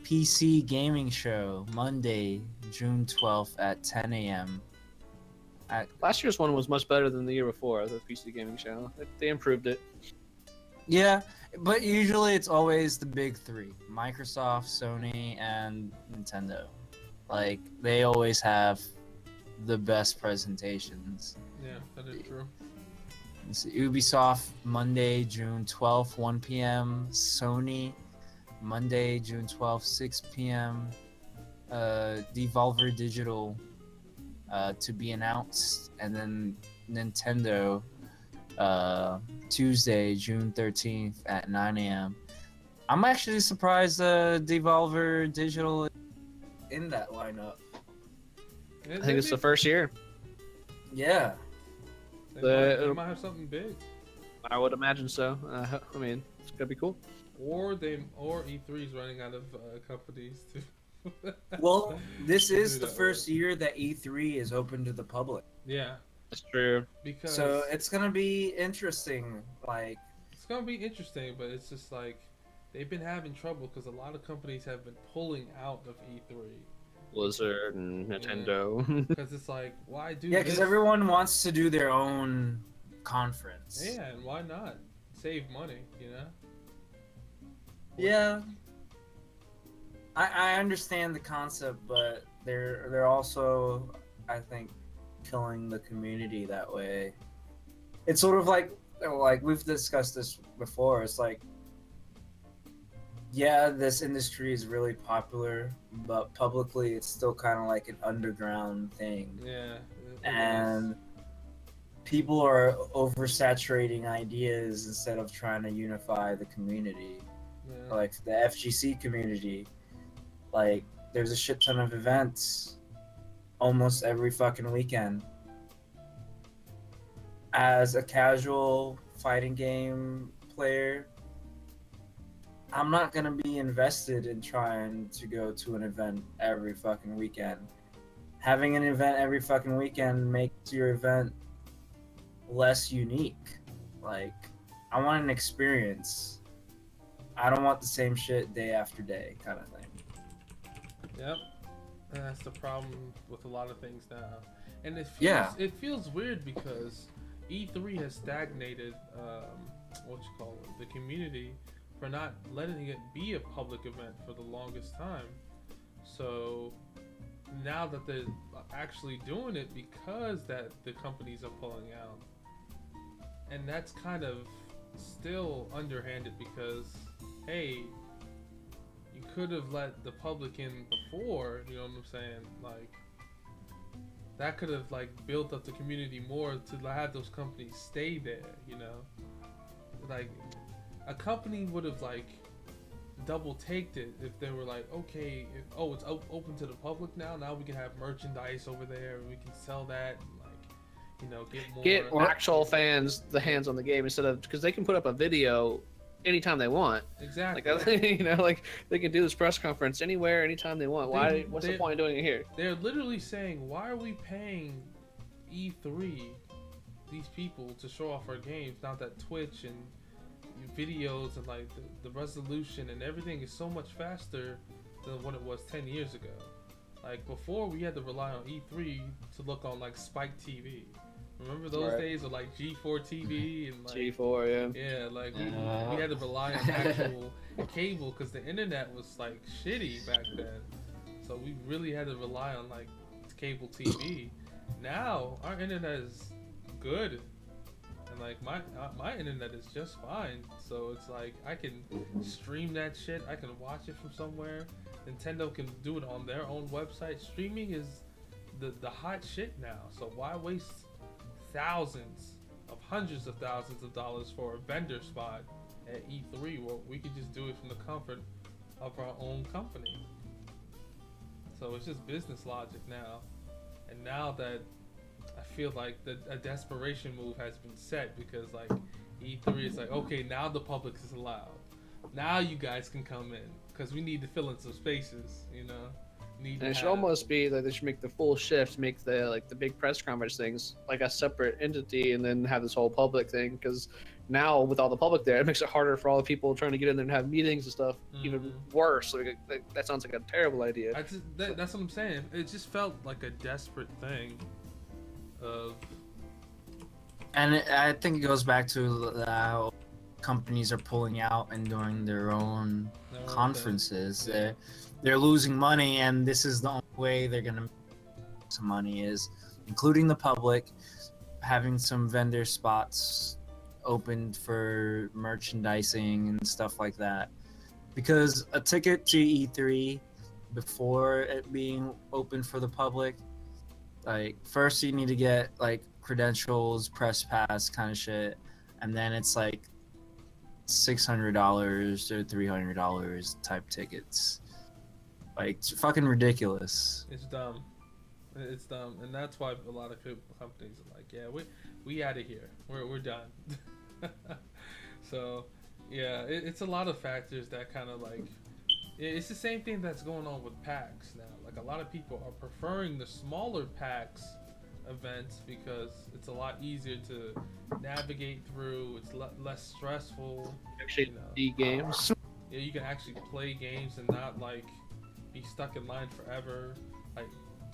PC Gaming Show, Monday, June 12th at 10 a.m. Last year's one was much better than the year before, the PC Gaming Show. They improved it. Yeah, but usually it's always the big 3, Microsoft, Sony, and Nintendo. Like, they always have the best presentations. Yeah, that is true. It's Ubisoft, Monday, June 12th, 1 p.m. Sony, Monday, June 12th, 6 p.m. Devolver Digital to be announced, and then Nintendo Tuesday, June 13th at 9 a.m. I'm actually surprised Devolver Digital in that lineup. I think it's the first year. Yeah. They might have something big. I would imagine so. I mean, it's gonna be cool. Or E3 is running out of companies to. Well, this is Do the that first year that E3 is open to the public. Yeah, That's true. because So it's gonna be interesting. Like, it's gonna be interesting, but it's just like they've been having trouble because a lot of companies have been pulling out of E3 Blizzard and Nintendo. because it's like, why do yeah, this? because everyone wants to do their own conference. Yeah, and why not save money? You know. Yeah. I understand the concept, but they're also, I think, killing the community that way. It's sort of like we've discussed this before. It's like yeah, this industry is really popular, but publicly it's still kind of like an underground thing. Yeah. And people are oversaturating ideas instead of trying to unify the community. Yeah. Like the FGC community, like there's a shit ton of events almost every fucking weekend. As a casual fighting game player, I'm not gonna be invested in trying to go to an event every fucking weekend. Having an event every fucking weekend makes your event less unique. Like, I want an experience. I don't want the same shit day after day kind of thing. Yep. And that's the problem with a lot of things now. And it feels weird because E3 has stagnated the community for not letting it be a public event for the longest time. So now that they're actually doing it because that the companies are pulling out, and that's kind of still underhanded because, hey, you could have let the public in before, you know what I'm saying? Like, that could have like built up the community more to have those companies stay there, you know? Like, a company would have like double taked it if they were like, okay, it's open to the public now we can have merchandise over there, we can sell that, and like, you know, get actual fans the hands on the game instead of, because they can put up a video anytime they want. Exactly. Like, you know, like they can do this press conference anywhere, anytime they want. What's the point of doing it here? They're literally saying, why are we paying E3 these people to show off our games now that Twitch and videos and like the resolution and everything is so much faster than what it was 10 years ago. Like, before we had to rely on E3 to look on like Spike TV. Remember those days of like G4 TV and like G4, yeah, like we had to rely on actual cable because the internet was like shitty back then. So we really had to rely on like cable TV. Now our internet is good, and like my internet is just fine. So it's like I can stream that shit. I can watch it from somewhere. Nintendo can do it on their own website. Streaming is the hot shit now. So why waste hundreds of thousands of dollars for a vendor spot at E3? Well, we could just do it from the comfort of our own company. So it's just business logic now. And now that I feel like a desperation move has been set, because like E3 is like, okay, now the public is allowed. Now you guys can come in because we need to fill in some spaces, you know. And it should almost be that they should make the full shift, make the big press conference things like a separate entity, and then have this whole public thing. Because now with all the public there, it makes it harder for all the people trying to get in there and have meetings and stuff. Even worse. Like, that sounds like a terrible idea. That's what I'm saying. It just felt like a desperate thing. And I think it goes back to how companies are pulling out and doing their own conferences. Yeah. They're losing money, and this is the only way they're gonna make some money, is including the public, having some vendor spots opened for merchandising and stuff like that. Because a ticket to E3, before it being open for the public, like, first you need to get like credentials, press pass kind of shit, and then it's like $600 or $300 type tickets. Like, it's fucking ridiculous. It's dumb. It's dumb, and that's why a lot of companies are like, yeah, we out of here. We're done. So, yeah, it's a lot of factors that kind of like, it's the same thing that's going on with PAX now. Like, a lot of people are preferring the smaller PAX events because it's a lot easier to navigate through. It's less stressful. Actually, games. Yeah, you can actually play games and not like be stuck in line forever. Like,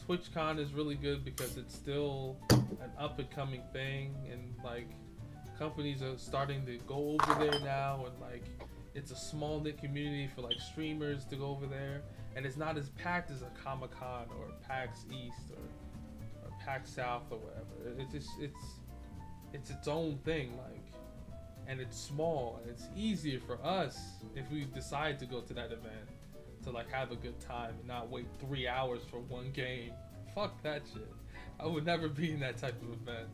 TwitchCon is really good because it's still an up and coming thing, and like companies are starting to go over there now, and like it's a small knit community for like streamers to go over there, and it's not as packed as a Comic-Con or PAX East or PAX South or whatever. It's its own thing. Like, and it's small, and it's easier for us if we decide to go to that event to like have a good time and not wait 3 hours for one game. Fuck that shit. I would never be in that type of event.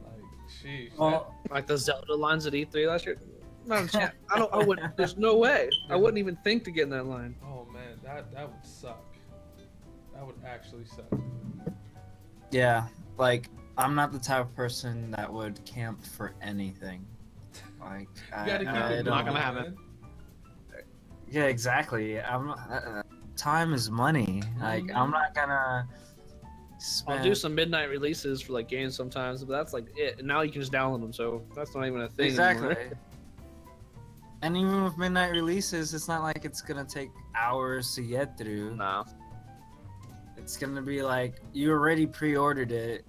Like, sheesh. Well, Like the Zelda lines at E3 last year. Not a chance. I wouldn't. There's no way. I wouldn't even think to get in that line. Oh man, that would suck. That would actually suck. yeah, like I'm not the type of person that would camp for anything. Like, You gotta keep it not moving, gonna happen. man. Yeah, exactly. I'm not, time is money. Like, I'm not gonna spend. I'll do some midnight releases for like games sometimes, but that's like it. And now you can just download them, so that's not even a thing Exactly. anymore. And even with midnight releases, it's not like it's gonna take hours to get through. Nah. It's gonna be like you already pre-ordered it.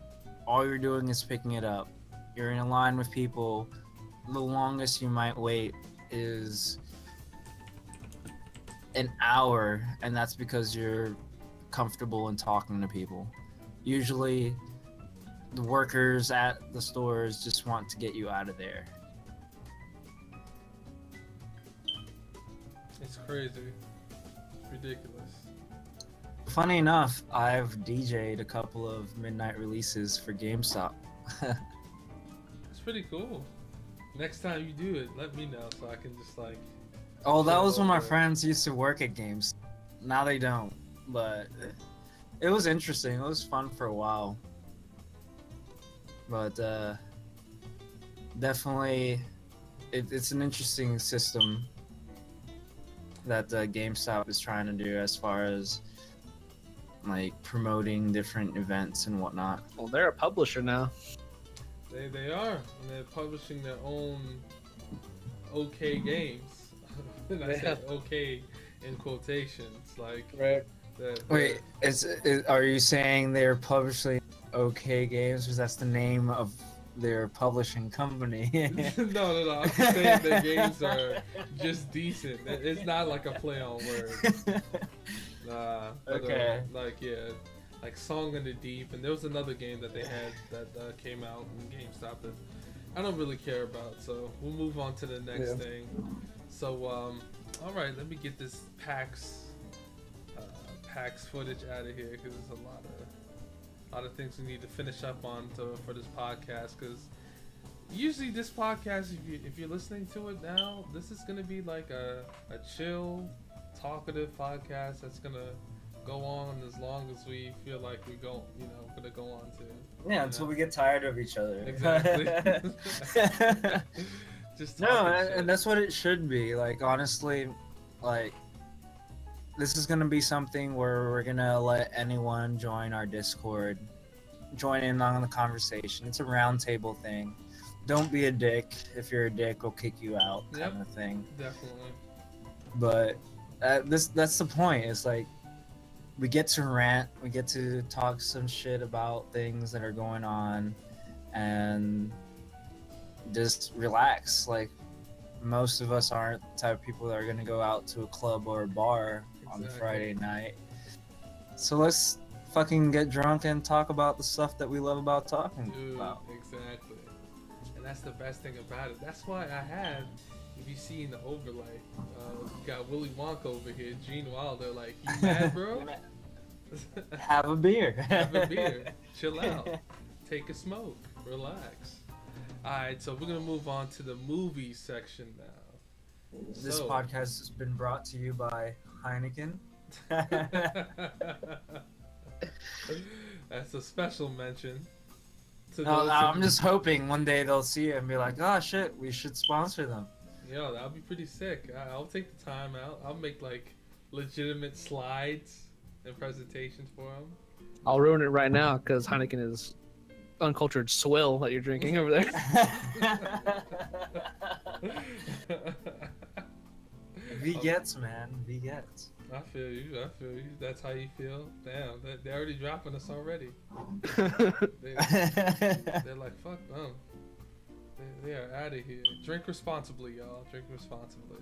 All you're doing is picking it up. You're in a line with people. The longest you might wait is an hour, and that's because you're comfortable in talking to people. Usually, the workers at the stores just want to get you out of there. It's crazy. It's ridiculous. Funny enough, I've DJ'd a couple of midnight releases for GameStop. It's pretty cool. Next time you do it, let me know so I can just like. Oh, that was when my over. friends used to work at games. Now they don't, but it was interesting. It was fun for a while. But definitely, it's an interesting system that GameStop is trying to do as far as like promoting different events and whatnot. Well, they're a publisher now. They are, and they're publishing their own okay games. And I said okay in quotations, like Right. Wait, are you saying they're publishing OK Games because that's the name of their publishing company? no. I'm just saying their games are just decent. It's not like a play on words. Nah. But, Okay. like Song in the Deep, and there was another game that they had that came out in GameStop that I don't really care about. So we'll move on to the next thing. So all right, let me get this PAX footage out of here because there's a lot of things we need to finish up on for this podcast. Because usually this podcast, if you're listening to it now, this is gonna be like a chill, talkative podcast that's gonna go on as long as we feel like gonna go on to. Yeah, until we get tired of each other. Exactly. Just No, talking shit. and that's what it should be. Like, honestly, like, this is gonna be something where we're gonna let anyone join our Discord, join in on the conversation. It's a roundtable thing. Don't be a dick. If you're a dick, we'll kick you out, kind of thing. Definitely. But that's the point. It's like we get to rant, we get to talk some shit about things that are going on, and just relax. Like, most of us aren't the type of people that are going to go out to a club or a bar on Exactly. Friday night. So let's fucking get drunk and talk about the stuff that we love about talking Dude, about. exactly. And that's the best thing about it. That's why I had, if you see in the overlay, you got Willy Wonka over here, Gene Wilder, like, you mad, bro? Have a beer. Have a beer. Chill out. Take a smoke. Relax. Alright, so we're going to move on to the movie section now. This So- podcast has been brought to you by Heineken. That's a special mention. To No, those I'm who- just hoping one day they'll see it and be like, oh shit, we should sponsor them. Yo, that'll be pretty sick. I'll take the time out. I'll make like legitimate slides and presentations for them. I'll ruin it right now because Heineken is uncultured swill that you're drinking over there. Vigets, man, Vigets. I feel you. That's how you feel. Damn, they're already dropping us already. They're like, fuck them. They are out of here. Drink responsibly, y'all. Drink responsibly.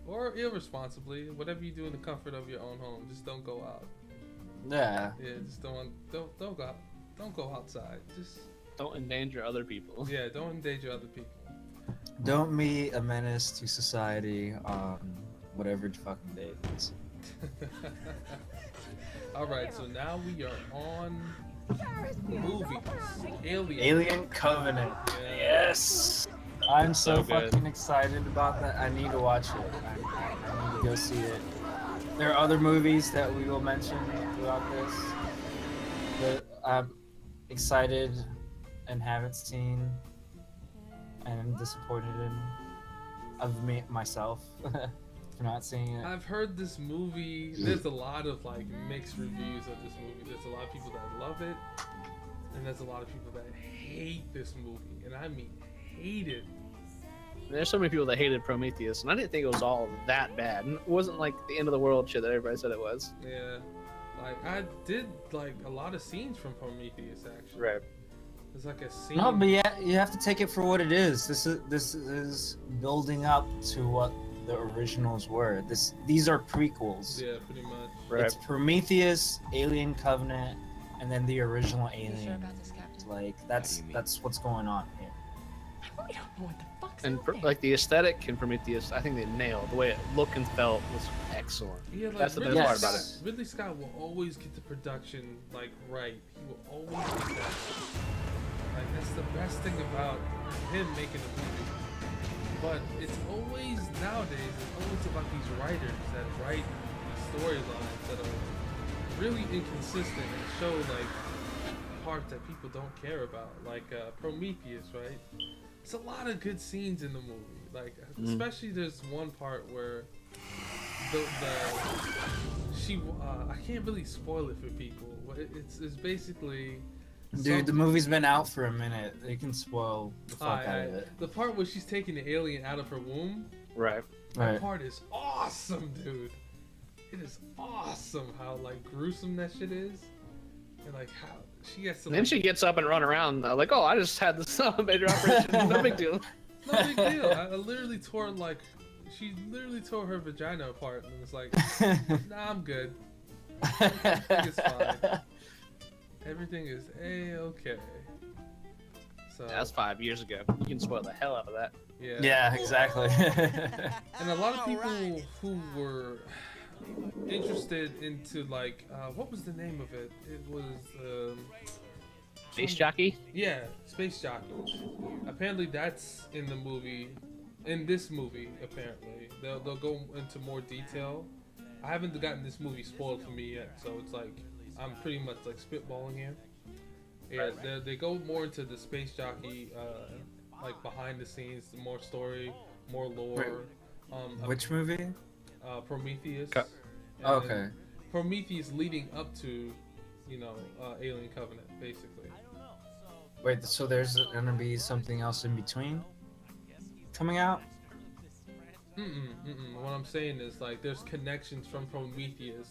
Or irresponsibly. Whatever you do in the comfort of your own home. Just don't go out. Yeah. Yeah, just don't go out. Don't go outside. Just Don't endanger other people. yeah, don't endanger other people. Don't be a menace to society on whatever fucking day it is. Alright, so now we are on movies. Alien Covenant. Yeah. Yes. I'm so So good. fucking excited about that. I need to watch it. I need to go see it. There are other movies that we will mention throughout this that I'm excited and haven't seen and disappointed in of me myself for not seeing it. I've heard this movie, there's a lot of like mixed reviews of this movie. There's a lot of people that love it, and there's a lot of people that hate this movie, and I mean hate it. There's so many people that hated Prometheus, and I didn't think it was all that bad. It wasn't like the end of the world shit that everybody said it was. Yeah, like I did like a lot of scenes from Prometheus actually. Right. There's like a scene. No, but yeah, you have to take it for what it is. This is building up to what the originals were. These are prequels. Yeah, pretty much. Right. It's Prometheus, Alien Covenant, and then the original Alien. Like that's what's going on here. We don't know what the fuck's And out there. like the aesthetic in Prometheus, I think they nailed the way it looked and felt was excellent. Yeah, like That's the best Ridley part Scott, about it. Ridley Scott will always get the production like right. He will always get that. Like that's the best thing about him making a movie. But it's always nowadays, it's always about these writers that write these storylines that are really inconsistent and show like parts that people don't care about. Like Prometheus, right? It's a lot of good scenes in the movie. Like especially there's one part where I can't really spoil it for people. It's basically Dude, the movie's been out for a minute. You can spoil the fuck out of it. the part where she's taking the alien out of her womb. Right. That Right. part is awesome, dude. It is awesome how like gruesome that shit is, and like how she has to. And then Like, she gets up and run around like, oh, I just had this major operation. No big deal. no big deal. I literally tore like, she literally tore her vagina apart, and it's like, nah, I'm good. Everything is fine. Everything is a-okay. So That's 5 years ago. You can spoil the hell out of that. yeah. Yeah, exactly. And a lot of people who were interested into like, what was the name of it? It was Space Jockey? yeah, Space Jockey. Apparently that's in the movie, in this movie. Apparently they'll go into more detail. I haven't gotten this movie spoiled for me yet, so it's like I'm pretty much like spitballing here. Yeah, they go more into the Space Jockey, like behind the scenes, more story, more lore. Which movie? Prometheus. Co- and Okay. then Prometheus leading up to, Alien Covenant, basically. Wait, so there's gonna be something else in between coming out? What I'm saying is like there's connections from Prometheus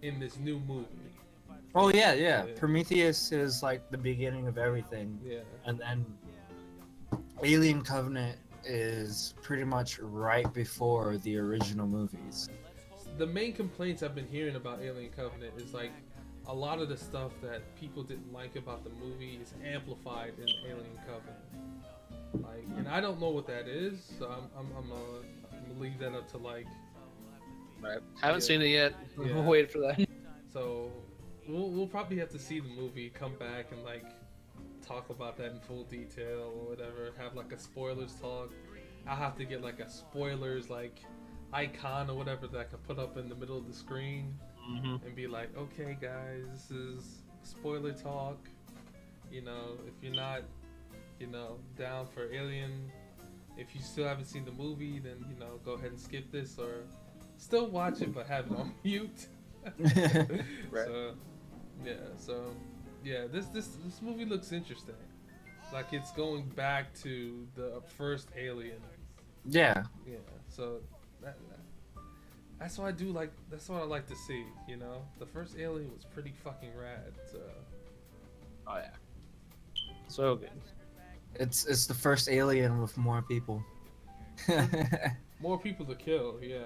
in this new movie. Oh yeah. Yeah. Prometheus is like the beginning of everything, Yeah. and then Alien Covenant is pretty much right before the original movies. The main complaints I've been hearing about Alien Covenant is like a lot of the stuff that people didn't like about the movie is amplified in Alien Covenant. Like, and I don't know what that is, so I'm gonna leave that up to like. Right. Haven't seen it yet. Yeah. We'll wait for that. So we'll probably have to see the movie, come back and like talk about that in full detail or whatever. Have like a spoilers talk. I'll have to get like a spoilers like icon or whatever that I can put up in the middle of the screen and be like, okay guys, this is spoiler talk. If you're not, down for Alien, if you still haven't seen the movie, then go ahead and skip this or still watch it but have it on mute. Right. So this movie looks interesting. Like it's going back to the first Alien. Yeah. Yeah. So that's what I do like. That's what I like to see. The first Alien was pretty fucking rad. So Oh yeah. So good. It's the first Alien with more people. more people to kill. Yeah.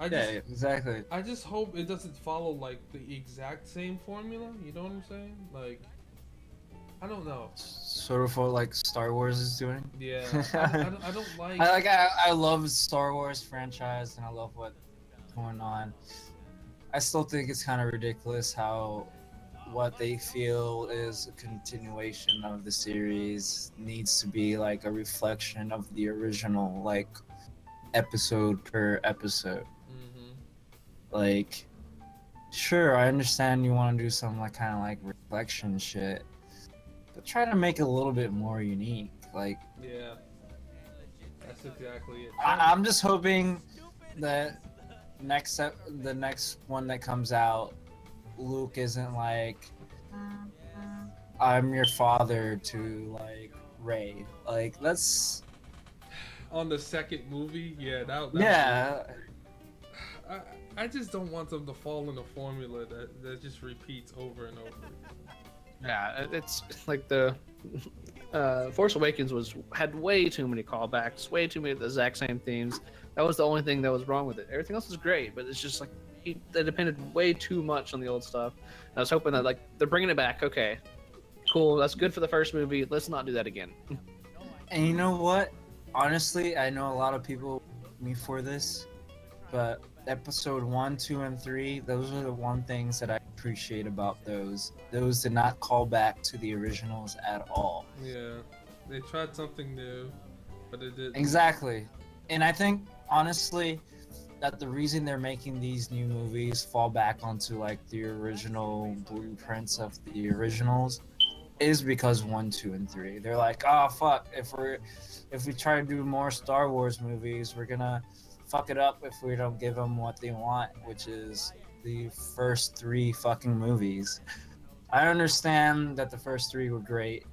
Yeah, exactly. I just hope it doesn't follow like the exact same formula. You know what I'm saying? Like, I don't know. Sort of what like Star Wars is doing. Yeah, I don't like. I love Star Wars franchise and I love what's going on. I still think it's kind of ridiculous how what they feel is a continuation of the series needs to be like a reflection of the original, like episode per episode. Like, sure, I understand you want to do some like kind of like reflection shit, but try to make it a little bit more unique. Like, yeah, that's exactly it. I'm just hoping that the next one that comes out, Luke isn't like, I'm your father to like Rey. Like, that's on the second movie. Yeah, that yeah. I just don't want them to fall in a formula that just repeats over and over. Yeah, it's like the Force Awakens had way too many callbacks, way too many of the exact same themes. That was the only thing that was wrong with it. Everything else was great, but it's just like they depended way too much on the old stuff. And I was hoping that like they're bringing it back. Okay, cool, that's good for the first movie. Let's not do that again. And you know what? Honestly, I know a lot of people me for this, but episode 1, 2, and 3, those are the one things that I appreciate about those. Those did not call back to the originals at all. Yeah, they tried something new, but it didn't. Exactly. And I think, honestly, that the reason they're making these new movies fall back onto like the original blueprints of the originals is because 1, 2, and 3. They're like, oh fuck, if we try to do more Star Wars movies, we're gonna fuck it up if we don't give them what they want, which is the first 3 fucking movies. I understand that the first 3 were great,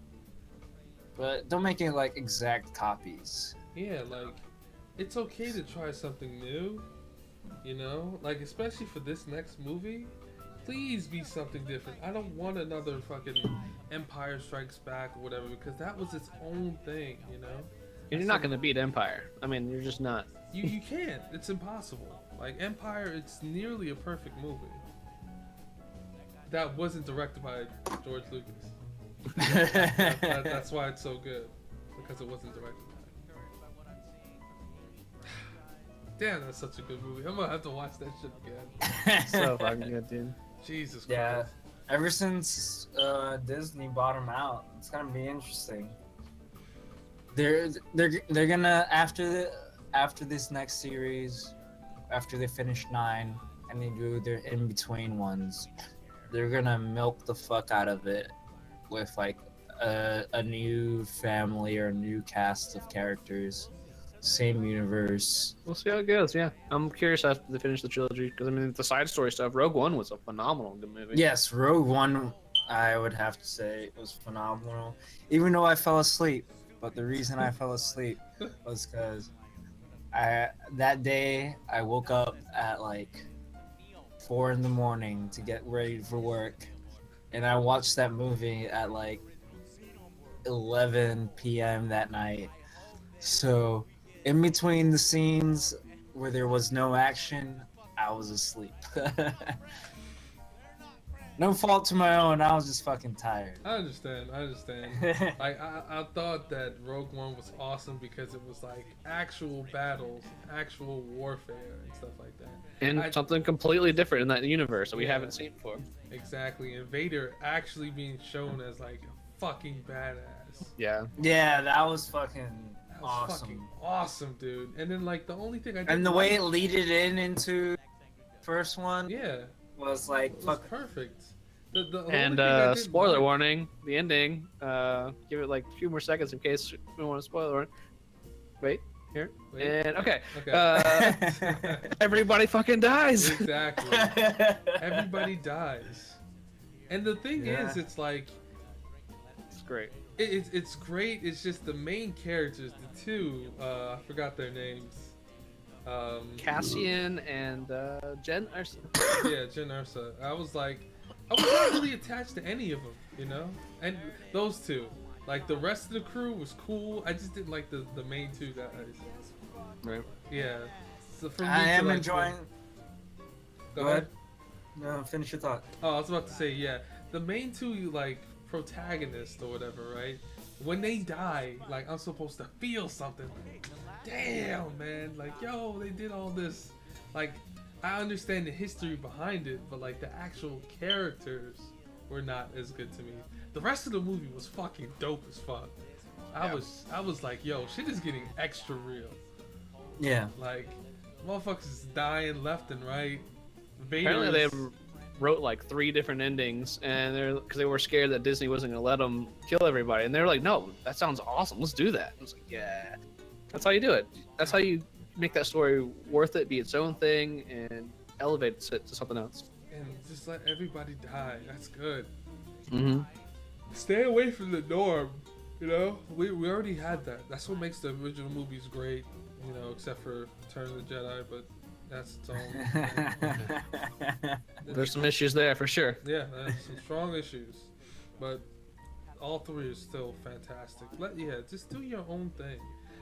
but don't make it like exact copies. Yeah, like, it's okay to try something new, you know? Like, especially for this next movie, please be something different. I don't want another fucking Empire Strikes Back or whatever, because that was its own thing, you know? And you're not going to beat Empire. I mean, you're just not. You can't. It's impossible. Like, Empire, it's nearly a perfect movie. That wasn't directed by George Lucas. That's why it's so good. Because it wasn't directed by him. Damn, that's such a good movie. I'm gonna have to watch that shit again. So fucking good, dude. Jesus Christ. Yeah. Ever since Disney bought them out, it's gonna be interesting. They're gonna after this next series, after they finish 9 and they do their in between ones, they're gonna milk the fuck out of it with like a new family or a new cast of characters, same universe. We'll see how it goes. Yeah, I'm curious after they finish the trilogy because I mean the side story stuff. Rogue One was a phenomenal good movie. Yes, Rogue One, I would have to say was phenomenal, even though I fell asleep. But the reason I fell asleep was because that day I woke up at like 4 in the morning to get ready for work, and I watched that movie at like 11 p.m. that night. So in between the scenes where there was no action, I was asleep. No fault to my own, I was just fucking tired. I understand. Like, I thought that Rogue One was awesome because it was like actual battles, actual warfare and stuff like that. And something completely different in that universe that we haven't seen before. Exactly, and Vader actually being shown as like a fucking badass. Yeah. Yeah, that was fucking awesome. Fucking awesome, dude. And then like the only thing I didn't and the way it leaded into first one, yeah, was like it was perfect. The and spoiler warning, the ending. Give it like a few more seconds in case we want to spoiler it. Wait, here. Wait. And okay. Everybody fucking dies. Exactly. Everybody dies. And the thing is, it's like, it's great. It's great. It's just the main characters, the two. I forgot their names. Cassian and Jen Ersa. Yeah, Jen Ersa. I was I was not really attached to any of them, you know? And those two. Like, the rest of the crew was cool. I just didn't like the main two guys. Right. Yeah. So for me I am like, enjoying... Go ahead. No, finish your thought. Oh, I was about to say, yeah. The main two, like, protagonist or whatever, right? When they die, like, I'm supposed to feel something. Like, damn, man. Like, yo, they did all this. Like, I understand the history behind it, but like the actual characters were not as good to me. The rest of the movie was fucking dope as fuck. I was like, yo, shit is getting extra real. Yeah. Like, motherfuckers is dying left and right. Apparently they wrote like 3 different endings, and because they were scared that Disney wasn't gonna let them kill everybody, and they were like, no, that sounds awesome, let's do that. I was like, yeah, that's how you do it. That's how you make that story worth it, be its own thing, and elevate it to something else. And just let everybody die. That's good. Mm-hmm. Stay away from the norm. You know, we already had that. That's what makes the original movies great. You know, except for Return of the Jedi, but that's its own. There's some issues there for sure. Yeah, there's some strong issues, but all 3 are still fantastic. Just do your own thing.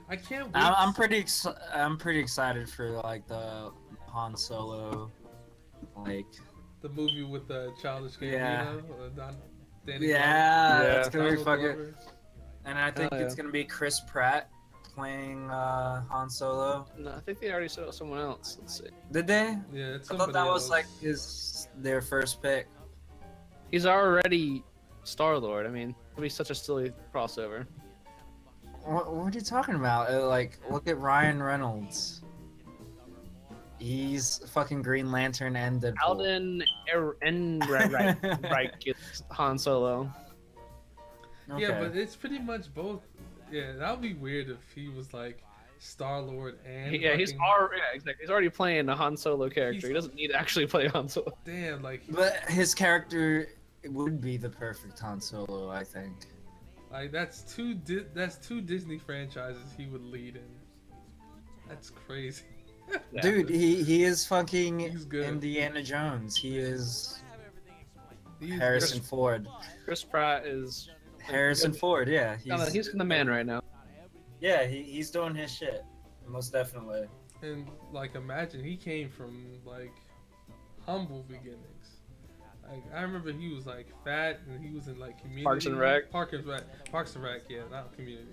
I can't wait. I'm pretty excited for like the Han Solo, like the movie with the childish Gambino. Yeah. Danny That's gonna be Donald fucking. Glover. And I think it's gonna be Chris Pratt playing Han Solo. No, I think they already set up someone else. Let's see. Did they? Yeah, it's I thought that was somebody like else. their first pick. He's already Star-Lord. I mean, it'll be such a silly crossover. What are you talking about? Like, look at Ryan Reynolds. He's fucking Green Lantern and Deadpool. Alden Ehrenreich gets Han Solo. Okay. Yeah, but it's pretty much both. Yeah, that would be weird if he was like Star-Lord and He's already playing a Han Solo character. He doesn't need to actually play Han Solo. Damn, like. But his character would be the perfect Han Solo, I think. Like that's two Disney franchises he would lead in. That's crazy. Yeah. Dude, he is fucking He's good. Indiana Jones. He is He's Harrison Ford. Chris Pratt is Harrison Ford, yeah. he's the man right now. Yeah, he's doing his shit. Most definitely. And like, imagine he came from like humble beginnings. Like I remember he was like fat and he was in like Community. Parks and Rec. Parks and Rec, yeah, not Community.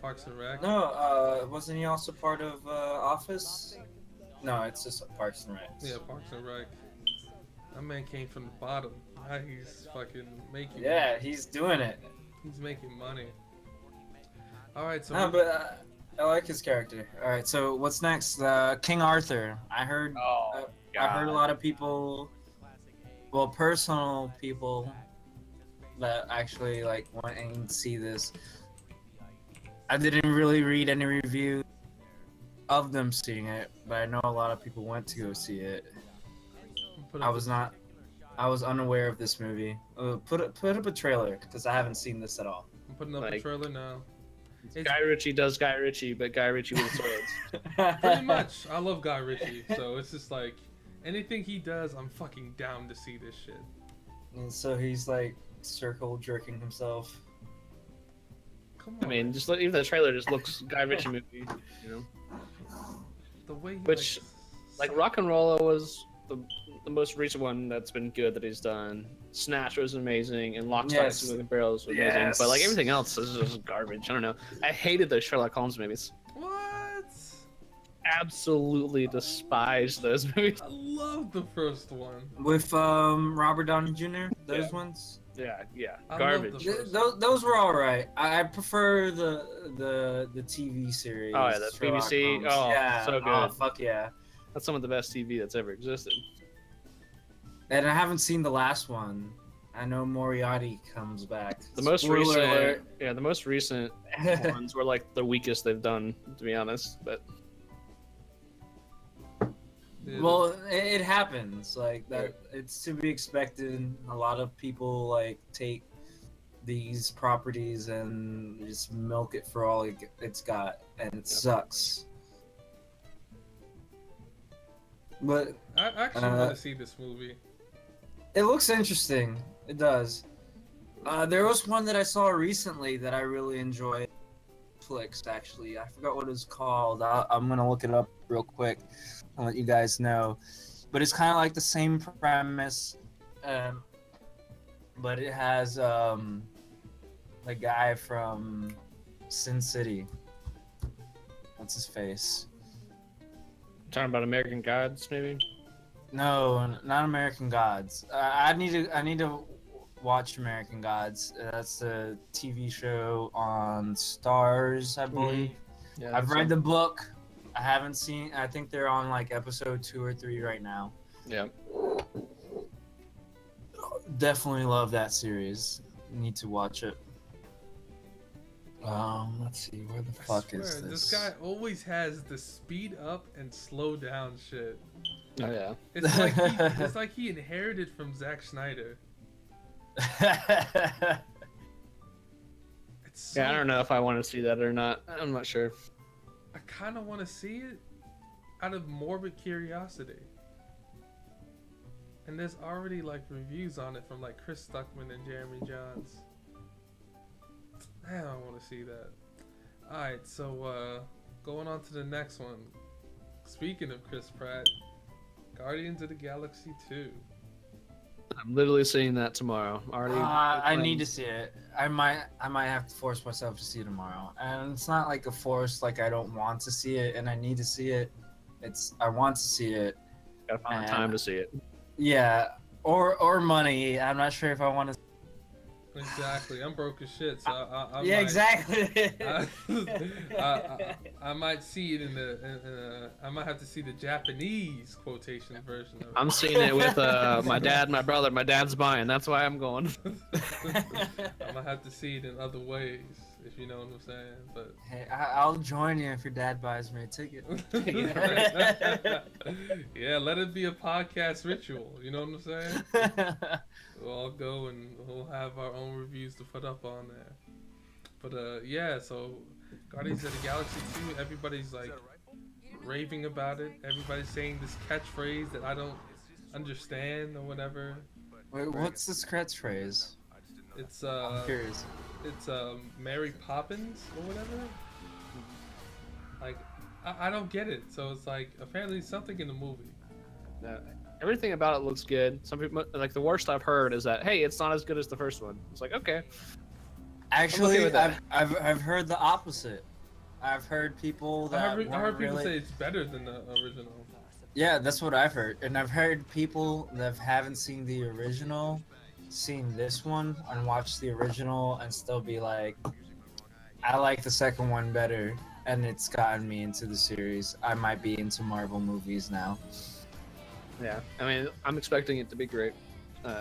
Parks and Rec. No, wasn't he also part of Office? No, it's just Parks and Rec. Yeah, Parks and Rec. That man came from the bottom. Now he's fucking making. Yeah, he's doing it. He's making money. All right, so. No, but I like his character. All right, so what's next? King Arthur. I heard. I heard a lot of people. Well, personal people that actually like wanting to see this. I didn't really read any review of them seeing it, but I know a lot of people went to go see it. I was unaware of this movie. Put up a trailer because I haven't seen this at all. I'm putting up a trailer now. Guy Ritchie does Guy Ritchie, but Guy Ritchie with swords. Pretty much. I love Guy Ritchie, so it's just like anything he does, I'm fucking down to see this shit. And so he's like circle jerking himself. Come on. I mean, just even the trailer just looks Guy Ritchie movie, you know. The way he, Which, like Rock and Rolla was the most recent one that's been good that he's done. Snatch was amazing, and Lock, Stock, and Two Smoking Barrels was amazing. But like everything else is just garbage. I don't know. I hated those Sherlock Holmes movies. What? Absolutely despise those movies. I love the first one. With Robert Downey Jr. Those ones. Yeah, I garbage. Those were all right. I prefer the TV series. Oh yeah, the Sherlock BBC. Holmes. Oh, yeah. so good. Oh fuck yeah. That's some of the best TV that's ever existed. And I haven't seen the last one. I know Moriarty comes back. The most Spoiler recent, alert. the most recent ones were like the weakest they've done, to be honest. But well, it happens like that. It's to be expected. A lot of people like take these properties and just milk it for all it's got, and it sucks. But I actually want to see this movie. it looks interesting. It does. There was one that I saw recently that I really enjoyed. Netflix, actually. I forgot what it's called. I'm gonna look it up real quick and let you guys know. But it's kind of like the same premise, but it has the guy from Sin City. What's his face? Talking about American Gods, maybe. No, not American Gods. I need to watch American Gods. That's a TV show on Stars, I believe. Yeah, I've read the book. I haven't seen. I think they're on like episode 2 or 3 right now. Yeah. Definitely love that series. Need to watch it. Let's see. Where the fuck is this? This guy always has the speed up and slow down shit. Oh yeah. It's like he inherited from Zack Snyder. Yeah, I don't know if I want to see that or not. I'm not sure. I kind of want to see it out of morbid curiosity. And there's already like reviews on it from like Chris Stuckman and Jeremy Johns. I don't want to see that. Alright, so going on to the next one. Speaking of Chris Pratt, Guardians of the Galaxy 2. I'm literally seeing that tomorrow. Already. I need to see it. I might have to force myself to see it tomorrow. And it's not like a force, like I don't want to see it and I need to see it. It's I want to see it. Gotta find time to see it. Yeah, or money. I'm not sure if I want to. Exactly, I'm broke as shit, so I yeah, might, exactly. I might see it in the. I might have to see the Japanese quotation version of it. I'm seeing it with my dad, my brother. My dad's buying. That's why I'm going. I might have to see it in other ways, if you know what I'm saying. But hey, I'll join you if your dad buys me a ticket. Yeah, let it be a podcast ritual. You know what I'm saying? We'll all go and we'll have our own reviews to put up on there. But yeah, so Guardians of the Galaxy 2, everybody's like raving about it. Everybody's saying this catchphrase that I don't understand or whatever. Wait, what's this catchphrase? It's I'm curious. It's Mary Poppins or whatever. Like I don't get it. So it's like apparently something in the movie. Everything about it looks good. Some people, like the worst I've heard is that, hey, it's not as good as the first one. It's like, okay. Actually, I've heard the opposite. I've heard people that I heard people really... say it's better than the original. Yeah, that's what I've heard, and I've heard people that haven't seen the original, seen this one and watched the original and still be like, I like the second one better, and it's gotten me into the series. I might be into Marvel movies now. Yeah, I mean, I'm expecting it to be great.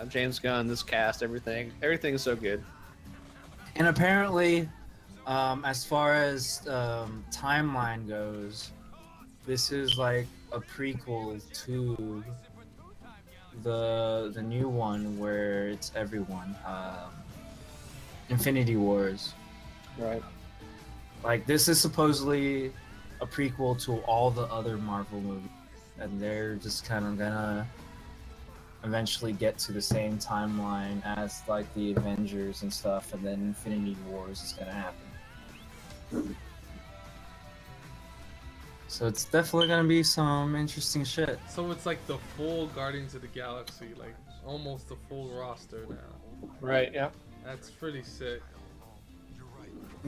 James Gunn, this cast, everything's so good. And apparently, as far as timeline goes, this is like a prequel to the new one where it's everyone, Infinity Wars. Right. Like this is supposedly a prequel to all the other Marvel movies. And they're just kind of gonna eventually get to the same timeline as like the Avengers and stuff, and then Infinity Wars is gonna happen. So it's definitely gonna be some interesting shit. So it's like the full Guardians of the Galaxy, like almost the full roster now. Right, yeah. That's pretty sick.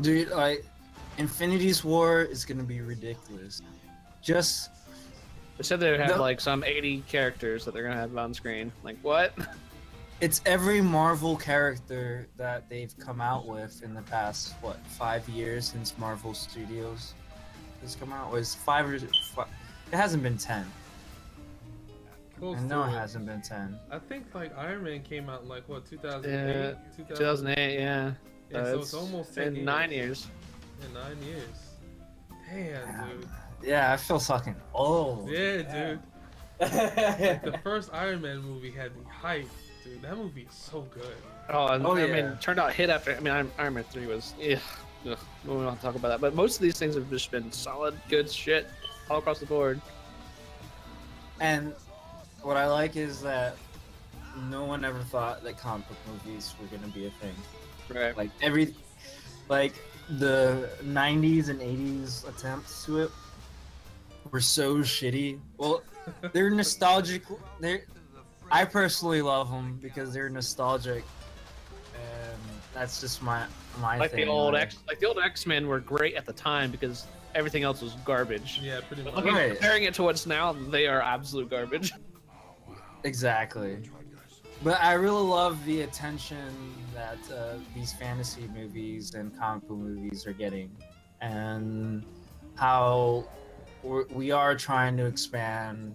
Dude, like, Infinity's War is gonna be ridiculous. Just... They said they have like some 80 characters that they're gonna have on screen. Like what? It's every Marvel character that they've come out with in the past 5 years since Marvel Studios has come out. Was 5 or 5? It hasn't been 10. Close No, it hasn't been 10. I think like Iron Man came out in like what 2008. 2008, yeah. Yeah, so it's almost 10 been years. 9 years. Yeah, 9 years. Damn, dude. Yeah, I feel fucking old. Yeah, dude. Like, the first Iron Man movie had me hyped, dude. That movie is so good. Oh, and Oh, I yeah. mean, turned out hit after. I mean, Iron Man 3 was. We don't want to talk about that, but most of these things have just been solid, good shit all across the board. And what I like is that no one ever thought that comic book movies were gonna be a thing. Right. Like the 90s and 80s attempts to it were so shitty. Well, they're nostalgic. I personally love them because they're nostalgic and that's just my Like thing. the old X-Men were great at the time because everything else was garbage. Yeah, pretty much. But comparing it to what's now, they are absolute garbage. Exactly. But I really love the attention that these fantasy movies and comic book movies are getting, and how we are trying to expand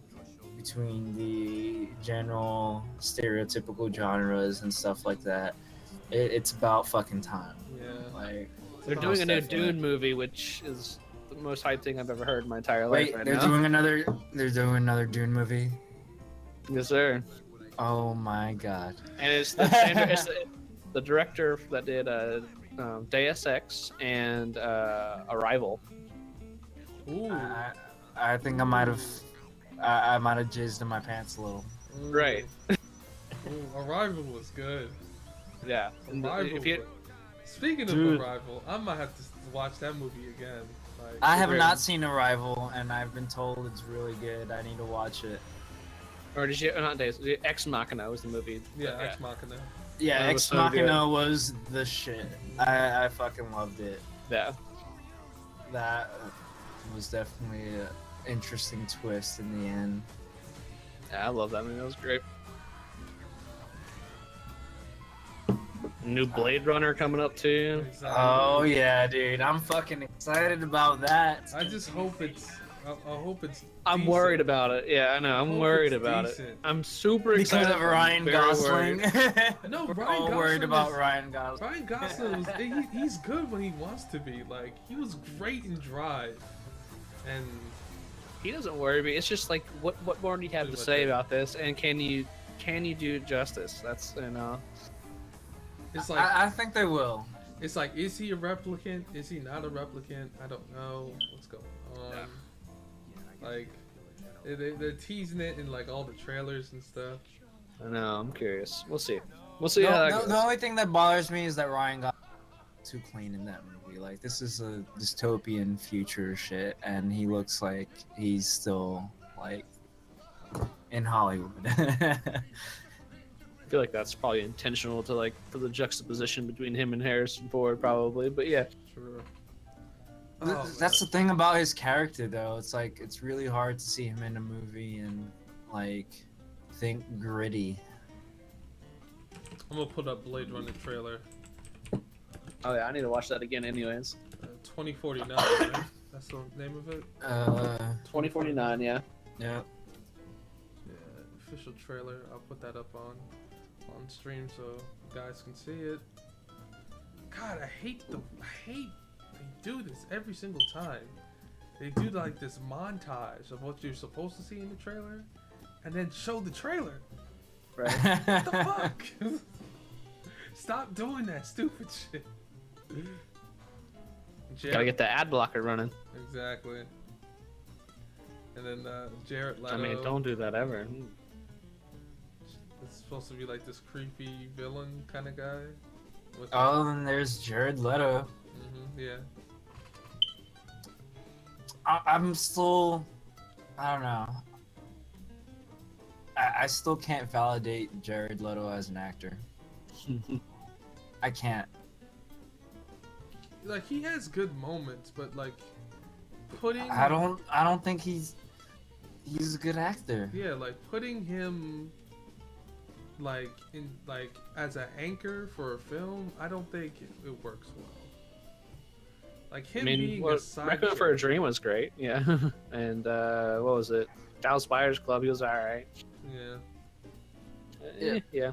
between the general stereotypical genres and stuff like that. It's about fucking time. Yeah. Like, They're doing a new Dune movie, which is the most hyped thing I've ever heard in my entire life. wait, right they're now. doing another Dune movie. Yes, sir. Oh my god. And it's the director that did Deus Ex and Arrival. Ooh. I think I might have jizzed in my pants a little. Right. Ooh, Arrival was good. Yeah. And Arrival. if you, Speaking of Dude. Arrival, I might have to watch that movie again. Like, I have Really? not seen Arrival, and I've been told it's really good. I need to watch it. or did you not Deus? Ex Machina was the movie. Yeah, Ex Machina. Yeah, That was Ex so Machina was the shit. I fucking loved it. Yeah. That was definitely an interesting twist in the end. Yeah, I love that movie. That was great. New Blade Runner coming up too. Exactly. Oh yeah, dude, I'm fucking excited about that. I just hope it's. I hope it's. I'm decent. worried about it. Yeah, I know. I'm Hope worried it's about decent. it. I'm super Because excited. of Ryan Very Gosling. worried. No, We're Ryan all Gosling worried about is- Ryan Gosling. Ryan Gosling he's good when he wants to be. Like, he was great in Drive, and He doesn't worry me. It's just like, what more do you have to Pretty say much it. about this? And can you do it justice? That's it's like I think they will. it's like, is he a replicant? Is he not a replicant? I don't know what's going on. Like, they're teasing it in like all the trailers and stuff. I know. I'm curious. We'll see. We'll see No, how that no, goes. the only thing that bothers me is that Ryan got too clean in that movie. Like, this is a dystopian future shit, and he looks like he's still like in Hollywood. I feel like that's probably intentional to like for the juxtaposition between him and Harrison Ford, probably. But yeah, Sure. That's the thing about his character, though. It's like it's really hard to see him in a movie and like think gritty. I'm gonna put up Blade Runner trailer. oh yeah, I need to watch that again, anyways. 2049. Right? That's the name of it. 2049, yeah. Yeah. Yeah, official trailer. I'll put that up on stream so you guys can see it. God, I hate they do this every single time. They do like this montage of what you're supposed to see in the trailer, and then show the trailer. Right. What the fuck? Stop doing that stupid shit. Gotta get the ad blocker running. Exactly. And then Jared Leto. I mean, don't do that ever. It's supposed to be like this creepy villain kind of guy. With Oh, and there's Jared Leto. yeah. I'm still, I don't know. I still can't validate Jared Leto as an actor. I can't. Like, he has good moments, but like putting I don't think he's a good actor. yeah, like putting him like in like as an anchor for a film, I don't think it works well. Like him I mean, being well, a side Requiem for a chick. Dream was great, yeah. And what was it? Dallas Buyers Club. He was alright. Yeah. Yeah.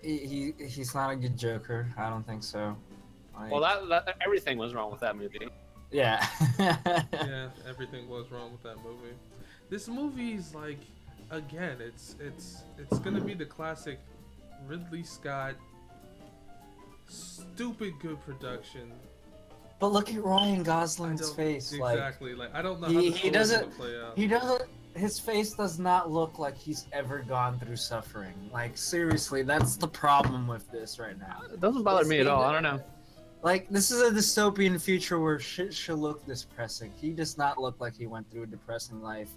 He's not a good Joker. I don't think so. Like, Well, that everything was wrong with that movie. yeah. Yeah, everything was wrong with that movie. This movie is like, again, it's gonna be the classic Ridley Scott, stupid good production. But look at Ryan I Gosling's don't- face. Exactly. Like, I don't know He- how he the story's doesn't- gonna play out. He doesn't. His face does not look like he's ever gone through suffering. Like, seriously, that's the problem with this right now. It doesn't bother me at all. I don't know. Like, this is a dystopian future where shit should look depressing. He does not look like he went through a depressing life.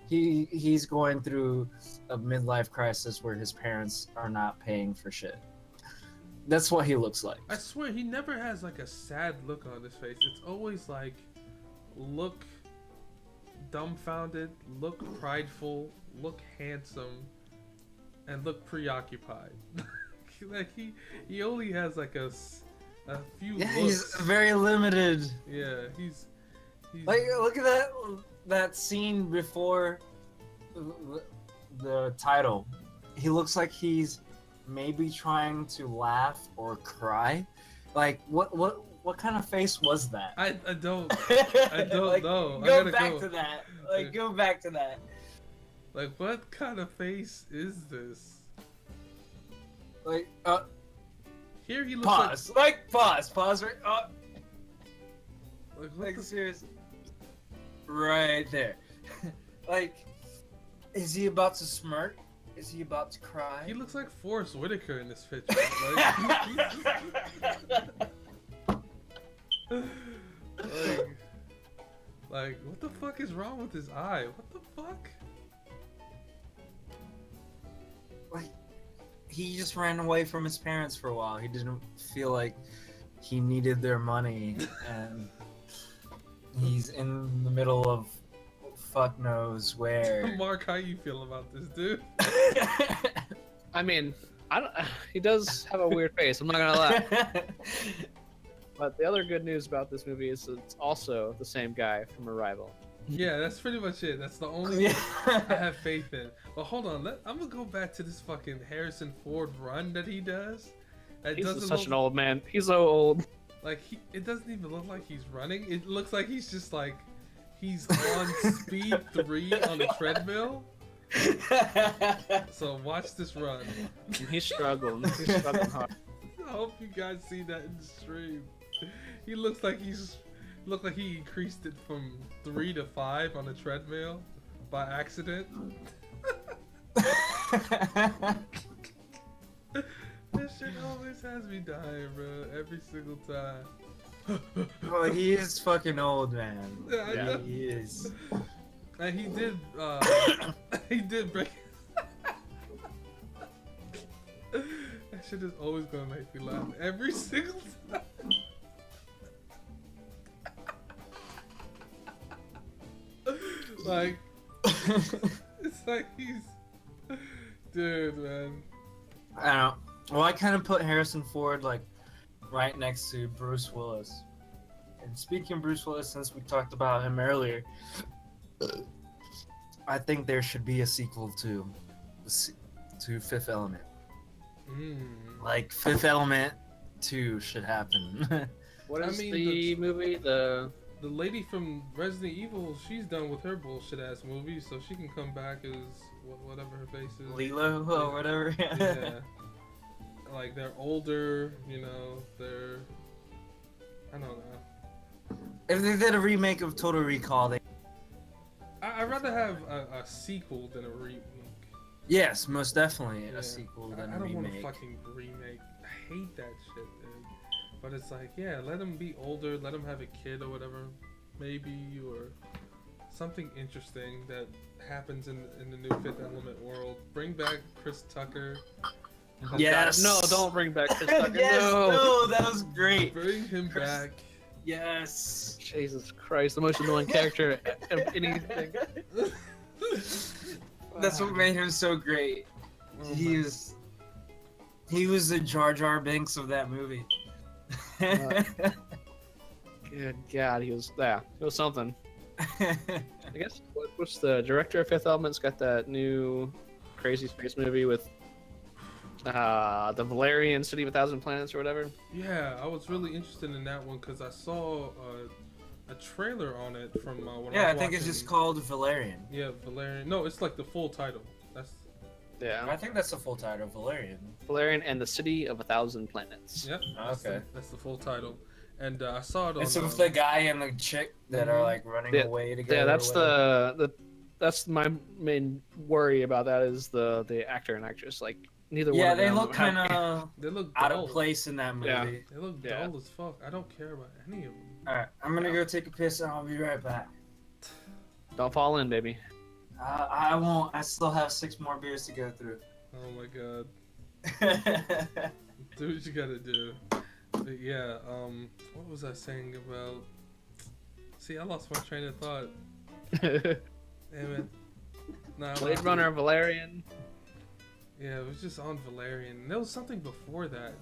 He's going through a midlife crisis where his parents are not paying for shit. That's what he looks like. I swear he never has like a sad look on his face. It's always like, look dumbfounded, look prideful, look handsome, and look preoccupied. Like he only has like a few Yeah, looks. he's very limited. Yeah, he's Like, look at that scene before the title. He looks like he's maybe trying to laugh or cry. Like, what kind of face was that? I don't Like, know. Go back to that. Like, go back to that. Like, what kind of face is this? Like, Here he looks pause. Like, pause. Pause. Right. Like, Like, seriously. Right there. Like, is he about to smirk? Is he about to cry? he looks like Forrest Whitaker in this picture. Like, what the fuck is wrong with his eye? What the fuck? Like, he just ran away from his parents for a while. He didn't feel like he needed their money, and he's in the middle of fuck knows where. Mark, how you feel about this, dude? I mean, I don't. He does have a weird face. I'm not gonna lie. But the other good news about this movie is it's also the same guy from Arrival. Yeah, that's pretty much it. That's the only thing I have faith in. But hold on, I'm gonna go back to this fucking Harrison Ford run that he does. That He's doesn't such look, an old man. He's so old. like it doesn't even look like he's running. It looks like he's just like he's on speed 3 on a treadmill. So watch this run. He's struggling. He's struggling hard. I hope you guys see that in the stream. He looks like he increased it from 3 to 5 on a treadmill by accident. This shit always has me dying, bro. Every single time. Oh, he is fucking old, man. Yeah, I know. He is. And he did, he did break. That shit is always gonna make me laugh every single time. Like, it's like he's, dude, man. I don't know. Well, I kind of put Harrison Ford like right next to Bruce Willis. And speaking of Bruce Willis, since we talked about him earlier, I think there should be a sequel to Fifth Element. Like Fifth Element 2 should happen. What is I mean, the movie? The lady from Resident Evil, she's done with her bullshit ass movies, so she can come back as whatever her face is. Lilo or whatever. Yeah. Like they're older, you know. I don't know. If they did a remake of Total Recall, I'd rather have a sequel than a remake. yes, most definitely Yeah. a sequel I than a don't want a remake. fucking remake. I hate that shit, dude. But it's like, yeah, let him be older, let him have a kid or whatever, maybe, or something interesting that happens in the new Fifth Element world. Bring back Chris Tucker. Yes. No, don't bring back Chris Tucker. Yes, no. no, that was great. Bring him back. Yes. Jesus Christ, the most annoying character of anything. That's what made him so great. Oh He was the Jar Jar Binks of that movie. Good God, he was something. I guess what's the director of Fifth Element's got that new crazy space movie with the Valerian City of 1,000 Planets or whatever. Yeah, I was really interested in that one because I saw a trailer on it from when Yeah, I I was think it's watching- just called Valerian. Yeah, Valerian. No, it's like the full title. That's Yeah, I think that's the full title, Valerian. Valerian and the City of 1,000 Planets. Yep. Okay. That's the full title. And I saw it on. It's with the guy and the chick that are like running away together. Yeah, that's or whatever. that's my main worry about that is the actor and actress. Like neither one. Yeah, of they them look have- kind of They look out dull. of place in that movie. Yeah. They look Yeah. dull as fuck. I don't care about any of them. Alright, I'm gonna go take a piss and I'll be right back. Don't fall in, baby. I won't. I still have 6 more beers to go through. Oh my god. do what you gotta do. But yeah, what was I saying about? See, I lost my train of thought. Damn it. Nah, Blade Runner, Valerian. Yeah, it was just on Valerian. There was something before that.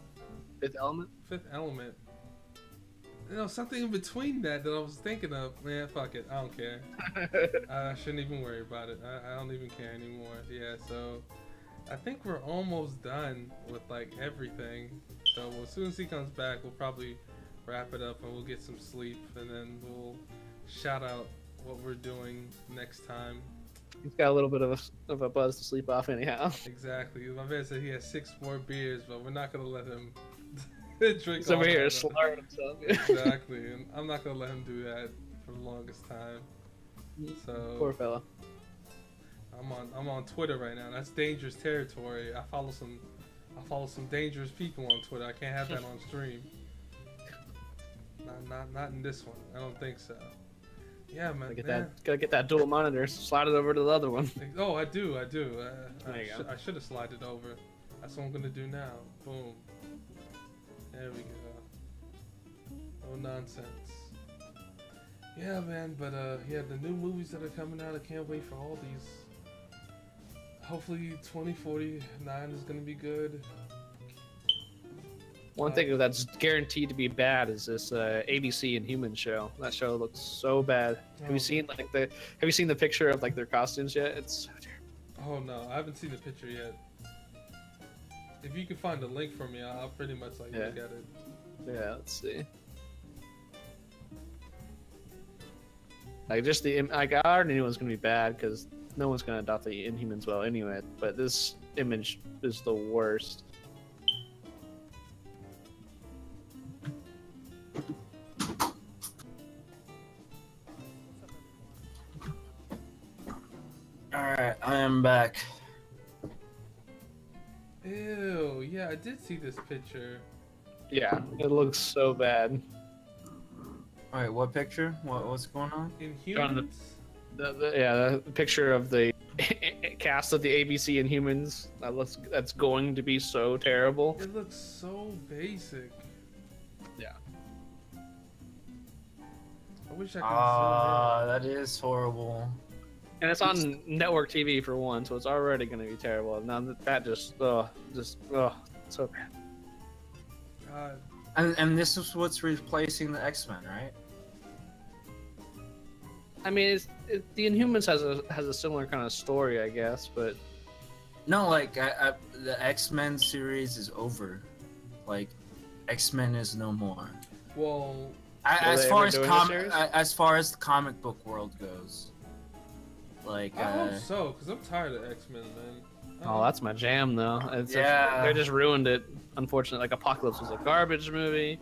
Fifth Element. Fifth Element. You know, something in between that I was thinking of. Man, fuck it. I don't care. I shouldn't even worry about it. I don't even care anymore. Yeah, so I think we're almost done with like everything. So as soon as he comes back, we'll probably wrap it up and we'll get some sleep, and then we'll shout out what we're doing next time. He's got a little bit of a buzz to sleep off anyhow. Exactly. My man said he has 6 more beers, but we're not gonna let him drink. He's over here slurring himself. Exactly, and I'm not gonna let him do that for the longest time. So Poor fella. I'm on Twitter right now. That's dangerous territory. I follow some dangerous people on Twitter. I can't have that on stream. Not in this one. I don't think so. Yeah, man. Gotta get that dual monitor. Slide it over to the other one. Oh, I do. I should have slid it over. That's what I'm gonna do now. Boom. There we go. No nonsense. Yeah, man. But yeah, the new movies that are coming out, I can't wait for all these. Hopefully 2049 is gonna be good. One thing that's guaranteed to be bad is this ABC Inhuman show. That show looks so bad. Have you seen the picture of like their costumes yet? It's so terrible. Oh no, I haven't seen the picture yet. If you can find a link for me, I'll pretty much like look at it. Yeah, let's see. Like just I already knew it was gonna be bad because no one's gonna adopt the Inhumans well anyway. But this image is the worst. Alright, I am back. Ew, yeah, I did see this picture. Yeah, it looks so bad. Alright, what picture? What's going on? Inhumans? The picture of the cast of the ABC Inhumans. That's going to be so terrible. It looks so basic. Yeah. I wish I could. That is horrible. And it's on network TV for one, so it's already going to be terrible. Now that just so bad. God. And this is what's replacing the X-Men, right? I mean, the Inhumans has a similar kind of story, I guess, but no, like the X-Men series is over. Like, X-Men is no more. Well, as far as the comic book world goes. Like, I hope so, because I'm tired of X-Men, man. Oh, that's my jam, though. They just ruined it. Unfortunately, like Apocalypse was a garbage movie.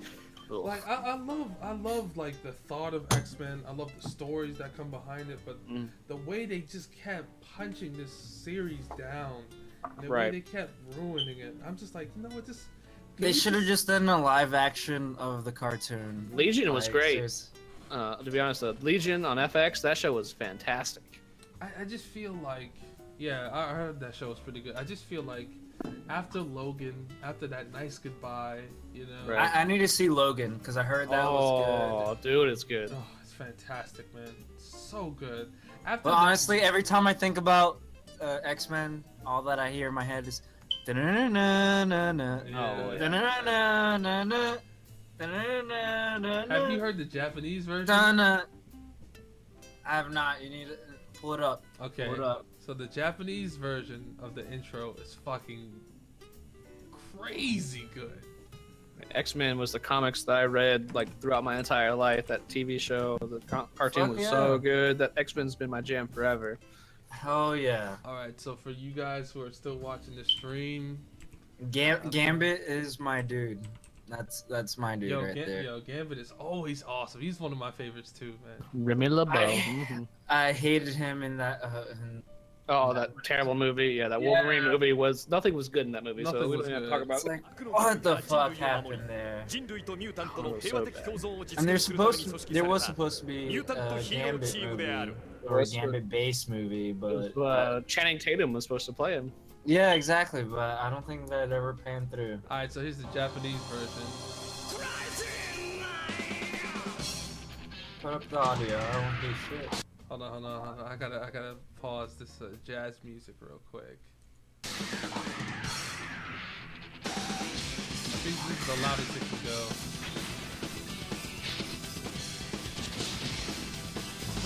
Ugh. Like I love like the thought of X-Men. I love the stories that come behind it, but the way they just kept punching this series down, and the way they kept ruining it, I'm just like, you know what, this. They should have just done a live action of the cartoon. Legion was great. To be honest, Legion on FX, that show was fantastic. I just feel like, yeah, I heard that show was pretty good. I just feel like after Logan, after that nice goodbye, you know. Right. I need to see Logan because I heard that was good. Oh, dude, it's good. Oh, it's fantastic, man. So good. But honestly, every time I think about X-Men, all that I hear in my head is. Have you heard the Japanese version? I have not. You need to pull it up. Okay. Pull it up. So the Japanese version of the intro is fucking crazy good. X-Men was the comics that I read like throughout my entire life. That TV show, the cartoon was so good. That X-Men's been my jam forever. Oh yeah. All right, so for you guys who are still watching the stream, Gambit is my dude. That's my dude right there. Yo, Gambit is always awesome. He's one of my favorites too, man. Remy LeBeau. I hated him in that. That terrible movie. Yeah, that Wolverine movie was nothing was good in that movie. So we don't have to talk about. Like, what the fuck happened there? And there was supposed to be a Gambit movie or a Gambit-based movie, but Channing Tatum was supposed to play him. Yeah, exactly, but I don't think that ever panned through. Alright, so here's the Japanese version. Put up the audio. I won't do shit. Hold on. I gotta pause this jazz music real quick. I think this is the loudest it can go.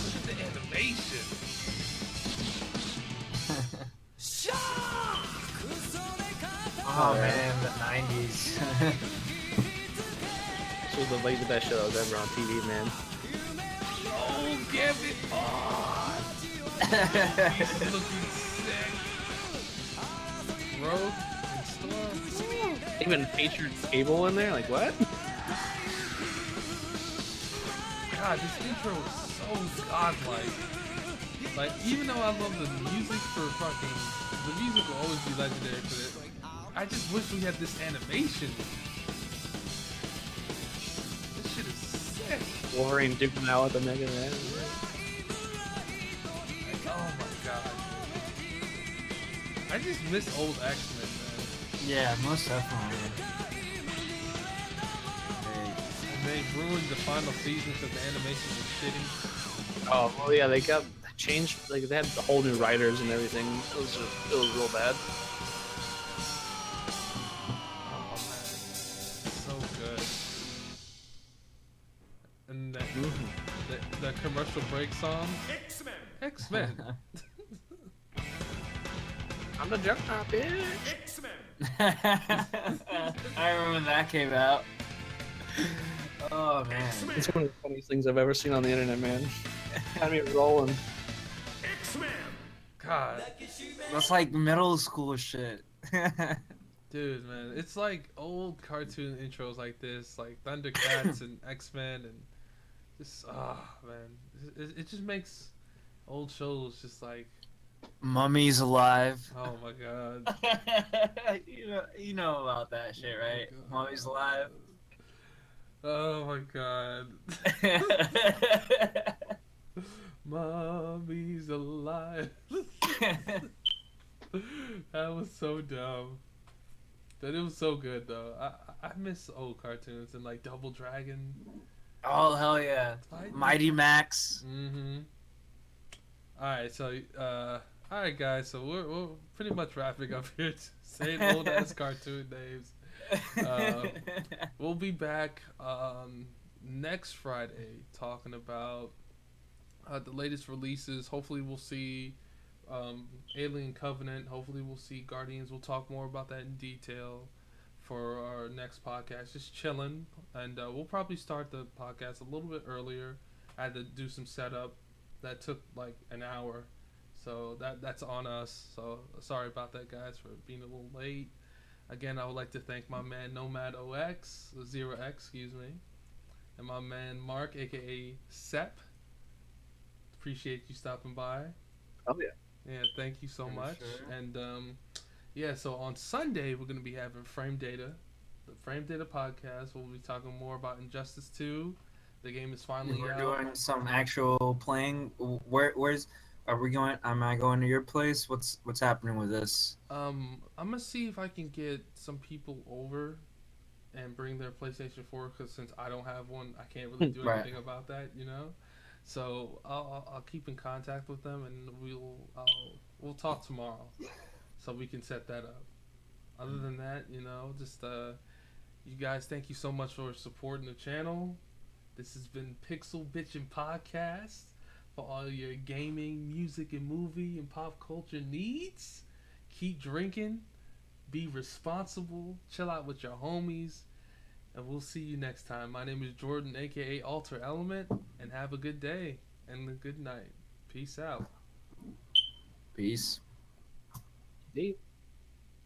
Look at the animation. Oh man, the 90s. This was the best show that was ever on TV, man. Oh, give it on! He's looking sick. Rogue and Storm. Even featured Cable in there? Like, what? God, this intro is so godlike. Like, even though I love the music for fucking... The music will always be legendary for this. I just wish we had this animation. This shit is sick. Wolverine duking out with the Mega Man. Oh my god. I just miss old X-Men, man. Yeah, most definitely. And they ruined the final season because the animation was shitty. Oh, well, yeah, they got changed. Like, they had whole new writers and everything. It was real bad. Oh man, so good. And the commercial break song. X-Men! X-Men. I'm the Juggernaut, bitch. X-Men! I remember when that came out. Oh man. It's one of the funniest things I've ever seen on the internet, man. Had me rolling. X-Men! God, That's like middle school shit. dude, man, it's like old cartoon intros like this, like Thundercats and X-Men, and just man, it just makes old shows just like, Mummy's alive. oh my god. you know about that shit, right? God. Mummy's alive. Oh my god. Mommy's alive. That was so dumb. But it was so good though. I miss old cartoons and like Double Dragon. Oh hell yeah. Mighty Max. Mm-hmm. Alright, so alright guys, so we're pretty much wrapping up here, saying old ass cartoon names. We'll be back next Friday talking about the latest releases. Hopefully we'll see Alien Covenant. Hopefully we'll see Guardians. We'll talk more about that in detail for our next podcast. Just chilling, and we'll probably start the podcast a little bit earlier. I had to do some setup that took like an hour, so that's on us. So sorry about that, guys, for being a little late. Again, I would like to thank my man Nomad OX, 0X, excuse me, and my man Mark, aka Sep. Appreciate you stopping by. Oh yeah. Yeah, thank you so much. Sure. And yeah, so on Sunday we're gonna be having Frame Data, the Frame Data podcast. We'll be talking more about Injustice 2. The game is finally We're out. doing some actual playing. Where's are we going? Am I going to your place? What's happening with this? I'm gonna see if I can get some people over and bring their PlayStation 4, because since I don't have one, I can't really do Right. anything about that, you know. So I'll keep in contact with them, and we'll talk tomorrow, so we can set that up. Other than that, you know, just you guys, thank you so much for supporting the channel. This has been Pixel Bitchin' Podcast for all your gaming, music, and movie and pop culture needs. Keep drinking, be responsible, chill out with your homies, and we'll see you next time. My name is Jordan, aka AlterElement, and have a good day and a good night. Peace out. Peace. Deep.